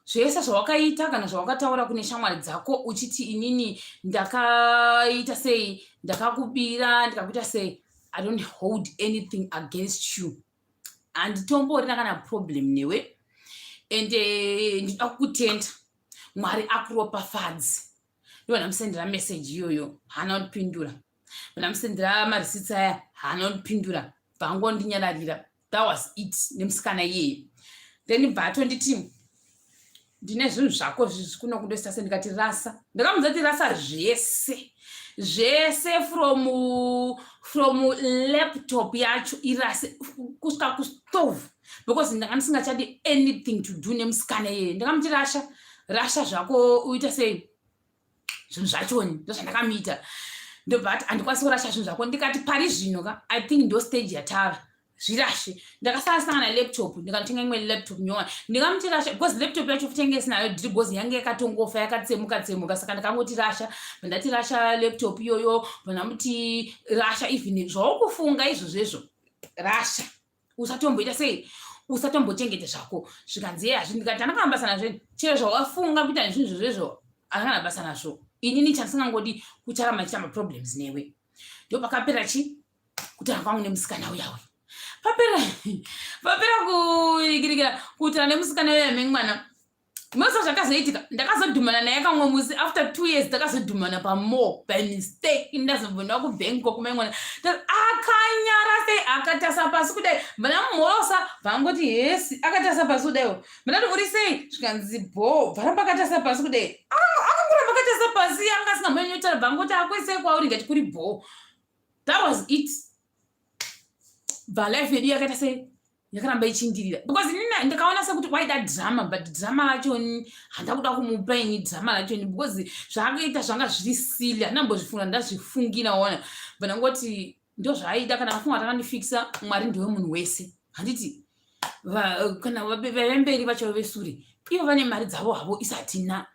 Zvese zvawakaita kana zvawakataura kune shamwari dzako uchiti inini ndakaita sei ndakakubira ndikakuita sei. I don't hold anything against you. Handitomborina kana problem newe ende ndinoda kukutenda. Mwari akuropafadze. Ndibva ndamusendera message iyoyo haana kundipindura. Ndamusendera marisits aya haana kundipindura. Bvangondinyaradira. That was it nemusikana iyeye. Then bva atonditi ndine zvinhu zvako zvikuno kundosita sei. Ndikati rasa. Ndakamudza kuti rasa zvese from laptop yacho irase kusvika kustove because ndanga ndisingachadi anything to do nemusikana iyeye. Ndakamuti rasha zvako uita sei zvinhu zvachoni ndozvandakamuita. Ndobva ati handikwanisi kurasha zvinhu zvako. Ndikati pari zvino ka I think ndo stage yatava zvirashe. Ndakasangana laptop ndikatenga imwe laptop nyowani ndikamuti rasha because laptop yacho futi sinayo ndiri because yange yakatongofa yakatsemuka saka ndakangoti rasha. Ndati rasha laptop iyoyo vandamuti rasha even zvaukufunga izvozvo rasha usatomboita sei usatombochengete zvako. Zvikanzi hazvi ndikati andakambasa nazvo chero zvawafunga kuita zvinhu izvozvo handina basa nazvo. Inini chandisingangodi kutarama chita maproblems newe. Ndopakapera kutaura kwangu nemusikana uyawe. Papera kuigirira kutaura nemusikana uya mengwana. Most zvakazoitika ndakazodhumana naye kamwe musi after 2 years ndakazodhumana pamore by mistake. Ndazobvenda kuBangkok kumengwana akanyara sei akatasa pasi kudai. Vanamumhorosa vangoti yes akatasa pasi kudaiwo. Ndati uri sei zvikanzi bhara pakatasa pasi kudai. Akangura pakatasa pasi anga asingamboenyi kutaura bhangoti akwese kwauri ngati kuri That was it. Life yedu yakaita sei yakaramba ichindirira because inini ndakaona sekuti waida drama, but drama rachoni handa kuda kumupa ini drama rachoni because zvaakaita zvanga zviri silly handambozvifunga ndazvifungira ona but ndangoti ndo zvaaida kana vafunga takandifikisa Mwari ndiwe munhu wese. Handiti kana vemberi vacho vesure ivo vane mari dzavo havo isatina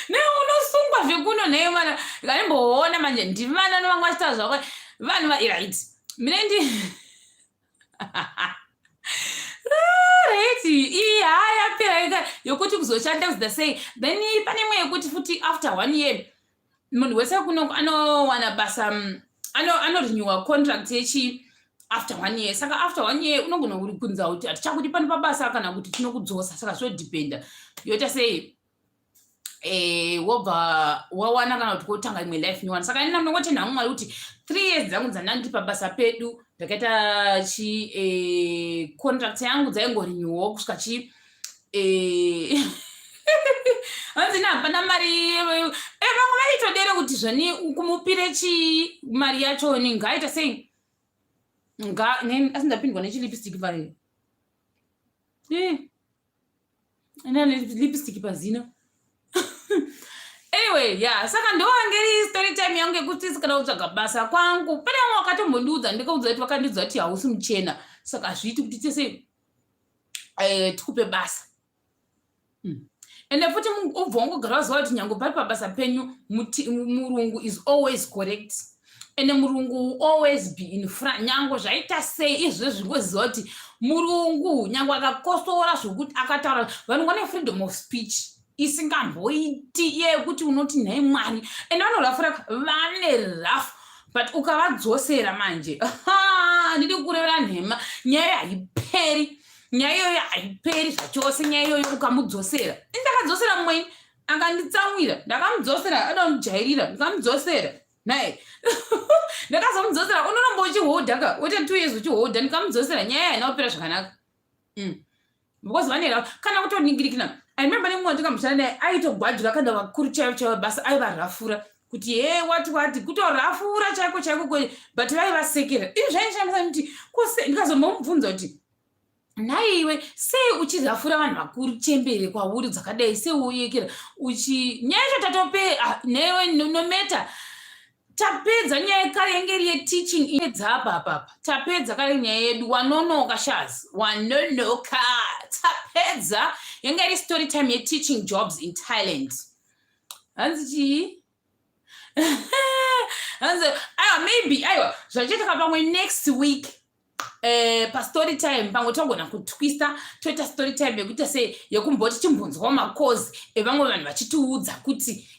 ne unosungwa zvekuno neyo mana ndaimboona manje ndivana nevamwe vachita zvavo vanhu right mine right iyi yapera yokuti kuzoshanda kuzida sei then pane imwe yekuti futi after 1 year munhu wese kuno anowana basa anorenewa contract yechi after 1 year. Saka after 1 year unogona kunza kuti atichakuti pani pabasa kana kuti tinokudzosa. Saka zvodependa yoita sei wobva wawana kana kuti kotanga imwe life nyowani. Saka nina munongoti nhangu Mwari kuti 3 years dzangu dzandandi pabasa pedu ndakaita contract yangu dzaingorenewawo kusvika hanzi hapana mari vamwe vaitodere kuti zvani kumupire mari yachoni ngaita sei asindapindwa nechilipstick pari lipstick pazino anyway saka ndowangeri story time yangu yekuti sikana kutsvaga basa kwangu. Pane vamwe wakatombondiudza ndikaudza kuti vakandiudza kuti hausi muchena saka hazviiti kuti tese tikupe basa ende futi ubva wangogara waziva kuti nyange pari pabasa penyu murungu is always correct ende murungu will always be in front. Nyange zvaita sei izvozvo zvingoziva kuti murungu nyange akakosora zvokuti akataura vanhu vane freedom of speech isingamboiti yekuti unoti nhai Mwari ende vanorafura vane rafu but ukavadzosera manje handidi kureva nhema nyaya haiperi. Nyaya iyoyo haiperi zvachose. Nyaya iyoyo ukamudzosera ndakadzosera mumweni akanditsamwira ndakamudzosera anomujairira ndikamudzosera naye ndakazomudzosera unoramba uchihodha woita 2 years uchihodha ndikamudzosera nyaya haina kupera zvakanaka because vanera kana kutoningirikina. I remember nemumwe ndikamushanda naye aitogwadira kada vakuru chaivo basa aivarafura kuti wati kutorafura chaiko but vaivasekera izvi zvainishamisa kuti ndikazomubvunza kuti nhai iwe sei uchirafura vanhu vakuru chembere kwauri dzakadai sei uyekera nyaya yacho tatopera newe nometa tapedza nyaya yekare yengeri yeteaching iedzapa tapedza kare nyaya yedu wanonoka shazi wanonoka tapedza yengeri story time yeteaching jobs in Thailand. Hanzi chii hanzi maybe zvachiitika pamwe next week pastory time pamwe togona kutwista toita story time yekuita sei yekumboti chimbonzwa makozi evamwe vanhu vachitiudza kuti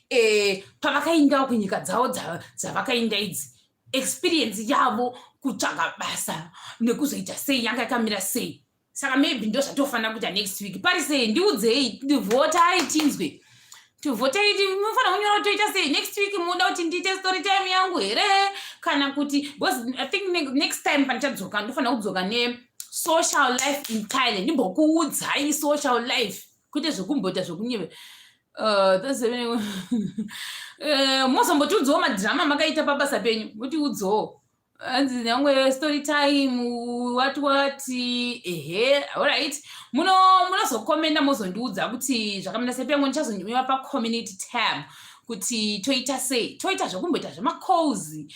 pavakaindawo kunyika dzavo dzavakainda idzi experience yavo kutsvaga basa nekuzoita sei yanga yakamira sei. Saka maybe ndo zvatofanira kuita next week pari sei ndiudzei votai tinzwe votai munofanira kunyora toita sei next week munoda kuti ndiite story time yangu here kana kuti because I think next time pandichadzoka ndofanira kudzoka ne-social life in Thailand ndimbokuudzai social life kuite zvekumboita zvekunyeva mozombotiudzawo madhirama makaita pabasa penyu motiudzawo hanzi nyangwe story time wati alright munozokomenda mozondiudza kuti zvakamira sei pamwe ndichazonyumiwa pacommunity tab kuti toita sei toita zvekumboita zvemacozi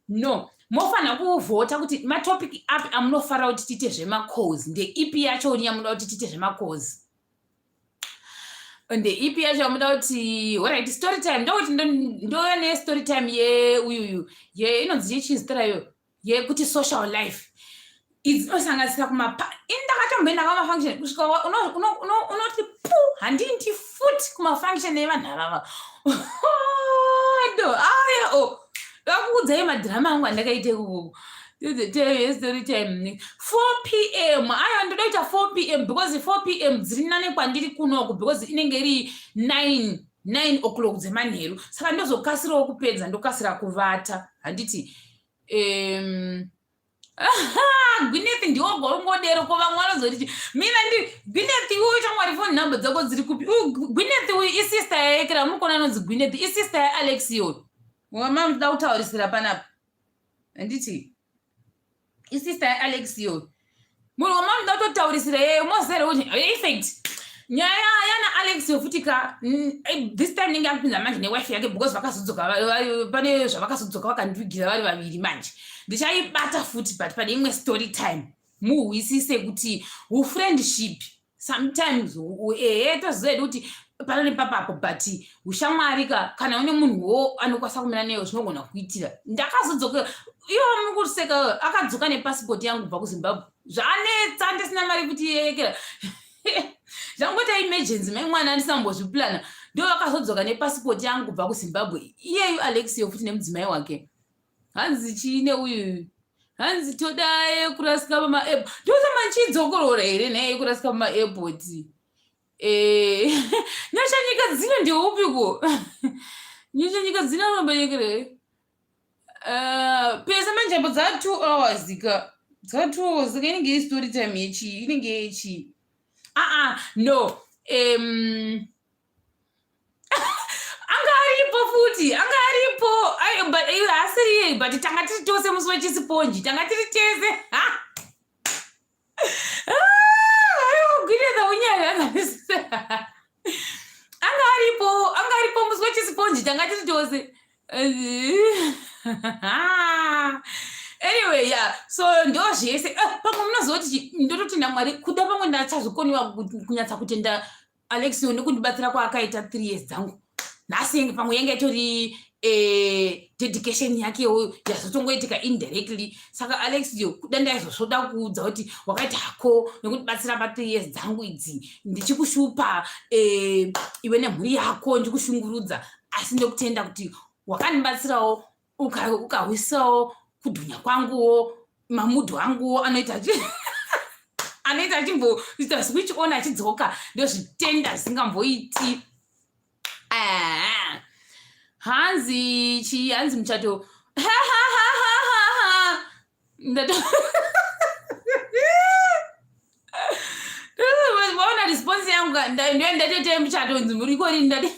no mofanira kuvhota kuti matopic api amunofanira kuti tiite zvemacozi ndeipi yacho yamunoda kuti tiite zvemacozi ndeipi yacho yamunoda kuti alright story time ndokuti ndouya nestory time yeuyuyu inonzi yechizitirayo yekuti social life inosanganisira ndakatomboenda kwamafunction kusvika unoti pu handindi futi kumafunction evanhu avava ndakuudzai madhirama angu andakaite ikoko story time 4 p.m. ndoda kuita 4 p.m. because 4 p.m. dziri nane kwandiri kunoku because inenge iri 9 o'clock dzemanheru saka ndozokasirawo kupedza ndokasira kuvata handiti Gwyneth ndiwo gorongodero ko vamwe vanozoti mina Gwyneth uyu chamwari phone number dzako dziri kupi Gwyneth uyu isister yaekera mukona anonzi Gwyneth isister yaAlex yo Wamamda utaurisira panapa. Handiti. Isister Alexio. Munhu wamamda utotaurisira yeye mozere kuti effect. Nyaya yana Alexio futika this time ninge akupinza manje newife yake because vakazodzoka pane zvavakazodzoka vakandivigira vari vaviri manje. Ndichaibata futi but pane imwe story time. Muhwisise kuti friendship sometimes toziva kuti pano nepapapo but ushamwari kana une munhuwo anokwanisa kumira neyo zvinogona kuitira. Ndakazodzoka iwo mukuseka akadzoka nepasipoti yangu kubva kuZimbabwe zvanetsa ndisina mari kuti yekera zvangota emergency mwana andisambozviplana ndo akazodzoka nepasipoti yangu kubva kuZimbabwe iyeyu Alexio futi nemudzimai wake hanzi chine uyu hanzi todaye kurasika pama-airport ndosamanchidzokorora here naye kurasika pama-airport nyasha nyika dzino ndeupiko nyasha nyika dzino anobanyekere pesa manjambo dza 2 hours ka dza 2 hours ka inenge story time yechi inenge yechi no angaripo futi angaripo asiri but tanga tiri tose musi wechisponji tanga tiri tese gwineza unyaya angaripo musi wechisponji tanga tiri tose anyway so ndo zvese pamwe munozoti ndototi namwari kuda pamwe ndachazvikoniwa kunyatsa kutenda Alexio nekundibatsira kwaakaita 3 years dzangu nhasi pamwe yange itori dedication yake yazotongoitika indirectly saka Alexio kuda ndaizosvoda kuudza kuti wakaita hako nekundibatsira pa 3 years dzangu idzi ndichikushupa iwe nemhuri yako ndikushungurudza asi ndokutenda kuti wakandibatsirawo ukahwisawo kudhunya kwanguwo mamudhu anguwo anoita achimboita switch on achidzoka ndozvitenda zvisingamboiti hanzi muchato vaona response yangu ndoendatete muchato nzi murikori ndati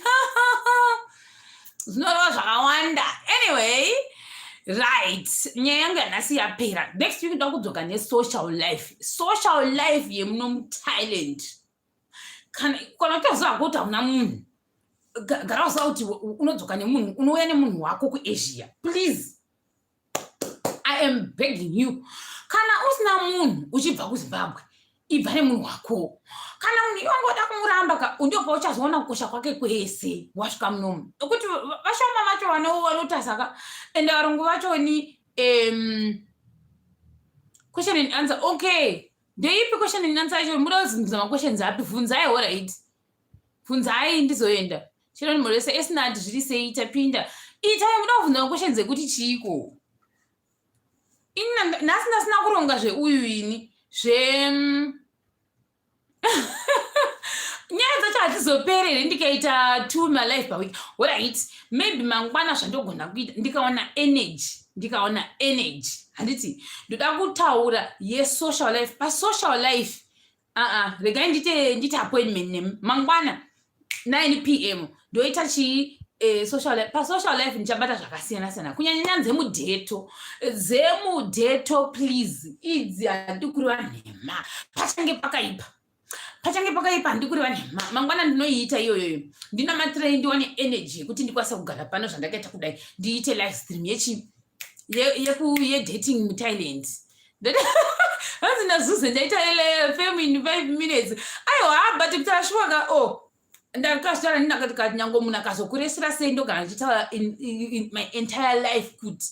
zvinoreva zvakawanda anyway right nyaya yangu yanhasi yapera next week ndoda kudzoka nesocial life yemuno muThailand kana utoziva kuti hauna munhu gara uziva kuti unodzoka nemunhu unouya nemunhu wako kuAsia please I am begging you kana usina munhu uchibva kuZimbabwe ibva nemunhu wako kana munhu iwangoda kumuramba ndopa uchazoona kukosha kwake kwese wasvika munomu nokuti vashoma vacho vanotasaka ende varungu vachoni question and answer okay ndeipi question and answer yacho muda kuzinza maquestions api bvunzai alright bvunzai ndizoenda chero nimorese esinati zviri sei tapinda itai muda kubvunza maquestions ekuti chiiko nhasi ndasina kuronga zveuyu ini nyaya dzacho hatizoperere ndikaita 2 my life per week alright maybe mangwana zvandogona kuita ndikaona energy handiti ndoda kutaura yesocial life pasocial life regai ndite appointment mangwana 9 p.m. ndoita chii social life pasocial life ndichabata zvakasiyana kunyanya dzemudeto please idzi handidi kuriva nhema pachange pakaipa handidi kuriva nhema mangwana ndinoiita iyoyoyo ndina matirei ndiwane energy yekuti ndikwanisa kugara pano zvandakaita kudai ndiite live stream yedating muThailand hanzi ndazuze ndaita fame in 5 minutes aiwa but kuti ashuwaka ndakazvitara ndinakatikati nyange munhu akazokuresera sei ndogara ndichitaura in my entire life kuti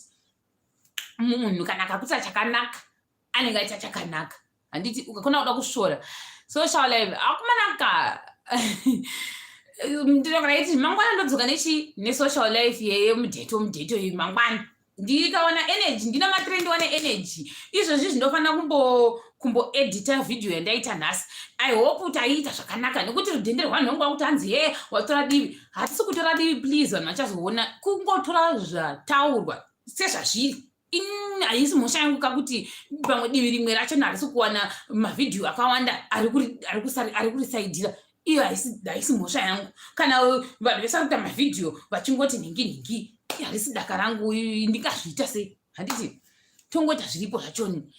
munhu kana akakuita chakanaka anenge aita chakanaka handiti ukakona kuda kusvora social life akumanaka ndinogara iti mangwana ndodzoka nesocial life yemudeto iyi mangwana ndikaona energy ndina matrendi wane energy izvozvi zvindofanira kumboedita video yandaita nhasi I hope kuti aiita zvakanaka nekuti rudhende rwanhongu wakuti hanzi watora divi hatisi kutora divi please vanhu vachazoona kungotora zvataurwa sezvazviri haisi mhosva yangu kakuti pamwe divi rimwe racho harisi kuwana mavhidhiyo akawanda ari kurisaidhira iyo haisi mhosva yangu kana vanhu vesakuita mavhidhiyo vachingoti nhingi harisi daka rangu ndingazviita sei, handiti tongoita zviripo zvachoni.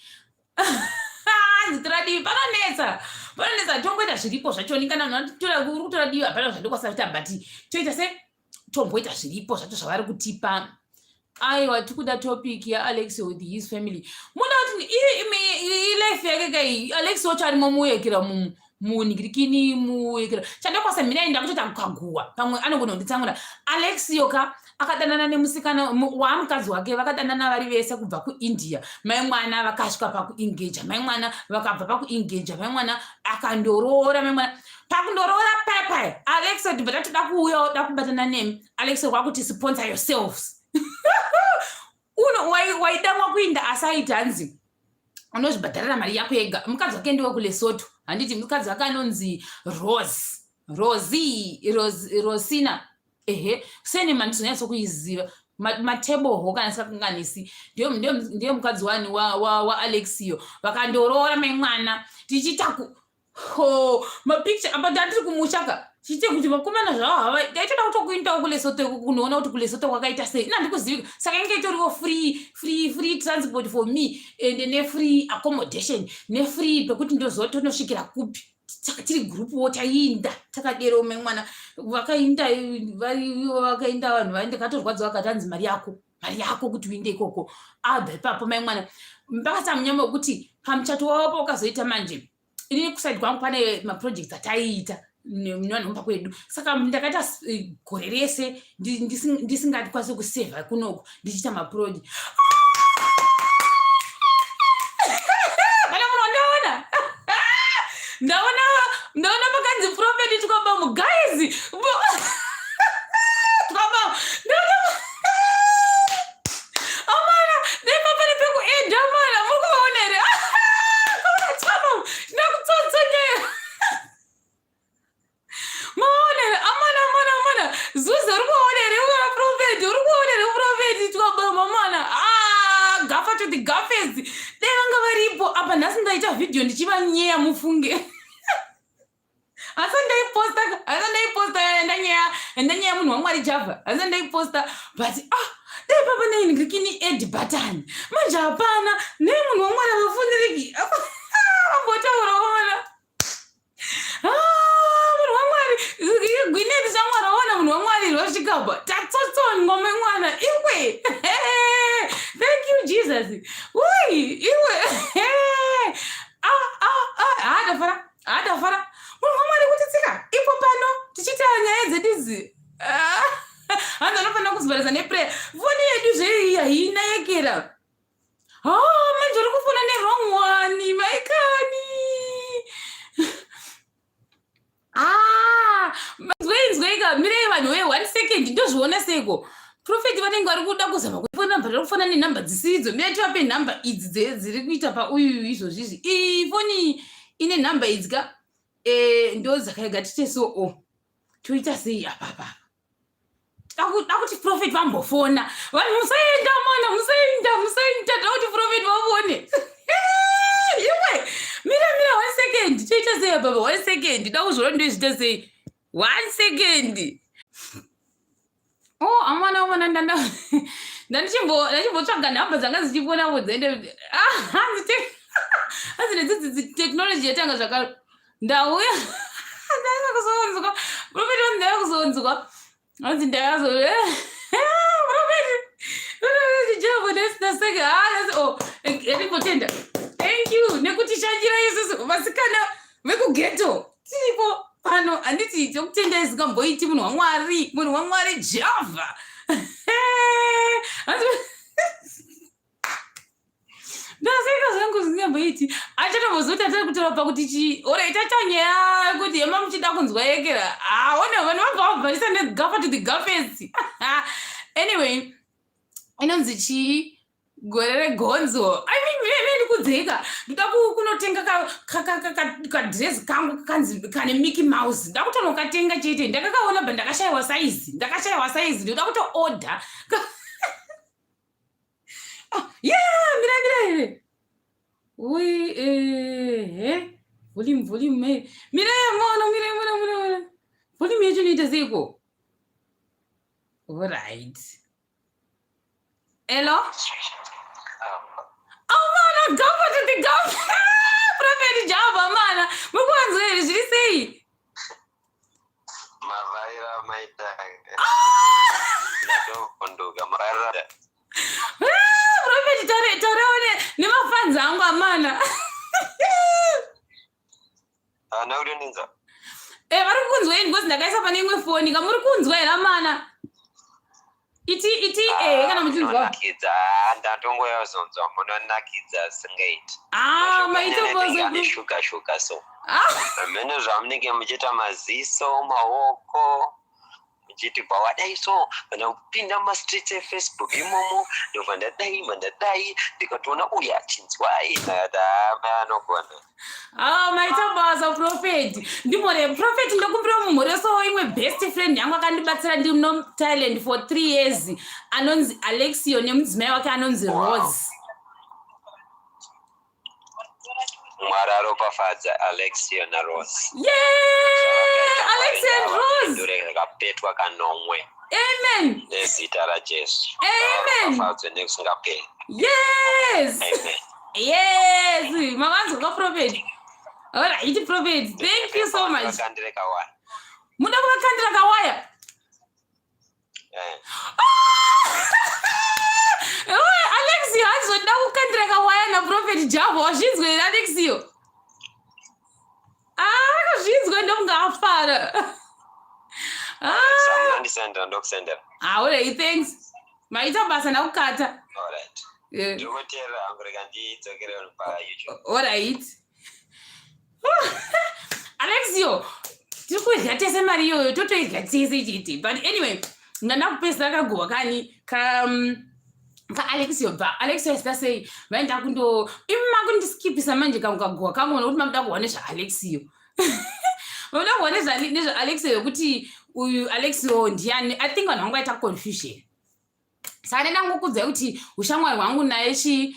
Nzitora divi panonetsa tongoita zviripo zvachoni, kana uri kutora divi hapana zvandokwasaita, but toita se tomboita zviripo zvacho zvavari kutipa. Aiwa, tikuda topic yaAlex with his family. Muna kuti ilife yake kai Alex wacharimo muyekera muningirikini muyekera chandokwasa mina inda kutota kukaguwa pamwe anogona kunditsamura. Alex yoka akadanana nemusikana wamukadzi wake, vakadanana vari vese kubva kuIndia. Mai mwana vakasvika pakuengage, mai mwana vakabva pakuengage, mai mwana akandoroora, mai mwana pakundoroora pepe. Alex kuti bata toda kuuya da kubatana nemi. Alex kwakuti sponsor yourselves. Waidamwa kuinda asaiti hanzi unozvibhadharira mari yako yega. Mukadzi wake ndiwe kuLesotho, handiti mukadzi wake anonzi Rosina. Seni mandizonyatso kuiziva mateboho kana sikakanganisi. Ndiye mukadzi wani waAlexiyo. Vakandoroora mai mwana tichita mapicture apa ndandiri kumushaka chite kuti vakomana zvavo hava daitoda kutokuindawo kuLesotho kunoona kuti kuLesotho kwakaita sei. Ndikuzivi saka inge itoriwo free transport for me and nefree accommodation nefree pekuti ndozotonosvikira kupi. Saka tiri gurupuwo taiinda takadero mai mwana vakainda vanhu vaindikatorwadza vakati hanzi mari yako kuti uinde ikoko. Abva ipapo mai mwana mpaka munyama wekuti pamuchato wavapo ukazoita manje ini kusaidi kwangu pane maprojects ataiita nevanhu kwedu. Saka ndakaita gore rese ndisingatikwanisi kusevha kunoko ndichiita maproject. Kana munhu wandaona ndaona pakanzi Prophet tukamba muguys tukamba amana nepapane pekuenda amana mukuona here kana tsama ndakutsotsonya maonere amana zuza uri kuona here Prophet tukamba mamana gafa to the gaffes devanga varipo apa nhasi ndaita video ndichivanyeya mufunge. Asa ndaiposta ndanyaya munhu waMwari Java. Asa ndaiposta but dai papa neiningirikini Ed Button manje hapana nemunhu waMwari avafundiriki ambotaura ona munhu waMwari gwineti shamwari waona munhu waMwari rwasvikabva tatsotsonwa mai mwana iwe. Thank you Jesus. Iwe haadafara munhu waMwari kutitsika ipo pano tichiita nyaya dzedu idzi. Hanzi anofanira kuzibharisa neprayer. Foni yedu zveiyi haina yekera. Manje uri kufona nerwrong one maikani. Nzweika mirei vanhu we 1 second ndozviona seiko. Prophet vanenge vari kuda kuzama kufona namba rekufona nenhamba dzisidzo. Ndativape nhamba idzi dziri kuita pauyu izvozvizvi. Foni ine nhamba idzi ka ndo dzakaiga tite so toita sei apapa. Da kuti Prophet vambofona. Vanhu musaenda mana musaenda da kuti Prophet vavone. Iwe mira 1 second toita sei apapa 1 second da kuzvona ndozviita sei 1 second. Amana ndachimbotsvaga nhamba dzanga dzichifona dzende hanzi nedzidzi technology yatanga zvakaro ndauya ndanga kuzonzwa Prophet ndanga kuzonzwa hanzi ndakazo Prophet Java neseka ndikotenda. Thank you nekuti shanjira isusu vasikana vekughetto tiripo pano handiti chokutenda isingamboiti munhu waMwari Java. Ndaseka zvangu zvingamboiti achatombozoita tari kutora pakuti alright achanyaya kuti ema muchida kunzwa yekera ona vanhu vabva vabvarisa negafa to the gaffes. Anyway inonzi chii gore regonzo. Mimi kudzeka ndoda kunotenga kadress kangu kanzi kane Mickey Mouse. Ndakutonokatenga chete ndakakaona bva ndakashayiwa size ndoda kuto order. Mira here. Volume. Mira mona. Volume yacho noita seiko. Alright. Hello? Oh mana, gamba tuti gamba. Prophet Java mana. Mukwanzwe zviri sei? Mavaira maita. Ndokondoka mavaira. Prophet tareone nemafanzi angu amana. Ana uri ninza. Vari kunzweni because ndakaisa pane imwe foni kamuri kunzwa here amana. Iti kana muchinzwa. Nakidza ndatongoyazonzwa munonakidza singaiti. Maitobozo shuka so. Mene zvamunenge muchiita maziso maoko muchiti kwawadai so kana kupinda mastreets eFacebook imomo ndobva ndadai ndikatoona uyu achinzwai anogona. Maitobozo Prophet. Ndimore Prophet ndokumbira mumhoreso imwe best friend yangu akandibatsira ndi no Thailand for 3 years anonzi Alexio nemudzimai wake anonzi Rose. Mwari aropafadza Alexio naRose. Alexio and Rose. Ndakapetwa kanomwe. Amen. Nezita raJesu. Amen. Aropafadzwe nekusingaperi. Yes. Amen. Yes. Makanzwa Prophet. Alright Prophet. Thank you so much. Vakandire kawaya. Muda kuvakandira kawaya. Alexio azoda kukandira kawaya naProphet Java wazvinzwa here Alexio? Akazvinzwa ndokungafara. Samundisendera ndokusendera. Alright, thanks. Maita basa nakukata. Alright. Ndikuteerera angorega ndidzokere paYouTube. Alright. Alexio, tiri kudya tese mari iyoyo totoidya tese chete. But anyway, ndandakupesa kagova kani Alexio bva. Alexio isita sei vaenda kundo makundiskipisa manje kagova kangu nokuti makuda kuona zvaAlexio. Makuda kuona nezvaAlexio yokuti uyu Alexio ndiani. I think vanhu vangu vaita confusion. Saka ndangokudzai kuti ushamwari hwangu naye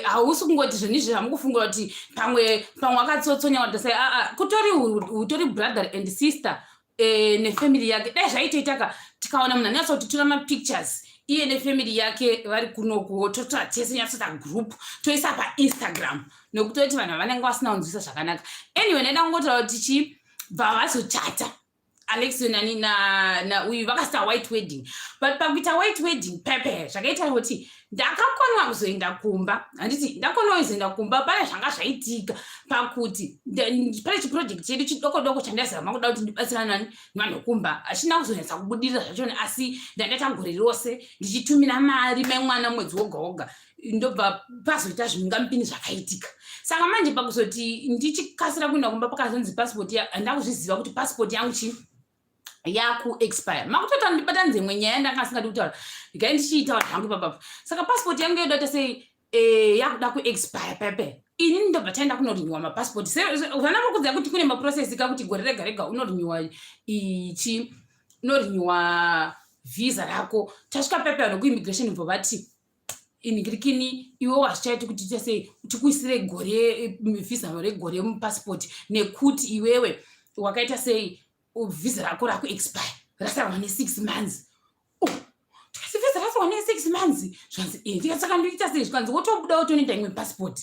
hausi kungoti zvinizvi zvamukufungira kuti pamwe akatsotsonya wadasai kutori brother and sister nefamily yake. Dai zvaitoitaka tikaona munhu anyatsa kuti tora mapictures iye nefamily yake vari kunoku totora tese nyatsota group toisa paInstagram nekuti kuti vanhu vanenge vasina kunzwisa zvakanaka. Anyway ndaida kungotaura kuti bva vazochata Alexio nani na uyu vakasita white wedding. But pakuita white wedding pepe zvakaita kuti ndakakonwa kuzoenda kumba. Handiti ndakonwa kuzoenda kumba pane zvanga zvaitika pakuti pane chiproject chedu chidoko chandazama kuda kuti ndibatsirana nevanhu vekumba. Hachina kuzonyatsa kubudirira zvachona asi ndandaita gore rose ndichitumira mari memwana mwedzi woga ndobva pazoita zvingamupini zvakaitika. Saka manje pakuzoti ndichikasira kuenda kumba pakazonzi passport handakuzviziva kuti passport yangu yakuexpire. Makutota ndibata nzemwe nyaya ndakasingadi kutaura ndikai ndichiitaura zvangu ipapapo. Saka passport yangu yoda sei yakuda kuexpire pepe. Ini ndobva taenda kunorinyiwa mapassport. Vanamukudza kuti kune maprocess kakuti gore rega rega unorinyiwa unorinyiwa visa rako. Tasvika pepe nokuimmigration bva vati inigirikini iwe wazvichaiti kuti sei tikuisire gore visa regore mupassport nekuti iwewe wakaita sei visa rako rakuexpire rasarwa ne6 months. Tikati visa rasarwa ne6 months zvanzi ndikasaka ndoita sei zvikanzi wotobuda wotonoita imwe passport.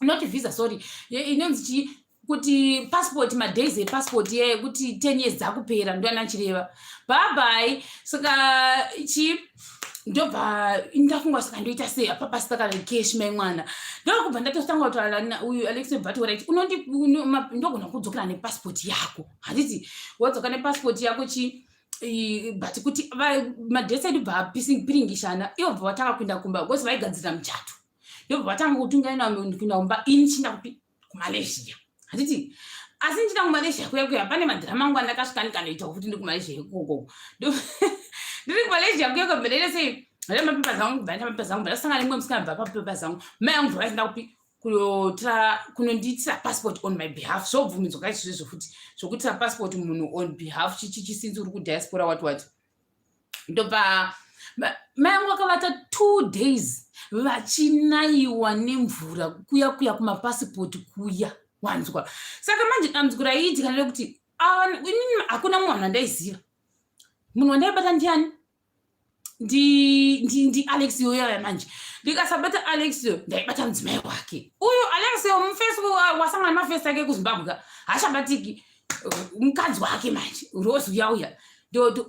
Not visa sorry. Inonzi kuti passport madays epassport yekuti 10 years dzakupera ndoanachireva. Bye bye. Saka ndobva ndafunga saka ndoita sei apa pasitaka cash memwana. Ndokubva ndatotanga kutaura uyu Alexio bva right ndogona kudzokera nepassport yako. Handiti wadzoka nepassport yako but kuti madhesi edu bva piringishana ivo bva watanga kuenda kumba because vaigadzira muchato. Ndobva watanga kutungaina kuenda kumba ini chinda kumalaysia. Handiti asi ndichida kumalaysia kuya pane madhirama angu andakasvika ndikanoita kuti ndi kumalaysia ikoko. Ndiri kumalaysia kuya mbelele sei mapepa zangu mapepa zangu ndasangana nemwe musikana bva papepa zangu mai angu vaenda kunonditira passport on my behalf. Zvobvumidzwa kaiti zvezvo futi zvokutira passport munhu on behalf chichisinzi uri kudiaspora what. Ndobva mai angu vakavata 2 days vachinaiwa nemvura kuya kumapassport kuya wanzwa. Saka manje dambudziko raiitika nderekuti hakuna munhu wandaiziva. Munhu wandaibata ndiani? ndi Alexio yaya manje ndikasabata Alexio ndaibata mudzimai wake uyu Alexio mufacebook wasangana mafesi ake kuZimbabwe hashabatiki mukadzi wake manje Rose uyauya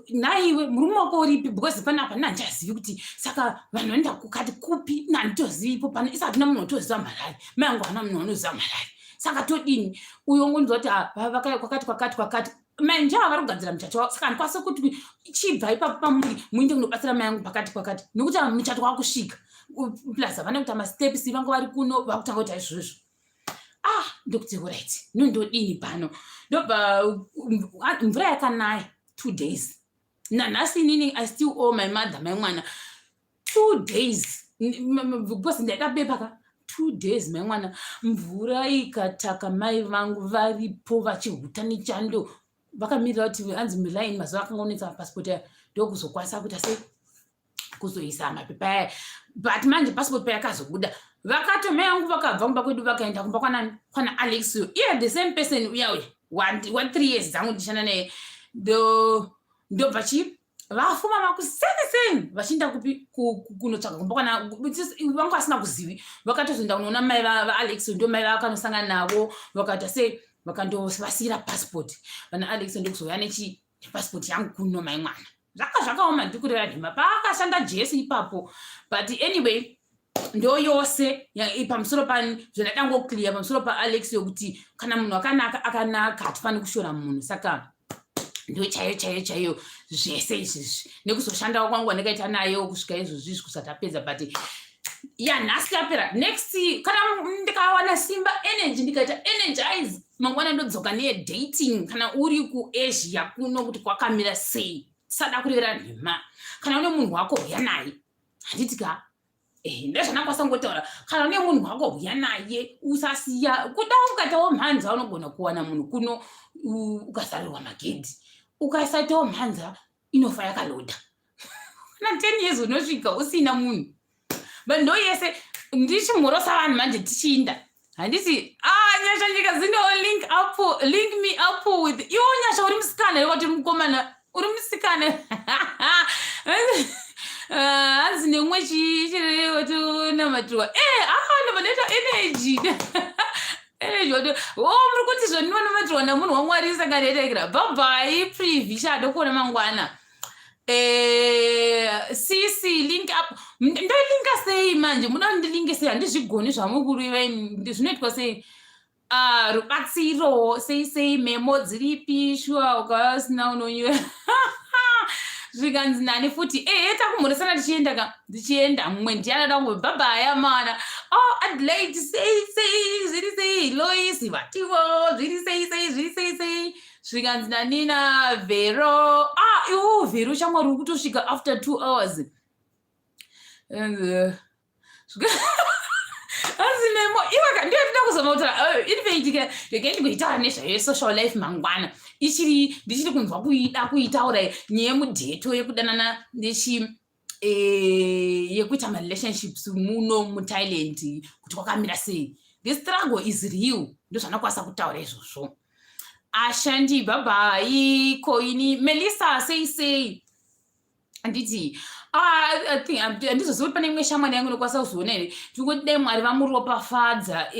naiwe murume wako uripi because panapa nandichazivi kuti saka vanhu vanoenda kukati kupi nanditozivipo pano isati na munhu unotoziva Marari mai angu hana munhu unoziva Marari saka todini uyo ngonzwa kuti kwakati mai njava vari kugadzira muchato wavo saka ndikwanisa kuti chibva ipapo pamuri muinde kunobatsira mai angu pakati nokuti muchato wakusvika plus havana kuita masteps vange vari kuno vakutanga kuita izvozvo ndokuti right nondodini pano ndobva mvura yakanaya 2 days nanhasi inini I still owe my mother mai mwana 2 days because ndaidabepaka 2 days mai mwana mvura ikataka mai vangu varipo vachihuta nechando vakamirira kuti hanzi milaini mazuva akangonetsa passport yayo ndokuzokwanisa kuita sei kuzoisa mapepa aya but manje passport payakazobuda vakati mai angu vakabva kumba kwedu vakaenda kumba kwana Alexio iye the same person uyauya 3 years dzangu ndishanda naye ndobva vafuma makuseni vachienda kupi kunotsvaga kumba kwana vangu vasina kuzivi vakatozoenda kunoona mai vaAlexio ndio mai vakanosangana navo vakaita sei vakandovasiyira passport vana Alexio ndokuzouya nepassport yangu kuno mai mwana zvakaoma ndikureva nhema paakashanda Jesu ipapo but anyway ndo yose pamusoro pani zvandangokuclear pamusoro paAlexio kuti kana munhu akanaka hatifaniri kushora munhu saka ndo chaiyo zvese izvizvi nekuzoshandawo kwangu ndakaita nayo kusvika izvozvizvi kusati apedza but nhasi yapera next kana ndikawana simba energy ndikaita energize mangwana ndodzoka nedating kana uri kuAsia kuno kuti kwakamira sei sada kurevera nhema kana une munhu wako uya naye handitika ndezvanakwanisa ngotaura kana une munhu wako uya naye usasiya kuda ukatawo mhanza unogona kuwana munhu kuno ukazarirwa magedhi ukasaitawo mhanza inofa yakaloda kana 10 years unosvika usina munhu but ndo yese ndichimhorosa vanhu manje tichiinda handiti nyasha ndikazindawo link me up with iwo nyasha uri musikana iwati mukomana uri musikana hanzi nemwe chirewotonamatirwa ndobanaita energy muri kuti zvondinonomatirwa namunhu waMwari saka ndaitaikira bhabai privi chadokona mangwana sisi link up ndolinka sei manje muda ndilinke sei handizvigoni zvamukuru ivaini zvinoitwa sei rubatsiro sei memo dziripi shuwa ukasina unonyiwa zvikanzi nani futi takumhoresana ndichienda mumwe ndiyana bhabhaya mana Adelaide sei zviri sei Lois vatiwo zviri sei zvikanzi nanina Vero Vero shamwari uri kutosvika after 2 hours azimemo iwaka ndio ndida kuzomautira iniveitika ndogenda kuitaura nezvayo social life mangwana ndichiri kunzwa kuitaura nyaya yemudheto yekudanana yekuita marelationships muno muThailand kuti kwakamira sei. The struggle is real. Ndo zvanakwanisa kutaura izvozvo. Ashandi bhabai koini Melissa sei anditi handizozivi pane imwe shamwari yangu inokwanisa kuzoona here tingoti dai Mwari vamuropafadza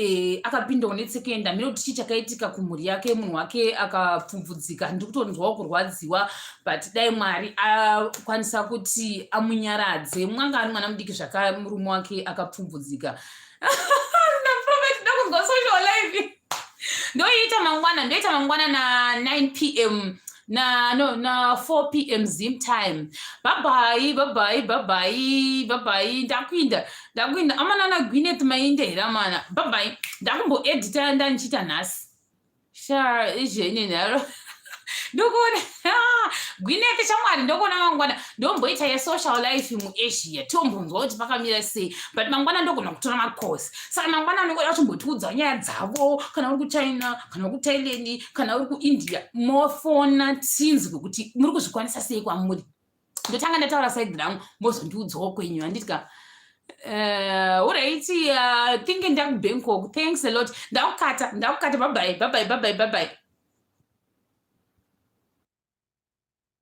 akapindawo netsekenda mhino kuti chii chakaitika kumhuri yake munhu wake akapfumvudzika ndikutonzwawo kurwadziwa but dai Mwari akwanisa kuti amunyaradze mwanga ari mwana mudiki zvaka murume wake akapfumvudzika naprofeti ndakunzwa social life ndoita mangwana na 9 p.m. na 4 p.m. Zim time. Bye bye. Ndakwinda. Amana na Gwyneth maindera mana. Bye. Ndakumbo editor ndanchita nhasi. Sha izveni naro. Ndokona Gwyneth shamwari ndokona mangwana ndomboita ye social life mu Asia tombonzwa kuti pakamira sei but mangwana ndokona kutora macourse saka mangwana ndokona kumbotudza nyaya dzavo kana uri ku China kana uri ku Thailand kana uri ku India mofona tinzwe kuti muri kuzvikwanisa sei kwamuri ndotanga ndataura side rangu mozondiudzawo kwenyu handitika alright thinking ndaku Bangkok thanks a lot ndakukata bye bye